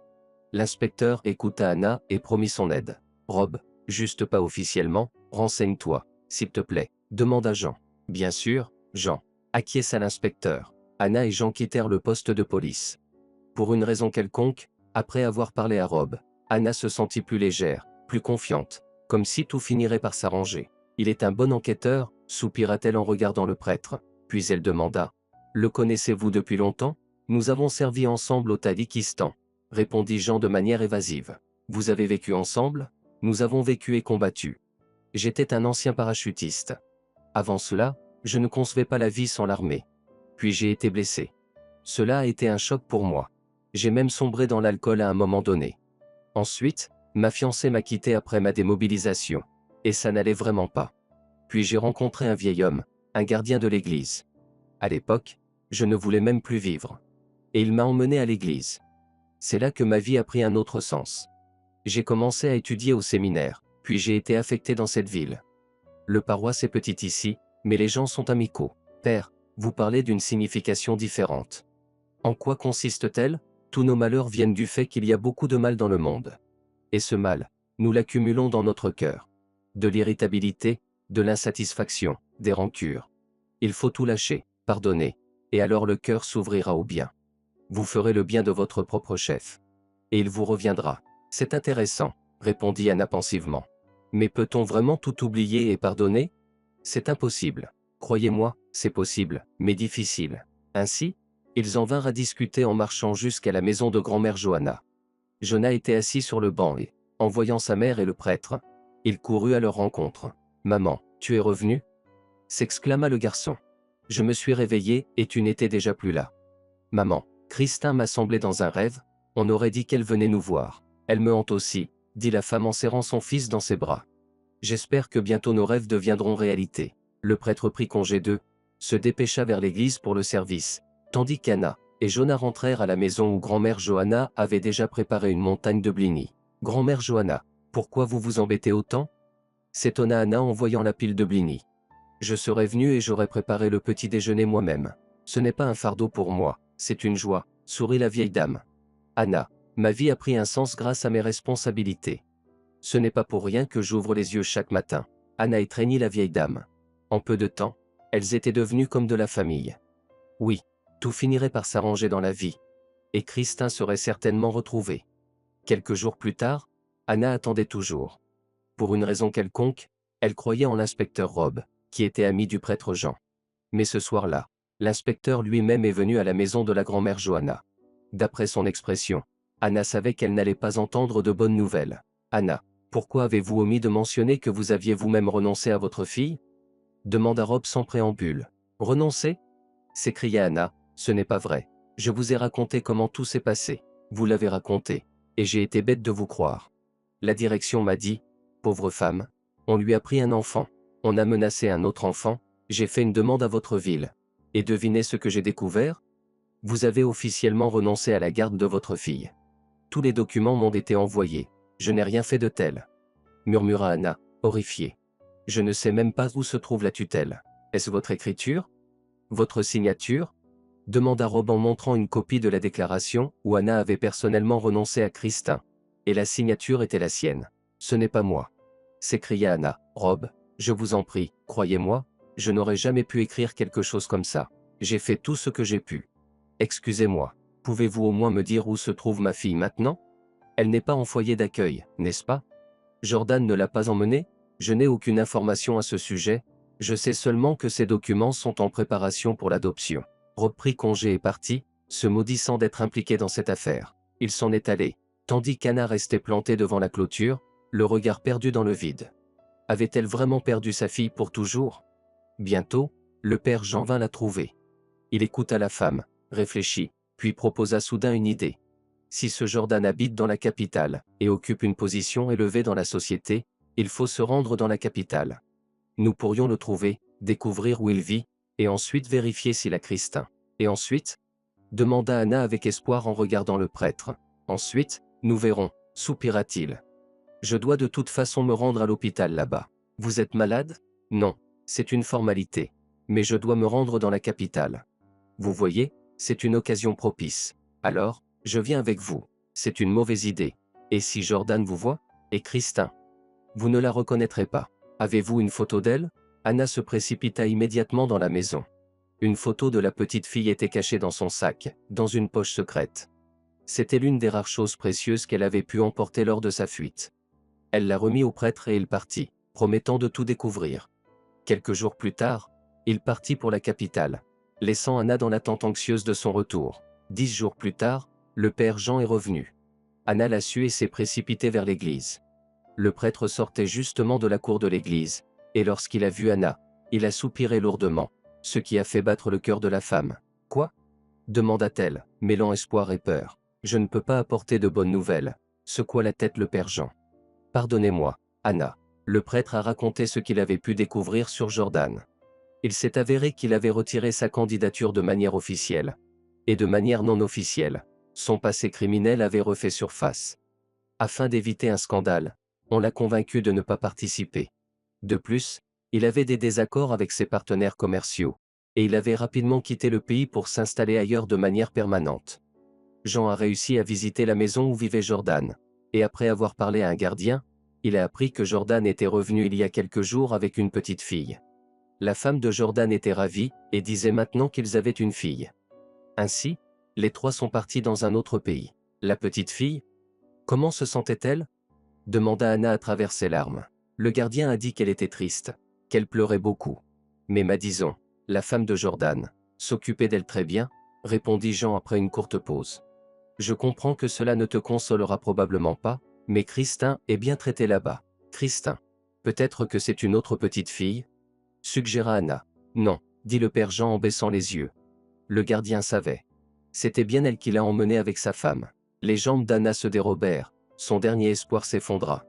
A: L'inspecteur écouta Anna et promit son aide. Rob, juste pas officiellement, renseigne-toi, s'il te plaît, demanda Jean. Bien sûr, Jean, acquiesça l'inspecteur. Anna et Jean quittèrent le poste de police. Pour une raison quelconque, après avoir parlé à Rob, Anna se sentit plus légère, plus confiante, comme si tout finirait par s'arranger. Il est un bon enquêteur, soupira-t-elle en regardant le prêtre, puis elle demanda. Le connaissez-vous depuis longtemps? Nous avons servi ensemble au Tadjikistan, répondit Jean de manière évasive. Vous avez vécu ensemble? Nous avons vécu et combattu. J'étais un ancien parachutiste. Avant cela, je ne concevais pas la vie sans l'armée. Puis j'ai été blessé. Cela a été un choc pour moi. J'ai même sombré dans l'alcool à un moment donné. Ensuite, ma fiancée m'a quitté après ma démobilisation. Et ça n'allait vraiment pas. Puis j'ai rencontré un vieil homme, un gardien de l'église. À l'époque, je ne voulais même plus vivre. Et il m'a emmené à l'église. C'est là que ma vie a pris un autre sens. J'ai commencé à étudier au séminaire, puis j'ai été affecté dans cette ville. Le paroisse est petite ici, mais les gens sont amicaux. Père, vous parlez d'une signification différente. En quoi consiste-t-elle? Tous nos malheurs viennent du fait qu'il y a beaucoup de mal dans le monde. Et ce mal, nous l'accumulons dans notre cœur. De l'irritabilité, de l'insatisfaction, des rancures. Il faut tout lâcher, pardonner, et alors le cœur s'ouvrira au bien. Vous ferez le bien de votre propre chef. Et il vous reviendra. C'est intéressant, répondit Anna pensivement. Mais peut-on vraiment tout oublier et pardonner? C'est impossible. Croyez-moi, c'est possible, mais difficile. Ainsi, ils en vinrent à discuter en marchant jusqu'à la maison de grand-mère Johanna. Johanna était assis sur le banc et, en voyant sa mère et le prêtre, il courut à leur rencontre. « Maman, tu es revenue ?» s'exclama le garçon. « Je me suis réveillé et tu n'étais déjà plus là. »« Maman, Christin m'a semblé dans un rêve, on aurait dit qu'elle venait nous voir. Elle me hante aussi, » dit la femme en serrant son fils dans ses bras. « J'espère que bientôt nos rêves deviendront réalité. » Le prêtre prit congé d'eux, se dépêcha vers l'église pour le service, tandis qu'Anna et Jonah rentrèrent à la maison où grand-mère Johanna avait déjà préparé une montagne de blinis. Grand-mère Johanna, pourquoi vous vous embêtez autant? S'étonna Anna en voyant la pile de blinis. Je serais venue et j'aurais préparé le petit déjeuner moi-même. Ce n'est pas un fardeau pour moi, c'est une joie, sourit la vieille dame. Anna, ma vie a pris un sens grâce à mes responsabilités. Ce n'est pas pour rien que j'ouvre les yeux chaque matin. Anna étreignit la vieille dame. En peu de temps, elles étaient devenues comme de la famille. Oui, tout finirait par s'arranger dans la vie. Et Christin serait certainement retrouvé. Quelques jours plus tard, Anna attendait toujours. Pour une raison quelconque, elle croyait en l'inspecteur Rob, qui était ami du prêtre Jean. Mais ce soir-là, l'inspecteur lui-même est venu à la maison de la grand-mère Johanna. D'après son expression, Anna savait qu'elle n'allait pas entendre de bonnes nouvelles. Anna, pourquoi avez-vous omis de mentionner que vous aviez vous-même renoncé à votre fille? Demanda Rob sans préambule. Renoncer? S'écria Anna, ce n'est pas vrai. Je vous ai raconté comment tout s'est passé. Vous l'avez raconté. Et j'ai été bête de vous croire. La direction m'a dit, pauvre femme, on lui a pris un enfant. On a menacé un autre enfant. J'ai fait une demande à votre ville. Et devinez ce que j'ai découvert? Vous avez officiellement renoncé à la garde de votre fille. Tous les documents m'ont été envoyés. Je n'ai rien fait de tel. Murmura Anna, horrifiée. Je ne sais même pas où se trouve la tutelle. Est-ce votre écriture? Votre signature? Demanda Rob en montrant une copie de la déclaration où Anna avait personnellement renoncé à Christin. Et la signature était la sienne. Ce n'est pas moi. S'écria Anna. Rob, je vous en prie, croyez-moi, je n'aurais jamais pu écrire quelque chose comme ça. J'ai fait tout ce que j'ai pu. Excusez-moi, pouvez-vous au moins me dire où se trouve ma fille maintenant? Elle n'est pas en foyer d'accueil, n'est-ce pas? Jordan ne l'a pas emmenée? Je n'ai aucune information à ce sujet, je sais seulement que ces documents sont en préparation pour l'adoption. Rob prit congé et partit, se maudissant d'être impliqué dans cette affaire. Il s'en est allé, tandis qu'Anna restait plantée devant la clôture, le regard perdu dans le vide. Avait-elle vraiment perdu sa fille pour toujours? Bientôt, le père Jean vint la trouver. Il écouta la femme, réfléchit, puis proposa soudain une idée. Si ce Jordan habite dans la capitale, et occupe une position élevée dans la société, il faut se rendre dans la capitale. Nous pourrions le trouver, découvrir où il vit, et ensuite vérifier s'il a Christin. Et ensuite? Demanda Anna avec espoir en regardant le prêtre. Ensuite, nous verrons, soupira-t-il. Je dois de toute façon me rendre à l'hôpital là-bas. Vous êtes malade? Non, c'est une formalité. Mais je dois me rendre dans la capitale. Vous voyez, c'est une occasion propice. Alors, je viens avec vous. C'est une mauvaise idée. Et si Jordan vous voit? Et Christin? Vous ne la reconnaîtrez pas. Avez-vous une photo d'elle? Anna se précipita immédiatement dans la maison. Une photo de la petite fille était cachée dans son sac, dans une poche secrète. C'était l'une des rares choses précieuses qu'elle avait pu emporter lors de sa fuite. Elle la remit au prêtre et il partit, promettant de tout découvrir. Quelques jours plus tard, il partit pour la capitale, laissant Anna dans l'attente anxieuse de son retour. 10 jours plus tard, le père Jean est revenu. Anna l'a su et s'est précipitée vers l'église. Le prêtre sortait justement de la cour de l'église, et lorsqu'il a vu Anna, il a soupiré lourdement, ce qui a fait battre le cœur de la femme. « Quoi » demanda-t-elle, mêlant espoir et peur. « Je ne peux pas apporter de bonnes nouvelles », secoua la tête le père Jean. « Pardonnez-moi, Anna. » Le prêtre a raconté ce qu'il avait pu découvrir sur Jordan. Il s'est avéré qu'il avait retiré sa candidature de manière officielle. Et de manière non officielle, son passé criminel avait refait surface. Afin d'éviter un scandale, on l'a convaincu de ne pas participer. De plus, il avait des désaccords avec ses partenaires commerciaux, et il avait rapidement quitté le pays pour s'installer ailleurs de manière permanente. Jean a réussi à visiter la maison où vivait Jordan, et après avoir parlé à un gardien, il a appris que Jordan était revenu il y a quelques jours avec une petite fille. La femme de Jordan était ravie, et disait maintenant qu'ils avaient une fille. Ainsi, les trois sont partis dans un autre pays. La petite fille? Comment se sentait-elle? Demanda Anna à travers ses larmes. Le gardien a dit qu'elle était triste, qu'elle pleurait beaucoup. Mais disons, la femme de Jordan, s'occupait d'elle très bien, répondit Jean après une courte pause. Je comprends que cela ne te consolera probablement pas, mais Christin est bien traité là-bas. Christin. Peut-être que c'est une autre petite fille? Suggéra Anna. Non, dit le père Jean en baissant les yeux. Le gardien savait. C'était bien elle qui l'a emmené avec sa femme. Les jambes d'Anna se dérobèrent, son dernier espoir s'effondra.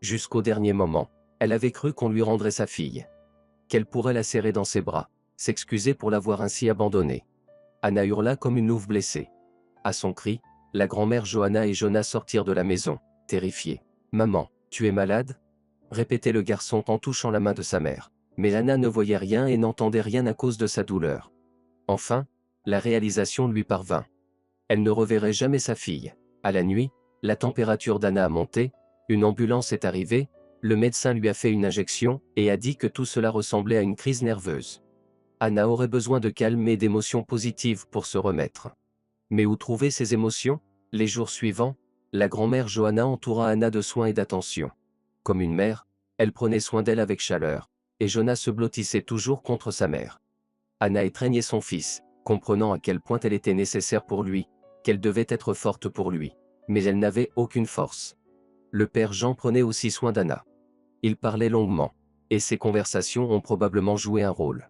A: Jusqu'au dernier moment, elle avait cru qu'on lui rendrait sa fille. qu'elle pourrait la serrer dans ses bras, s'excuser pour l'avoir ainsi abandonnée. Anna hurla comme une louve blessée. À son cri, la grand-mère Johanna et Jonah sortirent de la maison, terrifiés. « Maman, tu es malade ?» répétait le garçon en touchant la main de sa mère. Mais Anna ne voyait rien et n'entendait rien à cause de sa douleur. Enfin, la réalisation lui parvint. Elle ne reverrait jamais sa fille. À la nuit, la température d'Anna a monté, une ambulance est arrivée, le médecin lui a fait une injection et a dit que tout cela ressemblait à une crise nerveuse. Anna aurait besoin de calme et d'émotions positives pour se remettre. Mais où trouver ces émotions? Les jours suivants, la grand-mère Johanna entoura Anna de soins et d'attention. Comme une mère, elle prenait soin d'elle avec chaleur, et Jonah se blottissait toujours contre sa mère. Anna étreignait son fils, comprenant à quel point elle était nécessaire pour lui, qu'elle devait être forte pour lui. Mais elle n'avait aucune force. Le père Jean prenait aussi soin d'Anna. Il parlait longuement, et ses conversations ont probablement joué un rôle.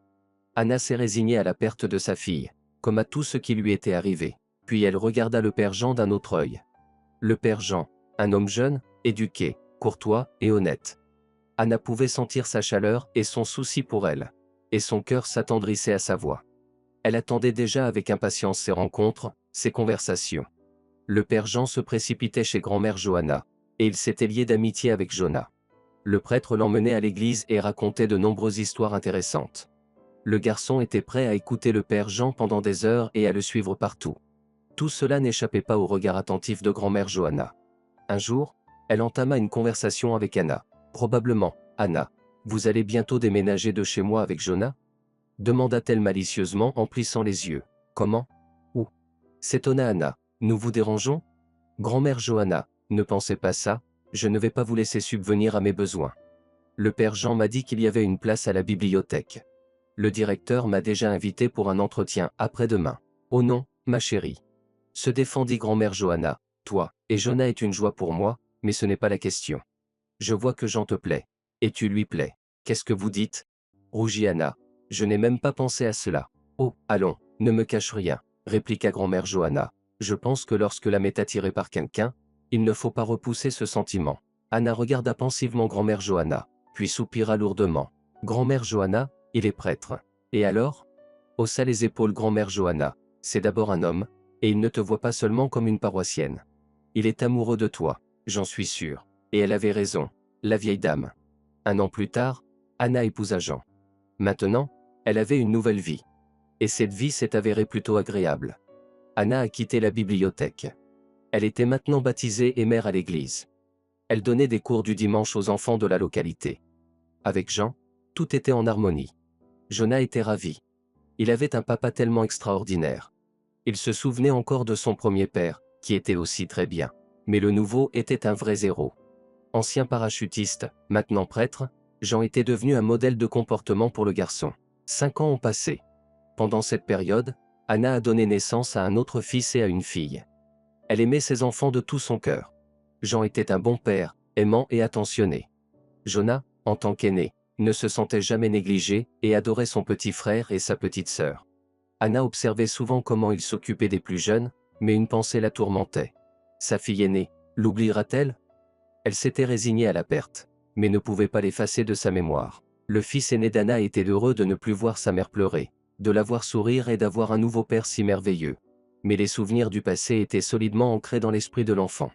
A: Anna s'est résignée à la perte de sa fille, comme à tout ce qui lui était arrivé. Puis elle regarda le père Jean d'un autre œil. Le père Jean, un homme jeune, éduqué, courtois et honnête. Anna pouvait sentir sa chaleur et son souci pour elle, et son cœur s'attendrissait à sa voix. Elle attendait déjà avec impatience ces rencontres, ces conversations. Le père Jean se précipitait chez grand-mère Johanna, et il s'était lié d'amitié avec Jonah. Le prêtre l'emmenait à l'église et racontait de nombreuses histoires intéressantes. Le garçon était prêt à écouter le père Jean pendant des heures et à le suivre partout. Tout cela n'échappait pas au regard attentif de grand-mère Johanna. Un jour, elle entama une conversation avec Anna. « Probablement, Anna, vous allez bientôt déménager de chez moi avec Jonah ?» demanda-t-elle malicieusement en plissant les yeux. « Comment? Où ?» s'étonna Anna. « Nous vous dérangeons ?» Grand-mère Johanna, ne pensez pas ça, je ne vais pas vous laisser subvenir à mes besoins. Le père Jean m'a dit qu'il y avait une place à la bibliothèque. Le directeur m'a déjà invité pour un entretien après-demain. Oh non, ma chérie. Se défendit grand-mère Johanna. Toi, et Jonah est une joie pour moi, mais ce n'est pas la question. Je vois que Jean te plaît. Et tu lui plais. Qu'est-ce que vous dites? Rougit Anna. Je n'ai même pas pensé à cela. Oh, allons, ne me cache rien, répliqua grand-mère Johanna. Je pense que lorsque l'âme est attirée par quelqu'un, il ne faut pas repousser ce sentiment. Anna regarda pensivement grand-mère Johanna, puis soupira lourdement. Grand-mère Johanna, il est prêtre. Et alors? Haussa les épaules grand-mère Johanna. C'est d'abord un homme, et il ne te voit pas seulement comme une paroissienne. Il est amoureux de toi, j'en suis sûr. Et elle avait raison, la vieille dame. Un an plus tard, Anna épousa Jean. Maintenant, elle avait une nouvelle vie. Et cette vie s'est avérée plutôt agréable. Anna a quitté la bibliothèque. Elle était maintenant baptisée et mère à l'église. Elle donnait des cours du dimanche aux enfants de la localité. Avec Jean, tout était en harmonie. Jonah était ravi. Il avait un papa tellement extraordinaire. Il se souvenait encore de son premier père, qui était aussi très bien. Mais le nouveau était un vrai zéro. Ancien parachutiste, maintenant prêtre, Jean était devenu un modèle de comportement pour le garçon. 5 ans ont passé. Pendant cette période, Anna a donné naissance à un autre fils et à une fille. Elle aimait ses enfants de tout son cœur. Jean était un bon père, aimant et attentionné. Jonah, en tant qu'aîné, ne se sentait jamais négligé et adorait son petit frère et sa petite sœur. Anna observait souvent comment il s'occupait des plus jeunes, mais une pensée la tourmentait. Sa fille aînée, l'oubliera-t-elle? Elle s'était résignée à la perte, mais ne pouvait pas l'effacer de sa mémoire. Le fils aîné d'Anna était heureux de ne plus voir sa mère pleurer, de la voir sourire et d'avoir un nouveau père si merveilleux. Mais les souvenirs du passé étaient solidement ancrés dans l'esprit de l'enfant.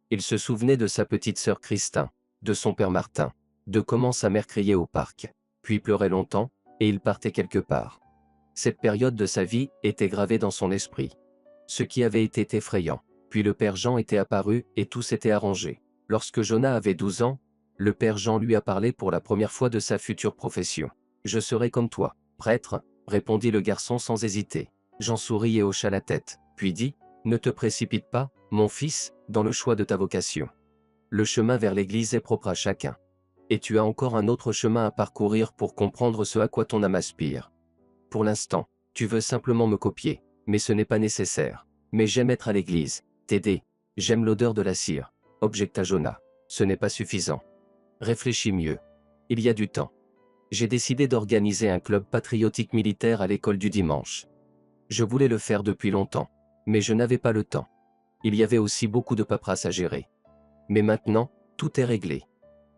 A: Il se souvenait de sa petite sœur Christin, de son père Martin, de comment sa mère criait au parc, puis pleurait longtemps, et il partait quelque part. Cette période de sa vie était gravée dans son esprit. Ce qui avait été effrayant. Puis le père Jean était apparu et tout s'était arrangé. Lorsque Jonah avait 12 ans, le père Jean lui a parlé pour la première fois de sa future profession. « Je serai comme toi, prêtre », répondit le garçon sans hésiter. Jean sourit et hocha la tête, puis dit « Ne te précipite pas, mon fils, dans le choix de ta vocation. Le chemin vers l'Église est propre à chacun. Et tu as encore un autre chemin à parcourir pour comprendre ce à quoi ton âme aspire. Pour l'instant, tu veux simplement me copier, mais ce n'est pas nécessaire. Mais j'aime être à l'église, t'aider, j'aime l'odeur de la cire, objecta Jonah. Ce n'est pas suffisant. Réfléchis mieux. Il y a du temps. J'ai décidé d'organiser un club patriotique militaire à l'école du dimanche. Je voulais le faire depuis longtemps, mais je n'avais pas le temps. Il y avait aussi beaucoup de paperasse à gérer. Mais maintenant, tout est réglé.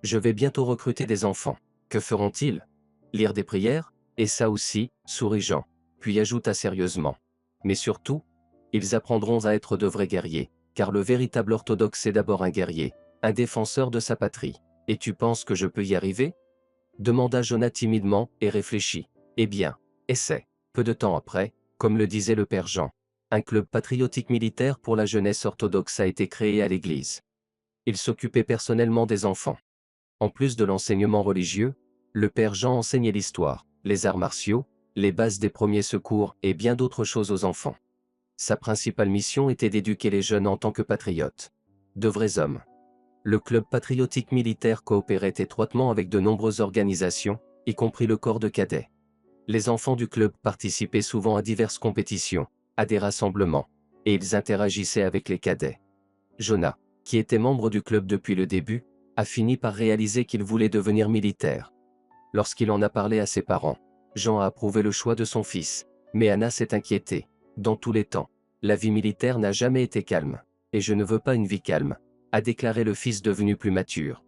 A: Je vais bientôt recruter des enfants. Que feront-ils? Lire des prières? Et ça aussi, sourit Jean, puis ajouta sérieusement. Mais surtout, ils apprendront à être de vrais guerriers, car le véritable orthodoxe est d'abord un guerrier, un défenseur de sa patrie. Et tu penses que je peux y arriver? Demanda Jonah timidement et réfléchit. Eh bien, essaie. Peu de temps après, comme le disait le père Jean, un club patriotique militaire pour la jeunesse orthodoxe a été créé à l'église. Il s'occupait personnellement des enfants. En plus de l'enseignement religieux, le père Jean enseignait l'histoire, les arts martiaux, les bases des premiers secours et bien d'autres choses aux enfants. Sa principale mission était d'éduquer les jeunes en tant que patriotes. De vrais hommes. Le club patriotique militaire coopérait étroitement avec de nombreuses organisations, y compris le corps de cadets. Les enfants du club participaient souvent à diverses compétitions, à des rassemblements, et ils interagissaient avec les cadets. Jonah, qui était membre du club depuis le début, a fini par réaliser qu'il voulait devenir militaire. Lorsqu'il en a parlé à ses parents, Jean a approuvé le choix de son fils, mais Anna s'est inquiétée. Dans tous les temps, la vie militaire n'a jamais été calme, et je ne veux pas une vie calme, a déclaré le fils devenu plus mature.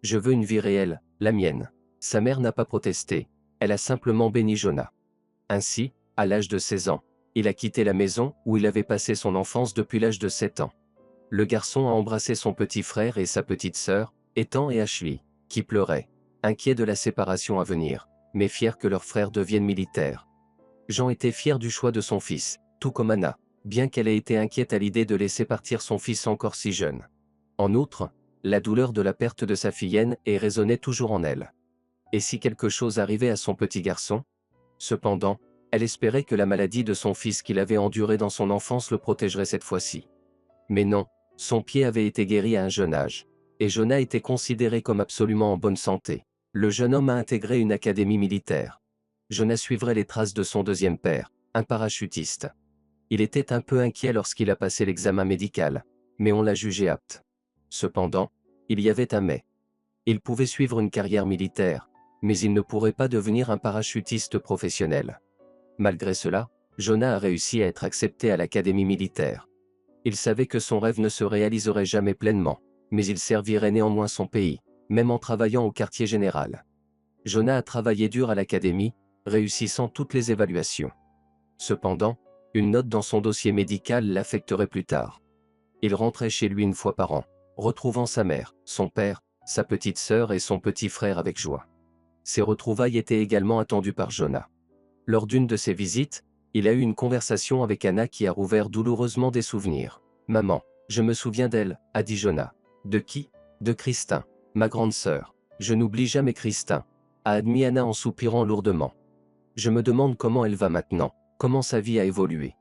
A: Je veux une vie réelle, la mienne. Sa mère n'a pas protesté, elle a simplement béni Jonah. Ainsi, à l'âge de 16 ans, il a quitté la maison où il avait passé son enfance depuis l'âge de 7 ans. Le garçon a embrassé son petit frère et sa petite sœur, Ethan et Ashley, qui pleuraient, inquiets de la séparation à venir, mais fiers que leur frère devienne militaire. Jean était fier du choix de son fils, tout comme Anna, bien qu'elle ait été inquiète à l'idée de laisser partir son fils encore si jeune. En outre, la douleur de la perte de sa fille aînée résonnait toujours en elle. Et si quelque chose arrivait à son petit garçon? Cependant, elle espérait que la maladie de son fils qu'il avait endurée dans son enfance le protégerait cette fois-ci. Mais non, son pied avait été guéri à un jeune âge, et Jonah était considéré comme absolument en bonne santé. Le jeune homme a intégré une académie militaire. Jonah suivrait les traces de son deuxième père, un parachutiste. Il était un peu inquiet lorsqu'il a passé l'examen médical, mais on l'a jugé apte. Cependant, il y avait un mais. Il pouvait suivre une carrière militaire, mais il ne pourrait pas devenir un parachutiste professionnel. Malgré cela, Jonah a réussi à être accepté à l'académie militaire. Il savait que son rêve ne se réaliserait jamais pleinement, mais il servirait néanmoins son pays, même en travaillant au quartier général. Jonah a travaillé dur à l'académie, réussissant toutes les évaluations. Cependant, une note dans son dossier médical l'affecterait plus tard. Il rentrait chez lui une fois par an, retrouvant sa mère, son père, sa petite sœur et son petit frère avec joie. Ces retrouvailles étaient également attendues par Jonah. Lors d'une de ses visites, il a eu une conversation avec Anna qui a rouvert douloureusement des souvenirs. « Maman, je me souviens d'elle, a dit Jonah. De qui? De Christin, ma grande sœur. Je n'oublie jamais Christin, a admis Anna en soupirant lourdement. Je me demande comment elle va maintenant, comment sa vie a évolué.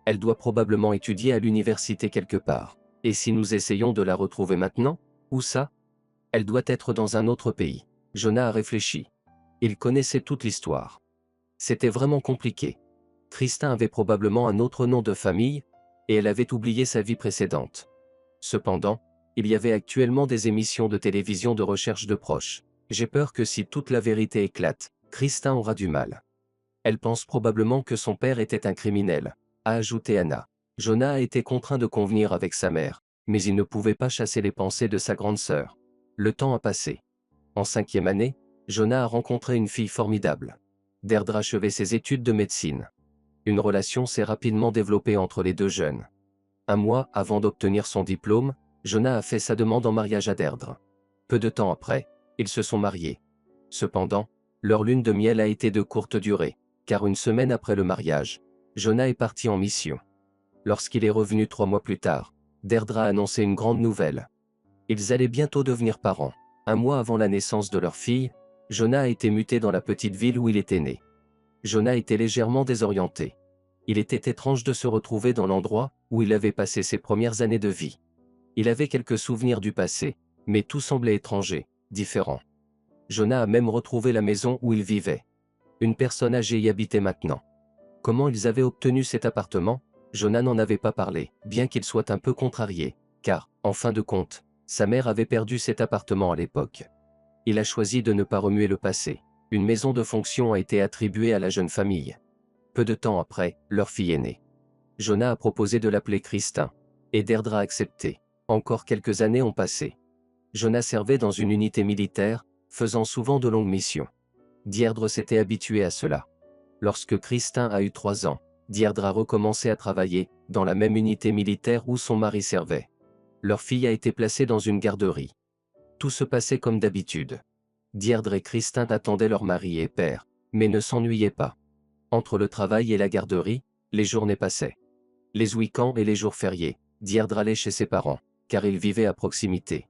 A: Elle doit probablement étudier à l'université quelque part. Et si nous essayons de la retrouver maintenant? Où ça? Elle doit être dans un autre pays. Jonah a réfléchi. Il connaissait toute l'histoire. C'était vraiment compliqué. Christin avait probablement un autre nom de famille, et elle avait oublié sa vie précédente. Cependant, il y avait actuellement des émissions de télévision de recherche de proches. J'ai peur que si toute la vérité éclate, Christin aura du mal. Elle pense probablement que son père était un criminel, a ajouté Anna. Jonah a été contraint de convenir avec sa mère, mais il ne pouvait pas chasser les pensées de sa grande sœur. Le temps a passé. En 5e année, Jonah a rencontré une fille formidable. Deirdre achevait ses études de médecine. Une relation s'est rapidement développée entre les deux jeunes. Un mois avant d'obtenir son diplôme, Jonah a fait sa demande en mariage à Deirdre. Peu de temps après, ils se sont mariés. Cependant, leur lune de miel a été de courte durée, car une semaine après le mariage, Jonah est parti en mission. Lorsqu'il est revenu 3 mois plus tard, Deirdre a annoncé une grande nouvelle. Ils allaient bientôt devenir parents. Un mois avant la naissance de leur fille, Jonah a été muté dans la petite ville où il était né. Jonah était légèrement désorienté. Il était étrange de se retrouver dans l'endroit où il avait passé ses premières années de vie. Il avait quelques souvenirs du passé, mais tout semblait étranger, différent. Jonah a même retrouvé la maison où il vivait. Une personne âgée y habitait maintenant. Comment ils avaient obtenu cet appartement? Jonah n'en avait pas parlé, bien qu'il soit un peu contrarié, car, en fin de compte, sa mère avait perdu cet appartement à l'époque. Il a choisi de ne pas remuer le passé. Une maison de fonction a été attribuée à la jeune famille. Peu de temps après, leur fille est née. Jonah a proposé de l'appeler Christin, et Deirdre a accepté. Encore quelques années ont passé. Jonah servait dans une unité militaire, faisant souvent de longues missions. Deirdre s'était habituée à cela. Lorsque Christin a eu 3 ans, Deirdre a recommencé à travailler, dans la même unité militaire où son mari servait. Leur fille a été placée dans une garderie. Tout se passait comme d'habitude. Deirdre et Christin attendaient leur mari et père, mais ne s'ennuyaient pas. Entre le travail et la garderie, les journées passaient. Les week-ends et les jours fériés, Deirdre allait chez ses parents, car ils vivaient à proximité.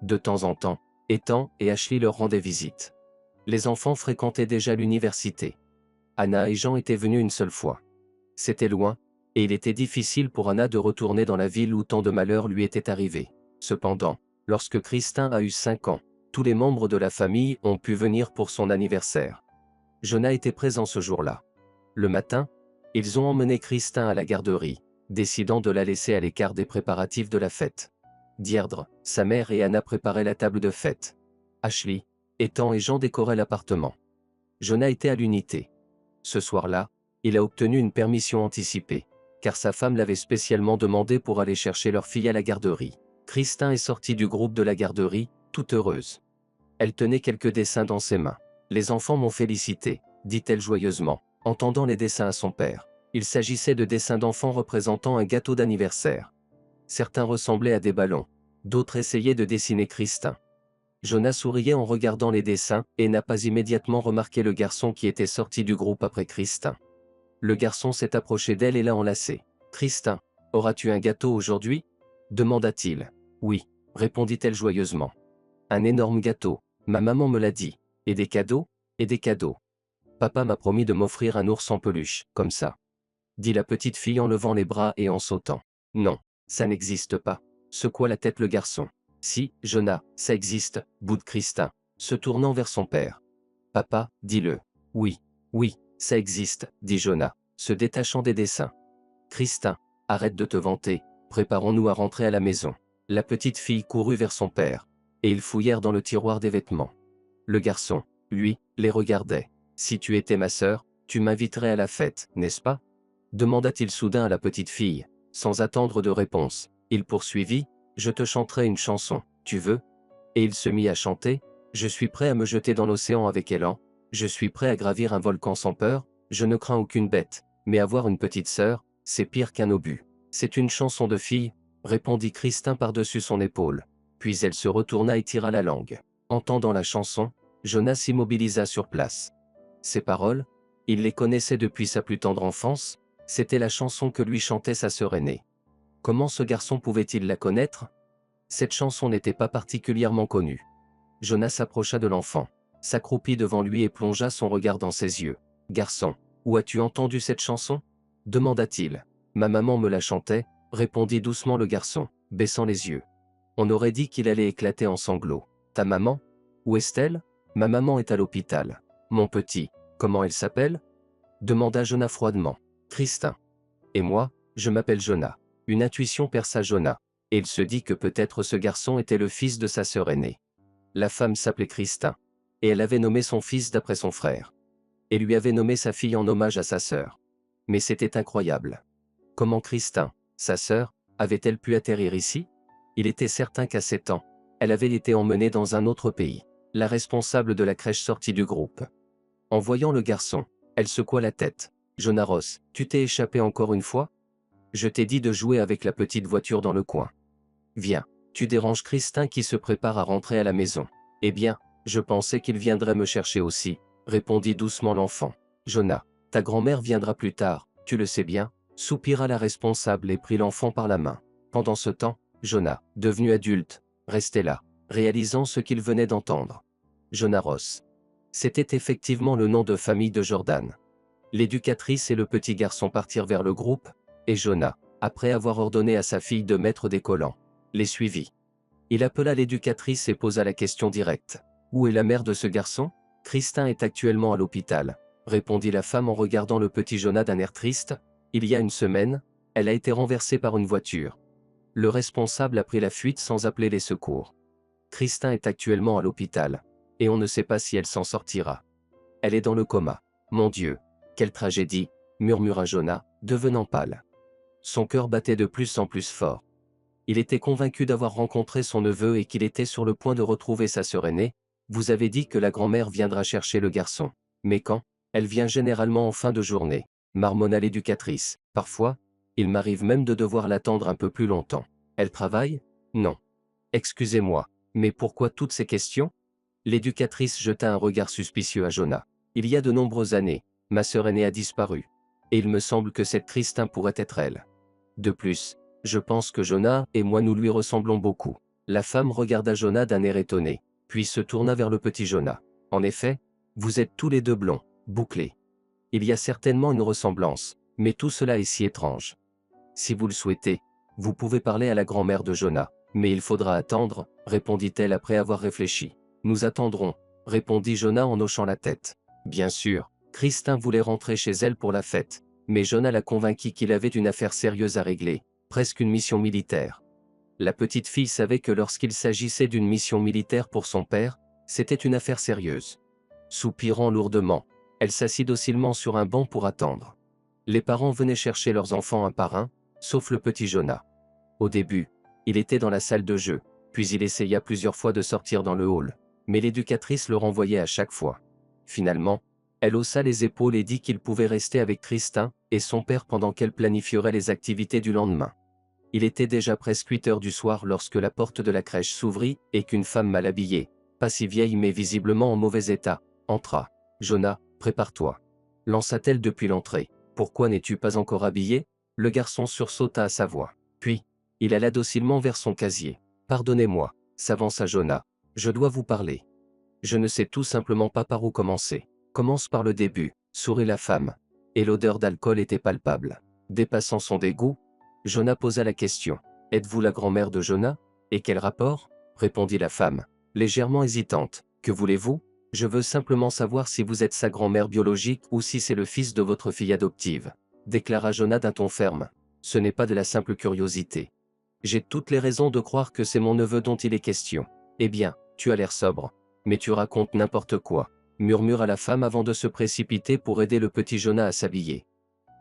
A: De temps en temps, Ethan et Ashley leur rendaient visite. Les enfants fréquentaient déjà l'université. Anna et Jean étaient venus une seule fois. C'était loin, et il était difficile pour Anna de retourner dans la ville où tant de malheurs lui étaient arrivés. Cependant, lorsque Christin a eu 5 ans, tous les membres de la famille ont pu venir pour son anniversaire. Jonah était présent ce jour-là. Le matin, ils ont emmené Christin à la garderie, décidant de la laisser à l'écart des préparatifs de la fête. Deirdre, sa mère et Anna préparaient la table de fête. Ashley, Ethan et Jean décoraient l'appartement. Jonah était à l'unité. Ce soir-là, il a obtenu une permission anticipée, car sa femme l'avait spécialement demandé pour aller chercher leur fille à la garderie. Christin est sortie du groupe de la garderie, toute heureuse. Elle tenait quelques dessins dans ses mains. « Les enfants m'ont félicité », dit-elle joyeusement, en tendant les dessins à son père. Il s'agissait de dessins d'enfants représentant un gâteau d'anniversaire. Certains ressemblaient à des ballons, d'autres essayaient de dessiner Christin. Jonah souriait en regardant les dessins et n'a pas immédiatement remarqué le garçon qui était sorti du groupe après Christin. Le garçon s'est approché d'elle et l'a enlacée. « Christin, auras-tu un gâteau aujourd'hui » demanda-t-il. « Oui », répondit-elle joyeusement. « Un énorme gâteau, ma maman me l'a dit. Et des cadeaux, et des cadeaux. Papa m'a promis de m'offrir un ours en peluche, comme ça. » dit la petite fille en levant les bras et en sautant. « Non, ça n'existe pas. » secoua la tête le garçon. « Si, Jonah, ça existe, boude Christin, se tournant vers son père. « Papa, dis-le. »« Oui, oui, ça existe, dit Jonah, se détachant des dessins. « Christin, arrête de te vanter, préparons-nous à rentrer à la maison. » La petite fille courut vers son père, et ils fouillèrent dans le tiroir des vêtements. Le garçon, lui, les regardait. « Si tu étais ma sœur, tu m'inviterais à la fête, n'est-ce pas » demanda-t-il soudain à la petite fille, sans attendre de réponse. Il poursuivit, « Je te chanterai une chanson, tu veux ?» Et il se mit à chanter, « Je suis prêt à me jeter dans l'océan avec élan, je suis prêt à gravir un volcan sans peur, je ne crains aucune bête, mais avoir une petite sœur, c'est pire qu'un obus. » C'est une chanson de fille, répondit Christin par-dessus son épaule. Puis elle se retourna et tira la langue. Entendant la chanson, Jonah s'immobilisa sur place. Ces paroles, il les connaissait depuis sa plus tendre enfance, c'était la chanson que lui chantait sa sœur aînée. Comment ce garçon pouvait-il la connaître? Cette chanson n'était pas particulièrement connue. Jonah s'approcha de l'enfant, s'accroupit devant lui et plongea son regard dans ses yeux. « Garçon, où as-tu entendu cette chanson » demanda-t-il. « Ma maman me la chantait » répondit doucement le garçon, baissant les yeux. On aurait dit qu'il allait éclater en sanglots. « Ta maman? Où est-elle » ? « Ma maman est à l'hôpital. »« Mon petit, comment elle s'appelle » demanda Jonah froidement. « Christin. »« Et moi, je m'appelle Jonah. » Une intuition perça Jonah, et il se dit que peut-être ce garçon était le fils de sa sœur aînée. La femme s'appelait Christin, et elle avait nommé son fils d'après son frère. Et lui avait nommé sa fille en hommage à sa sœur. Mais c'était incroyable. Comment Christin, sa sœur, avait-elle pu atterrir ici? Il était certain qu'à 7 ans, elle avait été emmenée dans un autre pays. La responsable de la crèche sortit du groupe. En voyant le garçon, elle secoua la tête. « Jonah Ross, tu t'es échappé encore une fois? Je t'ai dit de jouer avec la petite voiture dans le coin. Viens, tu déranges Christin qui se prépare à rentrer à la maison. » « Eh bien, je pensais qu'il viendrait me chercher aussi, » répondit doucement l'enfant. « Jonah, ta grand-mère viendra plus tard, tu le sais bien, » soupira la responsable et prit l'enfant par la main. Pendant ce temps, Jonah, devenu adulte, restait là, réalisant ce qu'il venait d'entendre. Jonah Ross. C'était effectivement le nom de famille de Jordan. L'éducatrice et le petit garçon partirent vers le groupe, et Jonah, après avoir ordonné à sa fille de mettre des collants, les suivit. Il appela l'éducatrice et posa la question directe. « Où est la mère de ce garçon ?»« Christin est actuellement à l'hôpital, » répondit la femme en regardant le petit Jonah d'un air triste. « Il y a une semaine, elle a été renversée par une voiture. Le responsable a pris la fuite sans appeler les secours. Christin est actuellement à l'hôpital, et on ne sait pas si elle s'en sortira. Elle est dans le coma. »« Mon Dieu, quelle tragédie » murmura Jonah, devenant pâle. Son cœur battait de plus en plus fort. Il était convaincu d'avoir rencontré son neveu et qu'il était sur le point de retrouver sa sœur aînée, Vous avez dit que la grand-mère viendra chercher le garçon. Mais quand? Elle vient généralement en fin de journée, marmonna l'éducatrice. Parfois, il m'arrive même de devoir l'attendre un peu plus longtemps. Elle travaille? Non. Excusez-moi, mais pourquoi toutes ces questions? L'éducatrice jeta un regard suspicieux à Jonah. Il y a de nombreuses années, ma sœur aînée a disparu. Et il me semble que cette Christin pourrait être elle. De plus, je pense que Jonah et moi nous lui ressemblons beaucoup. La femme regarda Jonah d'un air étonné, puis se tourna vers le petit Jonah. En effet, vous êtes tous les deux blonds, bouclés. Il y a certainement une ressemblance, mais tout cela est si étrange. Si vous le souhaitez, vous pouvez parler à la grand-mère de Jonah, mais il faudra attendre, répondit-elle après avoir réfléchi. Nous attendrons, répondit Jonah en hochant la tête. Bien sûr, Christin voulait rentrer chez elle pour la fête, mais Jonah l'a convaincu qu'il avait une affaire sérieuse à régler, presque une mission militaire. La petite fille savait que lorsqu'il s'agissait d'une mission militaire pour son père, c'était une affaire sérieuse. Soupirant lourdement, elle s'assit docilement sur un banc pour attendre. Les parents venaient chercher leurs enfants un par un, sauf le petit Jonah. Au début, il était dans la salle de jeu, puis il essaya plusieurs fois de sortir dans le hall, mais l'éducatrice le renvoyait à chaque fois. Finalement, elle haussa les épaules et dit qu'il pouvait rester avec Christin et son père pendant qu'elle planifierait les activités du lendemain. Il était déjà presque 8 heures du soir lorsque la porte de la crèche s'ouvrit et qu'une femme mal habillée, pas si vieille mais visiblement en mauvais état, entra. « Jonah, prépare-toi. » lança-t-elle depuis l'entrée. « Pourquoi n'es-tu pas encore habillé ?» Le garçon sursauta à sa voix. Puis, il alla docilement vers son casier. « Pardonnez-moi, » s'avança Jonah. « Je dois vous parler. Je ne sais tout simplement pas par où commencer. » « Commence par le début, » sourit la femme. Et l'odeur d'alcool était palpable. Dépassant son dégoût, Jonah posa la question. « Êtes-vous la grand-mère de Jonah? Et quel rapport ?» répondit la femme, légèrement hésitante. « Que voulez-vous? Je veux simplement savoir si vous êtes sa grand-mère biologique ou si c'est le fils de votre fille adoptive, » déclara Jonah d'un ton ferme. « Ce n'est pas de la simple curiosité. J'ai toutes les raisons de croire que c'est mon neveu dont il est question. » « Eh bien, tu as l'air sobre. Mais tu racontes n'importe quoi, » murmura la femme avant de se précipiter pour aider le petit Jonah à s'habiller.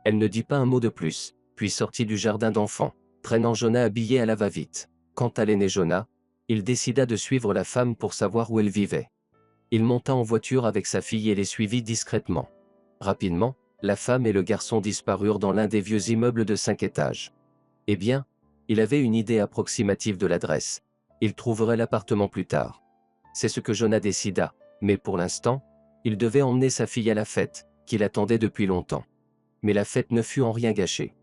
A: Elle ne dit pas un mot de plus, puis sortit du jardin d'enfants, traînant Jonah habillé à la va-vite. Quant à l'aîné Jonah, il décida de suivre la femme pour savoir où elle vivait. Il monta en voiture avec sa fille et les suivit discrètement. Rapidement, la femme et le garçon disparurent dans l'un des vieux immeubles de 5 étages. Eh bien, il avait une idée approximative de l'adresse. Il trouverait l'appartement plus tard. C'est ce que Jonah décida, mais pour l'instant, il devait emmener sa fille à la fête, qu'il attendait depuis longtemps. Mais la fête ne fut en rien gâchée.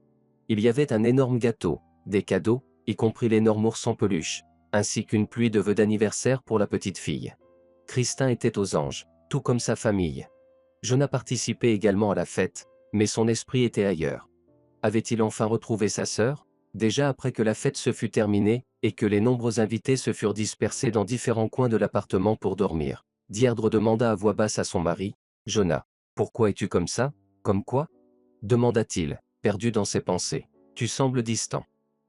A: Il y avait un énorme gâteau, des cadeaux, y compris l'énorme ours en peluche, ainsi qu'une pluie de vœux d'anniversaire pour la petite fille. Christin était aux anges, tout comme sa famille. Jonah participait également à la fête, mais son esprit était ailleurs. Avait-il enfin retrouvé sa sœur? Déjà après que la fête se fut terminée, et que les nombreux invités se furent dispersés dans différents coins de l'appartement pour dormir, Deirdre demanda à voix basse à son mari, « Jonah, pourquoi es-tu comme ça? Comme quoi ?» demanda-t-il, perdu dans ses pensées. « Tu sembles distant.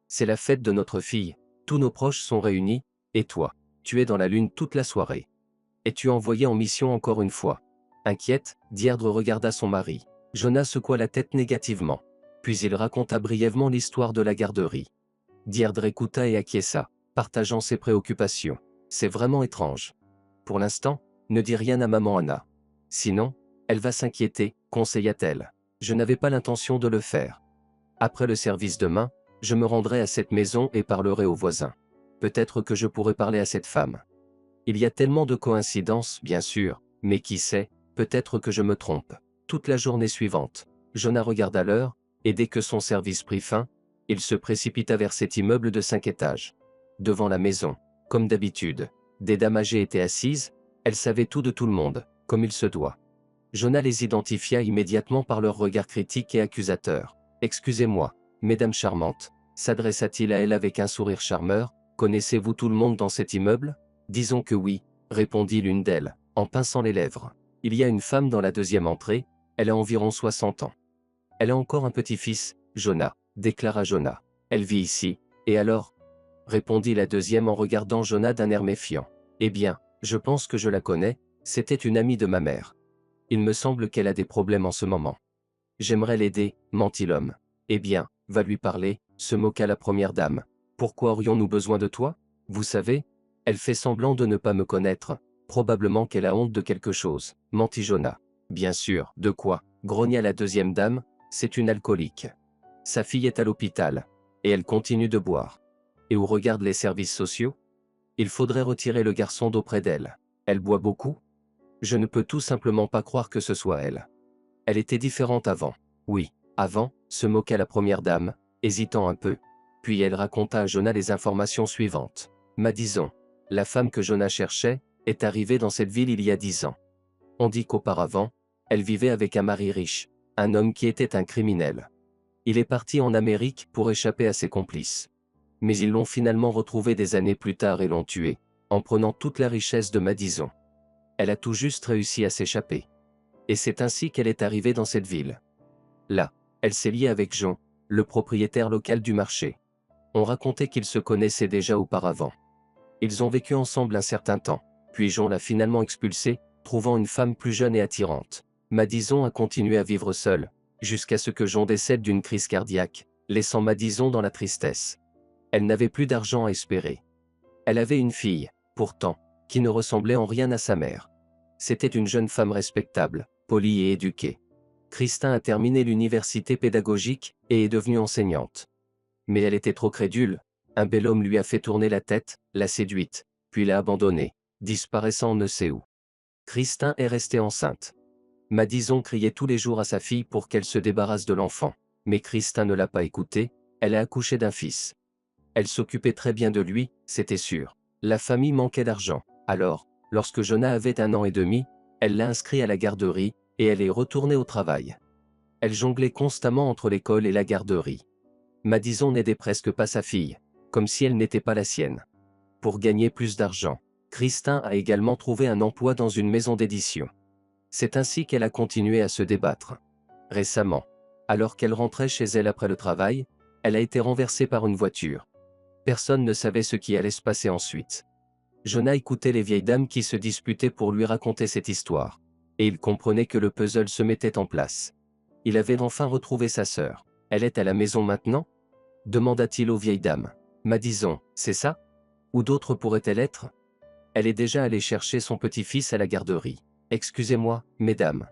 A: C'est la fête de notre fille, tous nos proches sont réunis, et toi, tu es dans la lune toute la soirée. Es-tu envoyé en mission encore une fois ?» Inquiète, Deirdre regarda son mari. Jonah secoua la tête négativement. Puis il raconta brièvement l'histoire de la garderie. Deirdre écouta et acquiesça, partageant ses préoccupations. « C'est vraiment étrange. Pour l'instant, ne dis rien à maman Anna. Sinon, elle va s'inquiéter, conseilla-t-elle. Je n'avais pas l'intention de le faire. Après le service demain, je me rendrai à cette maison et parlerai aux voisins. Peut-être que je pourrai parler à cette femme. Il y a tellement de coïncidences, bien sûr, mais qui sait, peut-être que je me trompe. » Toute la journée suivante, Jonah regarda l'heure, et dès que son service prit fin, il se précipita vers cet immeuble de 5 étages. Devant la maison, comme d'habitude, des dames âgées étaient assises, elles savaient tout de tout le monde, comme il se doit. Jonah les identifia immédiatement par leur regard critique et accusateur. « Excusez-moi, mesdames charmantes, » s'adressa-t-il à elles avec un sourire charmeur, « connaissez-vous tout le monde dans cet immeuble ?»« Disons que oui, » répondit l'une d'elles, en pinçant les lèvres. « Il y a une femme dans la deuxième entrée, elle a environ 60 ans. Elle a encore un petit-fils, Jonah, » déclara Jonah. « Elle vit ici, et alors ?» répondit la deuxième en regardant Jonah d'un air méfiant. « Eh bien, je pense que je la connais, c'était une amie de ma mère. Il me semble qu'elle a des problèmes en ce moment. J'aimerais l'aider, » mentit l'homme. « Eh bien, va lui parler, » se moqua la première dame. « Pourquoi aurions-nous besoin de toi? Vous savez, elle fait semblant de ne pas me connaître, Probablement qu'elle a honte de quelque chose, mentit Jonah. Bien sûr, de quoi, grogna la deuxième dame, c'est une alcoolique. Sa fille est à l'hôpital. Et elle continue de boire. Et où regardent les services sociaux? Il faudrait retirer le garçon d'auprès d'elle. Elle boit beaucoup? Je ne peux tout simplement pas croire que ce soit elle. Elle était différente avant. Oui, avant, se moqua la première dame, hésitant un peu. Puis elle raconta à Jonah les informations suivantes. Madison, la femme que Jonah cherchait, est arrivée dans cette ville il y a 10 ans. On dit qu'auparavant, elle vivait avec un mari riche, un homme qui était un criminel. Il est parti en Amérique pour échapper à ses complices. Mais ils l'ont finalement retrouvé des années plus tard et l'ont tué, en prenant toute la richesse de Madison. Elle a tout juste réussi à s'échapper. Et c'est ainsi qu'elle est arrivée dans cette ville. Là, elle s'est liée avec Jean, le propriétaire local du marché. On racontait qu'ils se connaissaient déjà auparavant. Ils ont vécu ensemble un certain temps, puis Jean l'a finalement expulsée, trouvant une femme plus jeune et attirante. Madison a continué à vivre seule, jusqu'à ce que Jean décède d'une crise cardiaque, laissant Madison dans la tristesse. Elle n'avait plus d'argent à espérer. Elle avait une fille, pourtant, qui ne ressemblait en rien à sa mère. C'était une jeune femme respectable, polie et éduquée. Christin a terminé l'université pédagogique et est devenue enseignante. Mais elle était trop crédule. Un bel homme lui a fait tourner la tête, l'a séduite, puis l'a abandonnée, disparaissant on ne sait où. Christin est restée enceinte. Madison criait tous les jours à sa fille pour qu'elle se débarrasse de l'enfant. Mais Christin ne l'a pas écoutée, elle a accouché d'un fils. Elle s'occupait très bien de lui, c'était sûr. La famille manquait d'argent. Alors, lorsque Jonah avait 1 an et demi, elle l'a inscrit à la garderie, et elle est retournée au travail. Elle jonglait constamment entre l'école et la garderie. Madison n'aidait presque pas sa fille, comme si elle n'était pas la sienne. Pour gagner plus d'argent, Christin a également trouvé un emploi dans une maison d'édition. C'est ainsi qu'elle a continué à se débattre. Récemment, alors qu'elle rentrait chez elle après le travail, elle a été renversée par une voiture. Personne ne savait ce qui allait se passer ensuite. Jonah écoutait les vieilles dames qui se disputaient pour lui raconter cette histoire. Et il comprenait que le puzzle se mettait en place. Il avait enfin retrouvé sa sœur. Elle est à la maison maintenant? Demanda-t-il aux vieilles dames. Madison, c'est ça? Où d'autre pourrait-elle être? Elle est déjà allée chercher son petit-fils à la garderie. Excusez-moi, mesdames.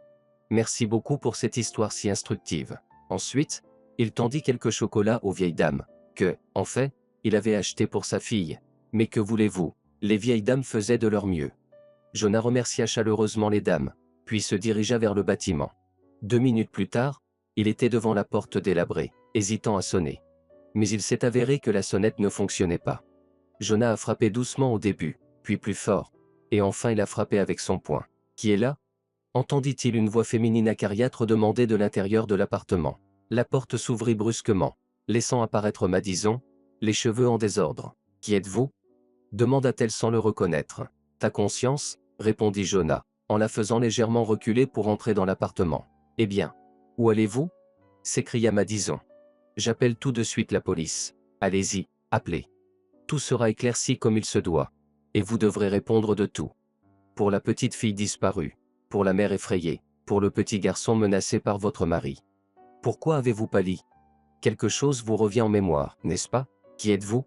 A: Merci beaucoup pour cette histoire si instructive. Ensuite, il tendit quelques chocolats aux vieilles dames, que, en fait, il avait acheté pour sa fille. Mais que voulez-vous? Les vieilles dames faisaient de leur mieux. Jonah remercia chaleureusement les dames, puis se dirigea vers le bâtiment. 2 minutes plus tard, il était devant la porte délabrée, hésitant à sonner. Mais il s'est avéré que la sonnette ne fonctionnait pas. Jonah a frappé doucement au début, puis plus fort, et enfin il a frappé avec son poing. Qui est là? Entendit-il une voix féminine acariâtre demander de l'intérieur de l'appartement. La porte s'ouvrit brusquement, laissant apparaître Madison, les cheveux en désordre. Qui êtes-vous? Demanda-t-elle sans le reconnaître. Ta conscience? Répondit Jonah, en la faisant légèrement reculer pour entrer dans l'appartement. Eh bien, où allez-vous? S'écria Madison. J'appelle tout de suite la police. Allez-y, appelez. Tout sera éclairci comme il se doit. Et vous devrez répondre de tout. Pour la petite fille disparue, pour la mère effrayée, pour le petit garçon menacé par votre mari. Pourquoi avez-vous pâli? Quelque chose vous revient en mémoire, n'est-ce pas? Qui êtes-vous?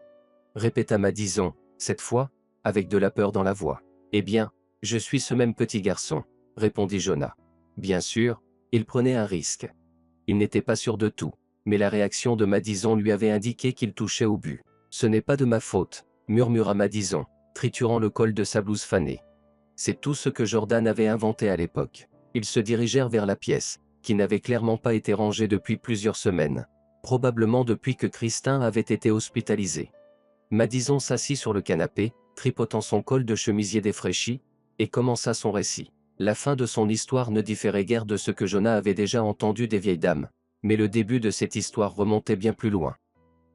A: Répéta Madison, cette fois, avec de la peur dans la voix. Eh bien, je suis ce même petit garçon, répondit Jonah. Bien sûr, il prenait un risque. Il n'était pas sûr de tout, mais la réaction de Madison lui avait indiqué qu'il touchait au but. Ce n'est pas de ma faute, murmura Madison, triturant le col de sa blouse fanée. C'est tout ce que Jordan avait inventé à l'époque. Ils se dirigèrent vers la pièce, qui n'avait clairement pas été rangée depuis plusieurs semaines, probablement depuis que Christin avait été hospitalisé. Madison s'assit sur le canapé, tripotant son col de chemisier défraîchi, et commença son récit. La fin de son histoire ne différait guère de ce que Jonah avait déjà entendu des vieilles dames, mais le début de cette histoire remontait bien plus loin.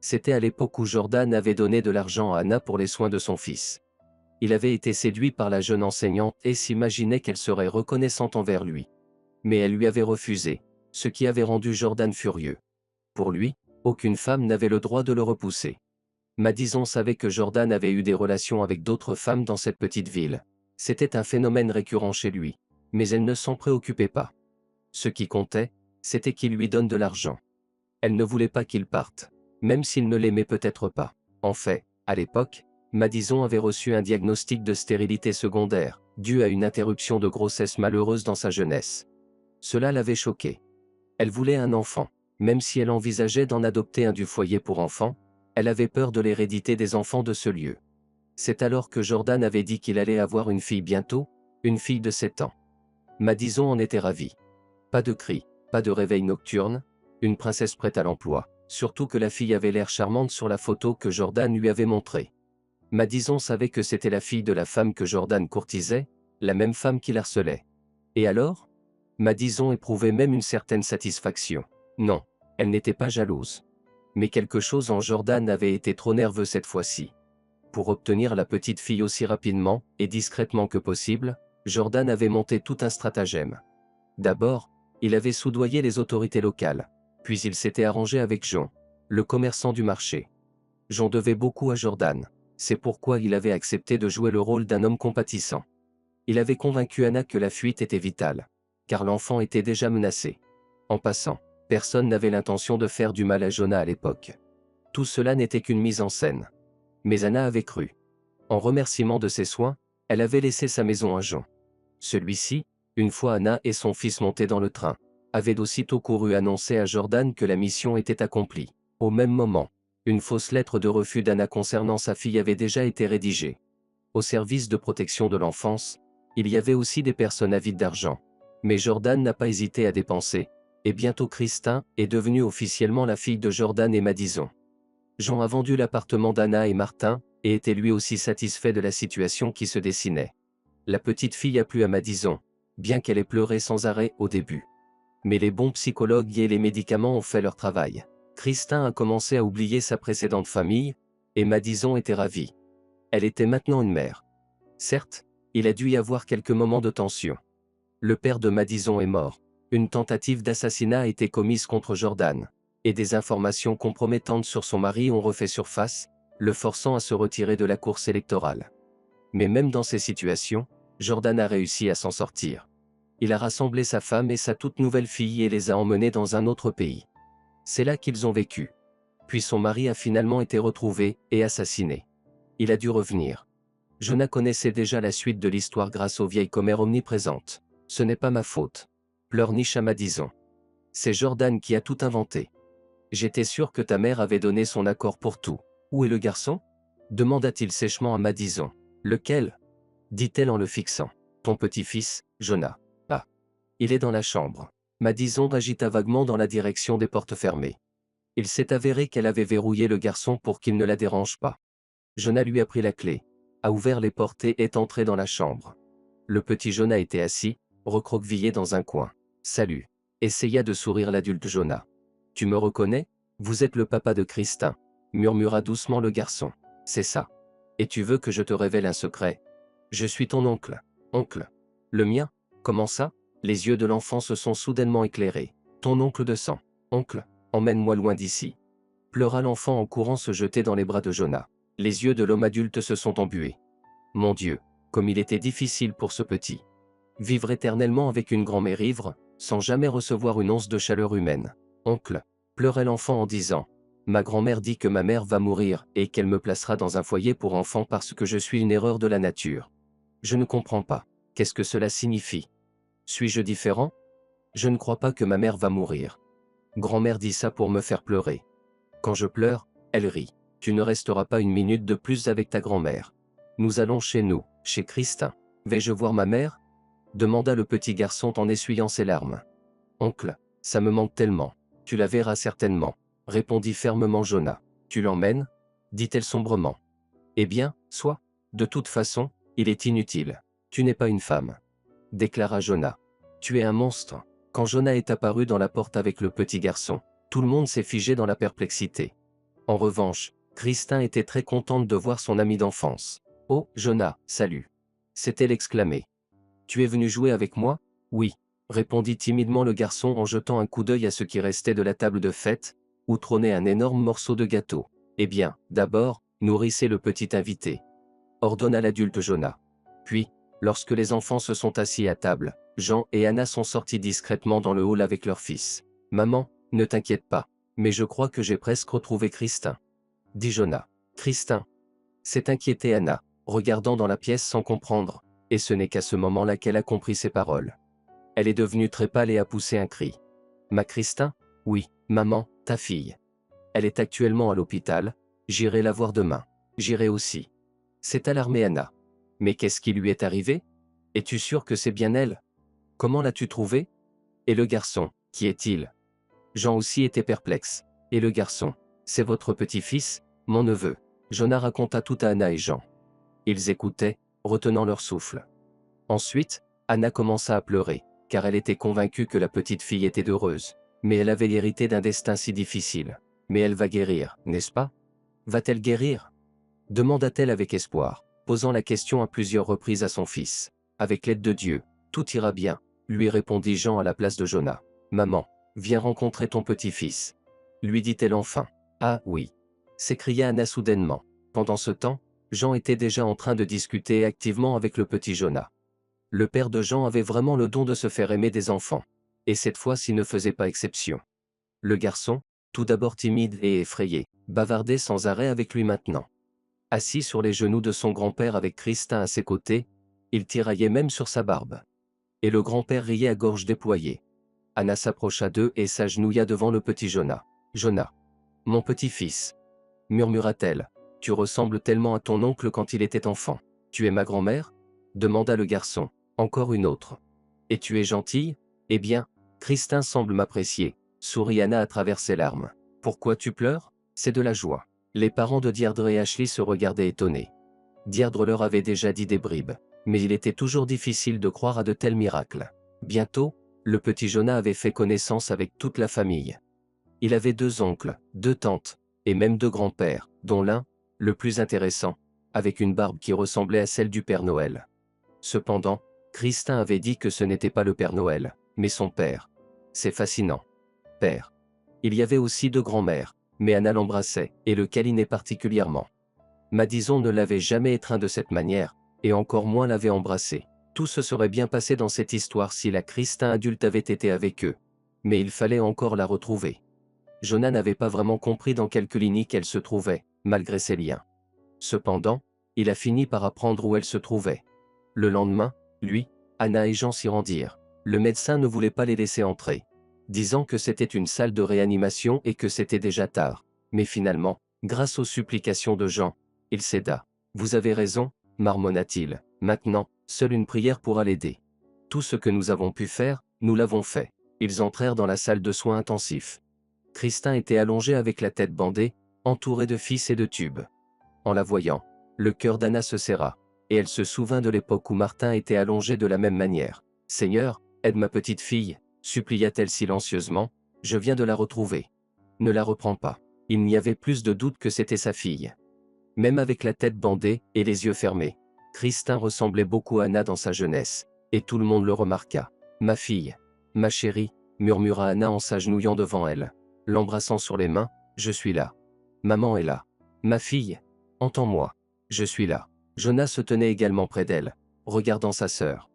A: C'était à l'époque où Jordan avait donné de l'argent à Anna pour les soins de son fils. Il avait été séduit par la jeune enseignante et s'imaginait qu'elle serait reconnaissante envers lui. Mais elle lui avait refusé, ce qui avait rendu Jordan furieux. Pour lui, aucune femme n'avait le droit de le repousser. Madison savait que Jordan avait eu des relations avec d'autres femmes dans cette petite ville. C'était un phénomène récurrent chez lui, mais elle ne s'en préoccupait pas. Ce qui comptait, c'était qu'il lui donne de l'argent. Elle ne voulait pas qu'il parte, même s'il ne l'aimait peut-être pas. En fait, à l'époque, Madison avait reçu un diagnostic de stérilité secondaire, due à une interruption de grossesse malheureuse dans sa jeunesse. Cela l'avait choquée. Elle voulait un enfant. Même si elle envisageait d'en adopter un du foyer pour enfants, elle avait peur de l'hérédité des enfants de ce lieu. C'est alors que Jordan avait dit qu'il allait avoir une fille bientôt, une fille de 7 ans. Madison en était ravie. Pas de cris, pas de réveil nocturne, une princesse prête à l'emploi, surtout que la fille avait l'air charmante sur la photo que Jordan lui avait montrée. Madison savait que c'était la fille de la femme que Jordan courtisait, la même femme qui l'harcelait. Et alors? Madison éprouvait même une certaine satisfaction. Non, elle n'était pas jalouse. Mais quelque chose en Jordan avait été trop nerveux cette fois-ci. Pour obtenir la petite fille aussi rapidement et discrètement que possible, Jordan avait monté tout un stratagème. D'abord, il avait soudoyé les autorités locales, puis il s'était arrangé avec Jean, le commerçant du marché. Jean devait beaucoup à Jordan, c'est pourquoi il avait accepté de jouer le rôle d'un homme compatissant. Il avait convaincu Anna que la fuite était vitale, car l'enfant était déjà menacé. En passant, personne n'avait l'intention de faire du mal à Jonah à l'époque. Tout cela n'était qu'une mise en scène. Mais Anna avait cru. En remerciement de ses soins, elle avait laissé sa maison à Jean. Celui-ci, une fois Anna et son fils montés dans le train, avait aussitôt couru annoncer à Jordan que la mission était accomplie. Au même moment, une fausse lettre de refus d'Anna concernant sa fille avait déjà été rédigée. Au service de protection de l'enfance, il y avait aussi des personnes avides d'argent. Mais Jordan n'a pas hésité à dépenser, et bientôt Christin est devenue officiellement la fille de Jordan et Madison. Jean a vendu l'appartement d'Anna et Martin, et était lui aussi satisfait de la situation qui se dessinait. La petite fille a plu à Madison, bien qu'elle ait pleuré sans arrêt au début. Mais les bons psychologues et les médicaments ont fait leur travail. Christin a commencé à oublier sa précédente famille, et Madison était ravie. Elle était maintenant une mère. Certes, il a dû y avoir quelques moments de tension. Le père de Madison est mort. Une tentative d'assassinat a été commise contre Jordan, et des informations compromettantes sur son mari ont refait surface, le forçant à se retirer de la course électorale. Mais même dans ces situations, Jordan a réussi à s'en sortir. Il a rassemblé sa femme et sa toute nouvelle fille et les a emmenés dans un autre pays. C'est là qu'ils ont vécu. Puis son mari a finalement été retrouvé et assassiné. Il a dû revenir. Jonah connaissait déjà la suite de l'histoire grâce aux vieilles commères omniprésentes. Ce n'est pas ma faute. Pleurniche à Madison. C'est Jordan qui a tout inventé. J'étais sûr que ta mère avait donné son accord pour tout. Où est le garçon? Demanda-t-il sèchement à Madison. Lequel? Dit-elle en le fixant. Ton petit-fils, Jonah. Ah. Il est dans la chambre. Madison agita vaguement dans la direction des portes fermées. Il s'est avéré qu'elle avait verrouillé le garçon pour qu'il ne la dérange pas. Jonah lui a pris la clé, a ouvert les portes et est entré dans la chambre. Le petit Jonah était assis, recroquevillé dans un coin. Salut. Essaya de sourire l'adulte Jonah. Tu me reconnais? Vous êtes le papa de Christin, murmura doucement le garçon. C'est ça. Et tu veux que je te révèle un secret? Je suis ton oncle. Oncle. Le mien? Comment ça? Les yeux de l'enfant se sont soudainement éclairés. Ton oncle de sang. Oncle, emmène-moi loin d'ici. Pleura l'enfant en courant se jeter dans les bras de Jonah. Les yeux de l'homme adulte se sont embués. Mon Dieu, comme il était difficile pour ce petit. Vivre éternellement avec une grand-mère ivre, sans jamais recevoir une once de chaleur humaine. Oncle, pleurait l'enfant en disant. Ma grand-mère dit que ma mère va mourir et qu'elle me placera dans un foyer pour enfants parce que je suis une erreur de la nature. Je ne comprends pas. Qu'est-ce que cela signifie? Suis-je différent? Je ne crois pas que ma mère va mourir. Grand-mère dit ça pour me faire pleurer. Quand je pleure, elle rit. Tu ne resteras pas une minute de plus avec ta grand-mère. Nous allons chez nous, chez Christin. Vais-je voir ma mère? Demanda le petit garçon en essuyant ses larmes. Oncle, ça me manque tellement. Tu la verras certainement, répondit fermement Jonah. Tu l'emmènes? Dit-elle sombrement. Eh bien, soit. De toute façon, il est inutile. Tu n'es pas une femme. Déclara Jonah. Tu es un monstre. Quand Jonah est apparu dans la porte avec le petit garçon, tout le monde s'est figé dans la perplexité. En revanche, Christin était très contente de voir son ami d'enfance. Oh, Jonah, salut. S'est-elle exclamée. Tu es venu jouer avec moi? Oui, répondit timidement le garçon en jetant un coup d'œil à ce qui restait de la table de fête, où trônait un énorme morceau de gâteau. Eh bien, d'abord, nourrissez le petit invité, ordonna l'adulte Jonah. Puis, lorsque les enfants se sont assis à table, Jean et Anna sont sortis discrètement dans le hall avec leur fils. Maman, ne t'inquiète pas, mais je crois que j'ai presque retrouvé Christin, dit Jonah. Christin? S'est inquiétée Anna, regardant dans la pièce sans comprendre. et ce n'est qu'à ce moment-là qu'elle a compris ses paroles. Elle est devenue très pâle et a poussé un cri. Ma Christin? Oui, maman, ta fille. Elle est actuellement à l'hôpital, j'irai la voir demain. J'irai aussi. C'est alarmé Anna. Mais qu'est-ce qui lui est arrivé? Es-tu sûr que c'est bien elle? Comment l'as-tu trouvé? Et le garçon, qui est-il? Jean aussi était perplexe. Et le garçon? C'est votre petit-fils, mon neveu. Jonah raconta tout à Anna et Jean. Ils écoutaient, retenant leur souffle. Ensuite, Anna commença à pleurer, car elle était convaincue que la petite fille était heureuse. Mais elle avait hérité d'un destin si difficile. Mais elle va guérir, n'est-ce pas? Va-t-elle guérir? Demanda-t-elle avec espoir, posant la question à plusieurs reprises à son fils. Avec l'aide de Dieu, tout ira bien, lui répondit Jean à la place de Jonah. Maman, viens rencontrer ton petit-fils. Lui dit-elle enfin. Ah oui, s'écria Anna soudainement. Pendant ce temps, Jean était déjà en train de discuter activement avec le petit Jonah. Le père de Jean avait vraiment le don de se faire aimer des enfants. Et cette fois-ci ne faisait pas exception. Le garçon, tout d'abord timide et effrayé, bavardait sans arrêt avec lui maintenant. Assis sur les genoux de son grand-père avec Christin à ses côtés, il tiraillait même sur sa barbe. Et le grand-père riait à gorge déployée. Anna s'approcha d'eux et s'agenouilla devant le petit Jonah. Jonah. Mon petit-fils. Murmura-t-elle. Tu ressembles tellement à ton oncle quand il était enfant. Tu es ma grand-mère? Demanda le garçon. Encore une autre. Et tu es gentille? Eh bien, Christin semble m'apprécier, sourit Anna à travers ses larmes. Pourquoi tu pleures? C'est de la joie. Les parents de Deirdre et Ashley se regardaient étonnés. Deirdre leur avait déjà dit des bribes, mais il était toujours difficile de croire à de tels miracles. Bientôt, le petit Jonah avait fait connaissance avec toute la famille. Il avait 2 oncles, 2 tantes, et même 2 grands-pères, dont l'un, le plus intéressant, avec une barbe qui ressemblait à celle du Père Noël. Cependant, Christin avait dit que ce n'était pas le Père Noël, mais son père. C'est fascinant. Père. Il y avait aussi 2 grands-mères, mais Anna l'embrassait, et le câlinait particulièrement. Madison ne l'avait jamais étreint de cette manière, et encore moins l'avait embrassé. Tout se serait bien passé dans cette histoire si la Christin adulte avait été avec eux. Mais il fallait encore la retrouver. Jonah n'avait pas vraiment compris dans quelle clinique elle se trouvait, malgré ses liens. Cependant, il a fini par apprendre où elle se trouvait. Le lendemain, lui, Anna et Jean s'y rendirent. Le médecin ne voulait pas les laisser entrer, disant que c'était une salle de réanimation et que c'était déjà tard. Mais finalement, grâce aux supplications de Jean, il céda. Vous avez raison, marmonna-t-il. Maintenant, seule une prière pourra l'aider. Tout ce que nous avons pu faire, nous l'avons fait. Ils entrèrent dans la salle de soins intensifs. Christin était allongé avec la tête bandée, entouré de fils et de tubes. En la voyant, le cœur d'Anna se serra, et elle se souvint de l'époque où Martin était allongé de la même manière. « Seigneur, aide ma petite fille », supplia-t-elle silencieusement, « je viens de la retrouver. » Ne la reprends pas. Il n'y avait plus de doute que c'était sa fille. Même avec la tête bandée et les yeux fermés, Christin ressemblait beaucoup à Anna dans sa jeunesse, et tout le monde le remarqua. « Ma fille, ma chérie », murmura Anna en s'agenouillant devant elle, l'embrassant sur les mains, « je suis là. Maman est là. Ma fille, entends-moi. Je suis là. » Jonah se tenait également près d'elle, regardant sa sœur.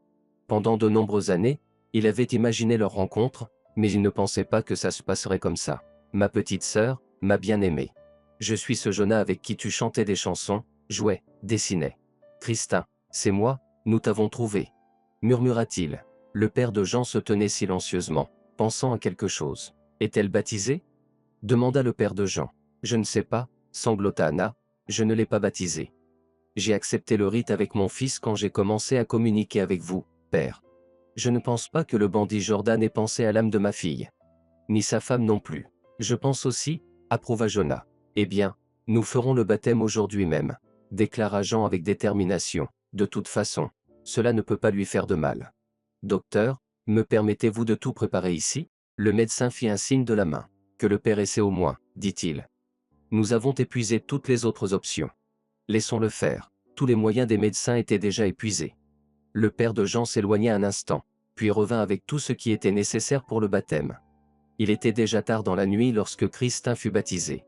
A: Pendant de nombreuses années, il avait imaginé leur rencontre, mais il ne pensait pas que ça se passerait comme ça. « Ma petite sœur, ma bien-aimée. Je suis ce Jonah avec qui tu chantais des chansons, jouais, dessinais. Christin, c'est moi, nous t'avons trouvé. » murmura-t-il. Le père de Jean se tenait silencieusement, pensant à quelque chose. « Est-elle baptisée ?» demanda le père de Jean. « Je ne sais pas, » sanglota Anna, « je ne l'ai pas baptisée. J'ai accepté le rite avec mon fils quand j'ai commencé à communiquer avec vous, père. Je ne pense pas que le bandit Jordan ait pensé à l'âme de ma fille. Ni sa femme non plus. Je pense aussi, » approuva Jonah. « Eh bien, nous ferons le baptême aujourd'hui même, » déclara Jean avec détermination. « De toute façon, cela ne peut pas lui faire de mal. Docteur, me permettez-vous de tout préparer ici ?» Le médecin fit un signe de la main. « Que le père essaie au moins, » dit-il. « Nous avons épuisé toutes les autres options. Laissons-le faire. » Tous les moyens des médecins étaient déjà épuisés. Le père de Jean s'éloigna un instant, puis revint avec tout ce qui était nécessaire pour le baptême. Il était déjà tard dans la nuit lorsque Christin fut baptisé.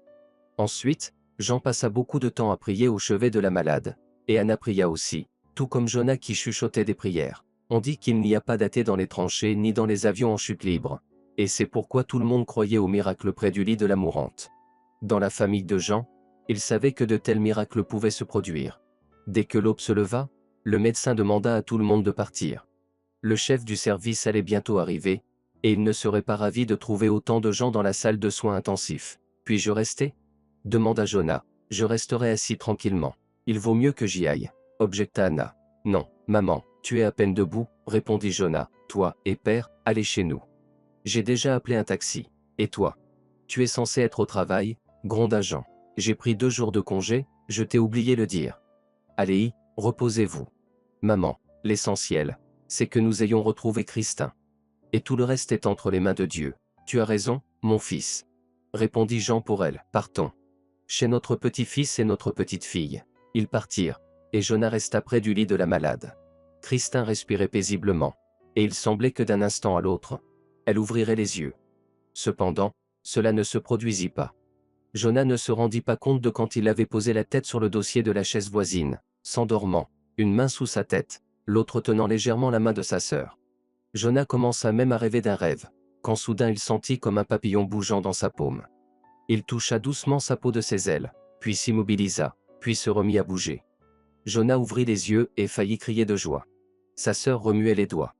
A: Ensuite, Jean passa beaucoup de temps à prier au chevet de la malade, et Anna pria aussi, tout comme Jonah qui chuchotait des prières. On dit qu'il n'y a pas d'athée dans les tranchées ni dans les avions en chute libre, et c'est pourquoi tout le monde croyait au miracle près du lit de la mourante. Dans la famille de Jean, ils savaient que de tels miracles pouvaient se produire. Dès que l'aube se leva, Le médecin demanda à tout le monde de partir. Le chef du service allait bientôt arriver, et il ne serait pas ravi de trouver autant de gens dans la salle de soins intensifs. Puis-je rester? Demanda Jonah. Je resterai assis tranquillement. Il vaut mieux que j'y aille, objecta Anna. Non, maman, tu es à peine debout, répondit Jonah. Toi et père, allez chez nous. J'ai déjà appelé un taxi. Et toi? Tu es censé être au travail, gronda Jean. J'ai pris 2 jours de congé, je t'ai oublié le dire. Allez, reposez-vous. Maman, l'essentiel, c'est que nous ayons retrouvé Christin. Et tout le reste est entre les mains de Dieu. Tu as raison, mon fils. Répondit Jean pour elle. Partons. Chez notre petit-fils et notre petite-fille. Ils partirent, et Jonah resta près du lit de la malade. Christin respirait paisiblement, et il semblait que d'un instant à l'autre, elle ouvrirait les yeux. Cependant, cela ne se produisit pas. Jonah ne se rendit pas compte de quand il avait posé la tête sur le dossier de la chaise voisine, s'endormant, une main sous sa tête, l'autre tenant légèrement la main de sa sœur. Jonah commença même à rêver d'un rêve, quand soudain il sentit comme un papillon bougeant dans sa paume. Il toucha doucement sa peau de ses ailes, puis s'immobilisa, puis se remit à bouger. Jonah ouvrit les yeux et faillit crier de joie. Sa sœur remuait les doigts.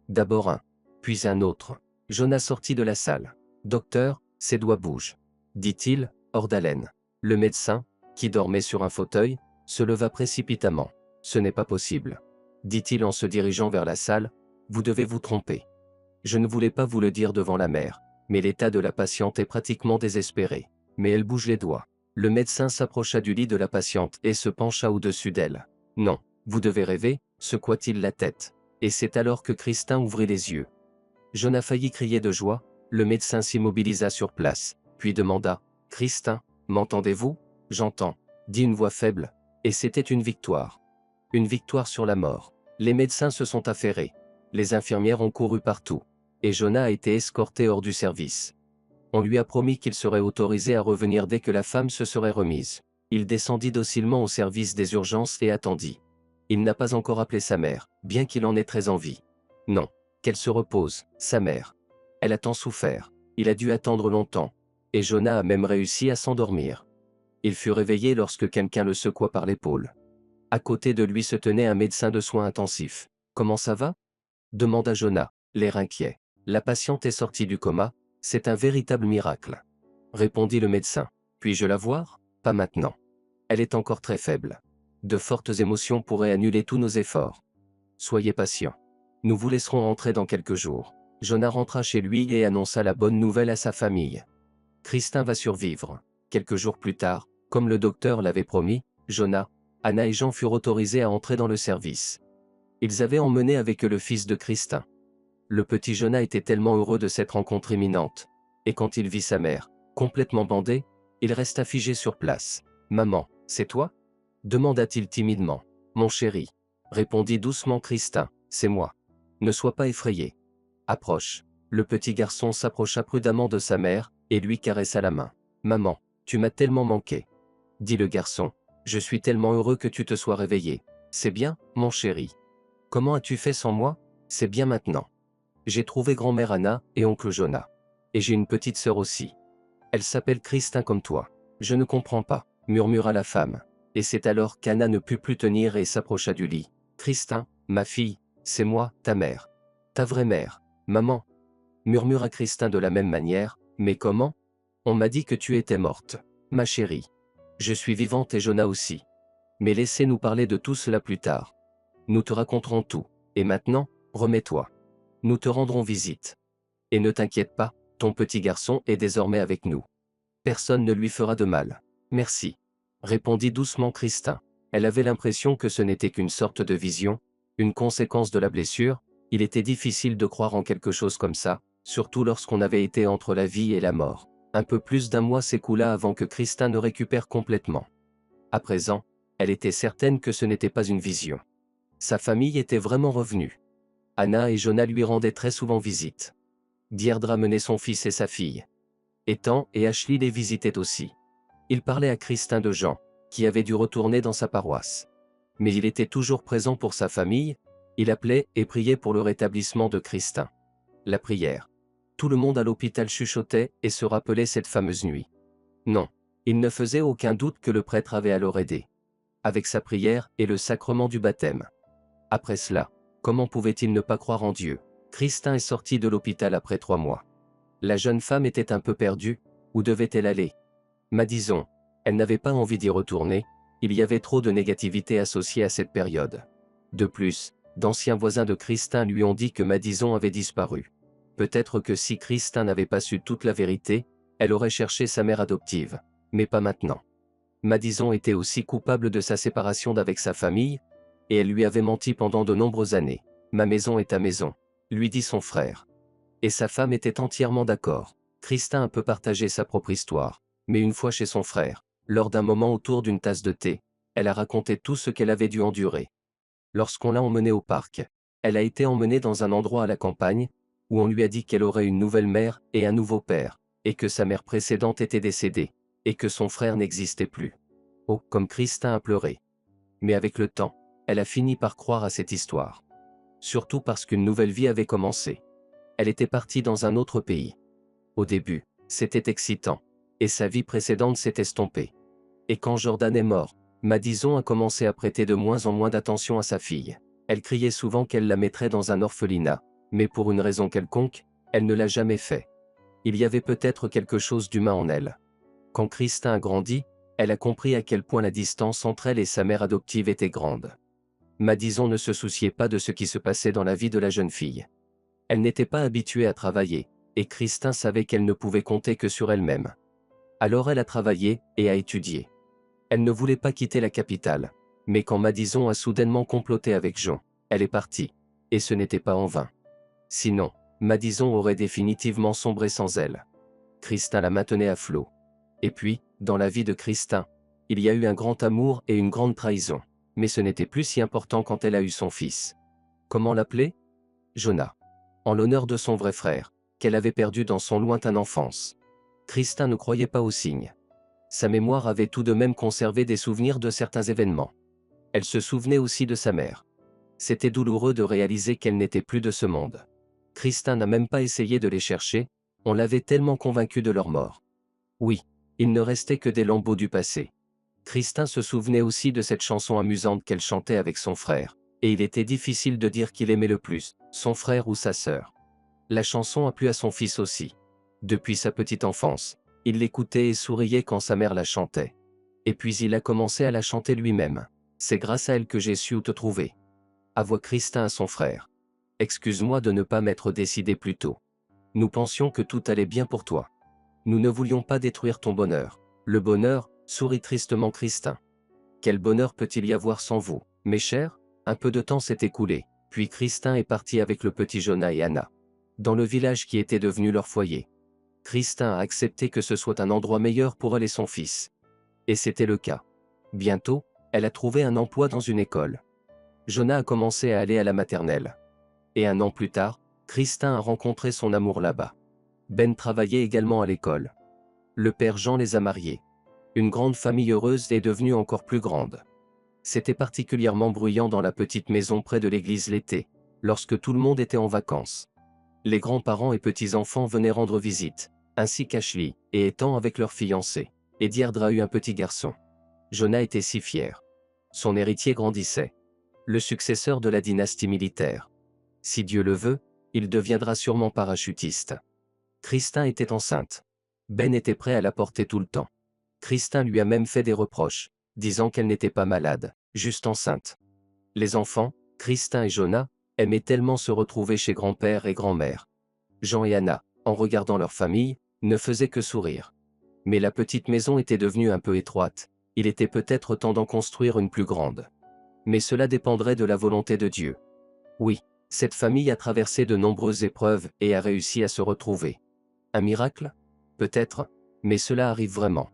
A: D'abord un, puis un autre. Jonah sortit de la salle. « Docteur, ses doigts bougent. » dit-il, hors d'haleine. Le médecin, qui dormait sur un fauteuil, se leva précipitamment. « Ce n'est pas possible. » dit-il en se dirigeant vers la salle. « Vous devez vous tromper. Je ne voulais pas vous le dire devant la mère, mais l'état de la patiente est pratiquement désespéré. Mais elle bouge les doigts. » Le médecin s'approcha du lit de la patiente et se pencha au-dessus d'elle. « Non, vous devez rêver, » secoua-t-il la tête. Et c'est alors que Christin ouvrit les yeux. Jonah faillit crier de joie. Le médecin s'immobilisa sur place, puis demanda « Christin, m'entendez-vous »« J'entends », dit une voix faible, et c'était une victoire. Une victoire sur la mort. Les médecins se sont affairés. Les infirmières ont couru partout. Et Jonah a été escorté hors du service. On lui a promis qu'il serait autorisé à revenir dès que la femme se serait remise. Il descendit docilement au service des urgences et attendit. Il n'a pas encore appelé sa mère, bien qu'il en ait très envie. Non, qu'elle se repose, sa mère. Elle a tant souffert. Il a dû attendre longtemps. Et Jonah a même réussi à s'endormir. Il fut réveillé lorsque quelqu'un le secoua par l'épaule. À côté de lui se tenait un médecin de soins intensifs. « Comment ça va » demanda Jonah, l'air inquiet. « La patiente est sortie du coma, c'est un véritable miracle. » Répondit le médecin. « Puis-je la voir ? Pas maintenant. Elle est encore très faible. De fortes émotions pourraient annuler tous nos efforts. Soyez patient. Nous vous laisserons rentrer dans quelques jours. » Jonah rentra chez lui et annonça la bonne nouvelle à sa famille. Christin va survivre. Quelques jours plus tard, comme le docteur l'avait promis, Jonah, Anna et Jean furent autorisés à entrer dans le service. Ils avaient emmené avec eux le fils de Christin. Le petit Jonah était tellement heureux de cette rencontre imminente. Et quand il vit sa mère, complètement bandée, il resta figé sur place. « Maman, c'est toi » demanda-t-il timidement. « Mon chéri » répondit doucement Christin, « c'est moi. Ne sois pas effrayé. » Approche. Le petit garçon s'approcha prudemment de sa mère, et lui caressa la main. « Maman, tu m'as tellement manqué. » dit le garçon. « Je suis tellement heureux que tu te sois réveillé. C'est bien, mon chéri. Comment as-tu fait sans moi? C'est bien maintenant. J'ai trouvé grand-mère Anna et oncle Jonah. Et j'ai une petite sœur aussi. Elle s'appelle Christin comme toi. Je ne comprends pas, murmura la femme. Et c'est alors qu'Anna ne put plus tenir et s'approcha du lit. Christin, ma fille, c'est moi, ta mère. Ta vraie mère. Maman, murmura Christin de la même manière. Mais comment? On m'a dit que tu étais morte. Ma chérie. Je suis vivante et Jonah aussi. Mais laissez-nous parler de tout cela plus tard. Nous te raconterons tout. Et maintenant, remets-toi. Nous te rendrons visite. Et ne t'inquiète pas, ton petit garçon est désormais avec nous. Personne ne lui fera de mal. Merci. Répondit doucement Christin. Elle avait l'impression que ce n'était qu'une sorte de vision, une conséquence de la blessure. Il était difficile de croire en quelque chose comme ça, surtout lorsqu'on avait été entre la vie et la mort. Un peu plus d'1 mois s'écoula avant que Christin ne récupère complètement. À présent, elle était certaine que ce n'était pas une vision. Sa famille était vraiment revenue. Anna et Jonah lui rendaient très souvent visite. Deirdre menait son fils et sa fille. Ethan et Ashley les visitaient aussi. Il parlait à Christin de Jean, qui avait dû retourner dans sa paroisse. Mais il était toujours présent pour sa famille, il appelait et priait pour le rétablissement de Christin. La prière. Tout le monde à l'hôpital chuchotait et se rappelait cette fameuse nuit. Non, il ne faisait aucun doute que le prêtre avait alors aidé. Avec sa prière et le sacrement du baptême. Après cela, comment pouvait-il ne pas croire en Dieu? Christin est sorti de l'hôpital après 3 mois. La jeune femme était un peu perdue. Où devait-elle aller? Madison. Elle n'avait pas envie d'y retourner. Il y avait trop de négativité associée à cette période. De plus, d'anciens voisins de Christin lui ont dit que Madison avait disparu. Peut-être que si Christin n'avait pas su toute la vérité, elle aurait cherché sa mère adoptive. Mais pas maintenant. Madison était aussi coupable de sa séparation d'avec sa famille, et elle lui avait menti pendant de nombreuses années. Ma maison est ta maison, lui dit son frère. Et sa femme était entièrement d'accord. Christin a peu partagé sa propre histoire, mais une fois chez son frère, lors d'un moment autour d'une tasse de thé, elle a raconté tout ce qu'elle avait dû endurer. Lorsqu'on l'a emmenée au parc, elle a été emmenée dans un endroit à la campagne, où on lui a dit qu'elle aurait une nouvelle mère et un nouveau père, et que sa mère précédente était décédée, et que son frère n'existait plus. Oh, comme Christin a pleuré. Mais avec le temps, elle a fini par croire à cette histoire. Surtout parce qu'une nouvelle vie avait commencé. Elle était partie dans un autre pays. Au début, c'était excitant, et sa vie précédente s'est estompée. Et quand Jordan est mort, Madison a commencé à prêter de moins en moins d'attention à sa fille. Elle criait souvent qu'elle la mettrait dans un orphelinat, mais pour une raison quelconque, elle ne l'a jamais fait. Il y avait peut-être quelque chose d'humain en elle. Quand Christin a grandi, elle a compris à quel point la distance entre elle et sa mère adoptive était grande. Madison ne se souciait pas de ce qui se passait dans la vie de la jeune fille. Elle n'était pas habituée à travailler, et Christin savait qu'elle ne pouvait compter que sur elle-même. Alors elle a travaillé et a étudié. Elle ne voulait pas quitter la capitale, mais quand Madison a soudainement comploté avec Jean, elle est partie. Et ce n'était pas en vain. Sinon, Madison aurait définitivement sombré sans elle. Christin la maintenait à flot. Et puis, dans la vie de Christin, il y a eu un grand amour et une grande trahison. Mais ce n'était plus si important quand elle a eu son fils. Comment l'appeler? Jonah. En l'honneur de son vrai frère, qu'elle avait perdu dans son lointaine enfance. Christin ne croyait pas aux signes. Sa mémoire avait tout de même conservé des souvenirs de certains événements. Elle se souvenait aussi de sa mère. C'était douloureux de réaliser qu'elle n'était plus de ce monde. Christin n'a même pas essayé de les chercher, on l'avait tellement convaincu de leur mort. Oui, il ne restait que des lambeaux du passé. Christin se souvenait aussi de cette chanson amusante qu'elle chantait avec son frère, et il était difficile de dire qu'il aimait le plus, son frère ou sa sœur. La chanson a plu à son fils aussi. Depuis sa petite enfance, il l'écoutait et souriait quand sa mère la chantait. Et puis il a commencé à la chanter lui-même. C'est grâce à elle que j'ai su où te trouver. Avoua Christin à son frère. Excuse-moi de ne pas m'être décidé plus tôt. Nous pensions que tout allait bien pour toi. Nous ne voulions pas détruire ton bonheur. Le bonheur, sourit tristement Christin. Quel bonheur peut-il y avoir sans vous, mes chers? Un peu de temps s'est écoulé, puis Christin est parti avec le petit Jonah et Anna. Dans le village qui était devenu leur foyer. Christin a accepté que ce soit un endroit meilleur pour elle et son fils. Et c'était le cas. Bientôt, elle a trouvé un emploi dans une école. Jonah a commencé à aller à la maternelle. Et 1 an plus tard, Christin a rencontré son amour là-bas. Ben travaillait également à l'école. Le père Jean les a mariés. Une grande famille heureuse est devenue encore plus grande. C'était particulièrement bruyant dans la petite maison près de l'église l'été, lorsque tout le monde était en vacances. Les grands-parents et petits-enfants venaient rendre visite, ainsi qu'Ashley et Ethan avec leur fiancé. Et Deirdre a eu un petit garçon. Jonah était si fier. Son héritier grandissait. Le successeur de la dynastie militaire. Si Dieu le veut, il deviendra sûrement parachutiste. Christin était enceinte. Ben était prêt à la porter tout le temps. Christin lui a même fait des reproches, disant qu'elle n'était pas malade, juste enceinte. Les enfants, Christin et Jonah, aimaient tellement se retrouver chez grand-père et grand-mère. Jean et Anna, en regardant leur famille, ne faisaient que sourire. Mais la petite maison était devenue un peu étroite, il était peut-être temps d'en construire une plus grande. Mais cela dépendrait de la volonté de Dieu. Oui, cette famille a traversé de nombreuses épreuves et a réussi à se retrouver. Un miracle? Peut-être, mais cela arrive vraiment.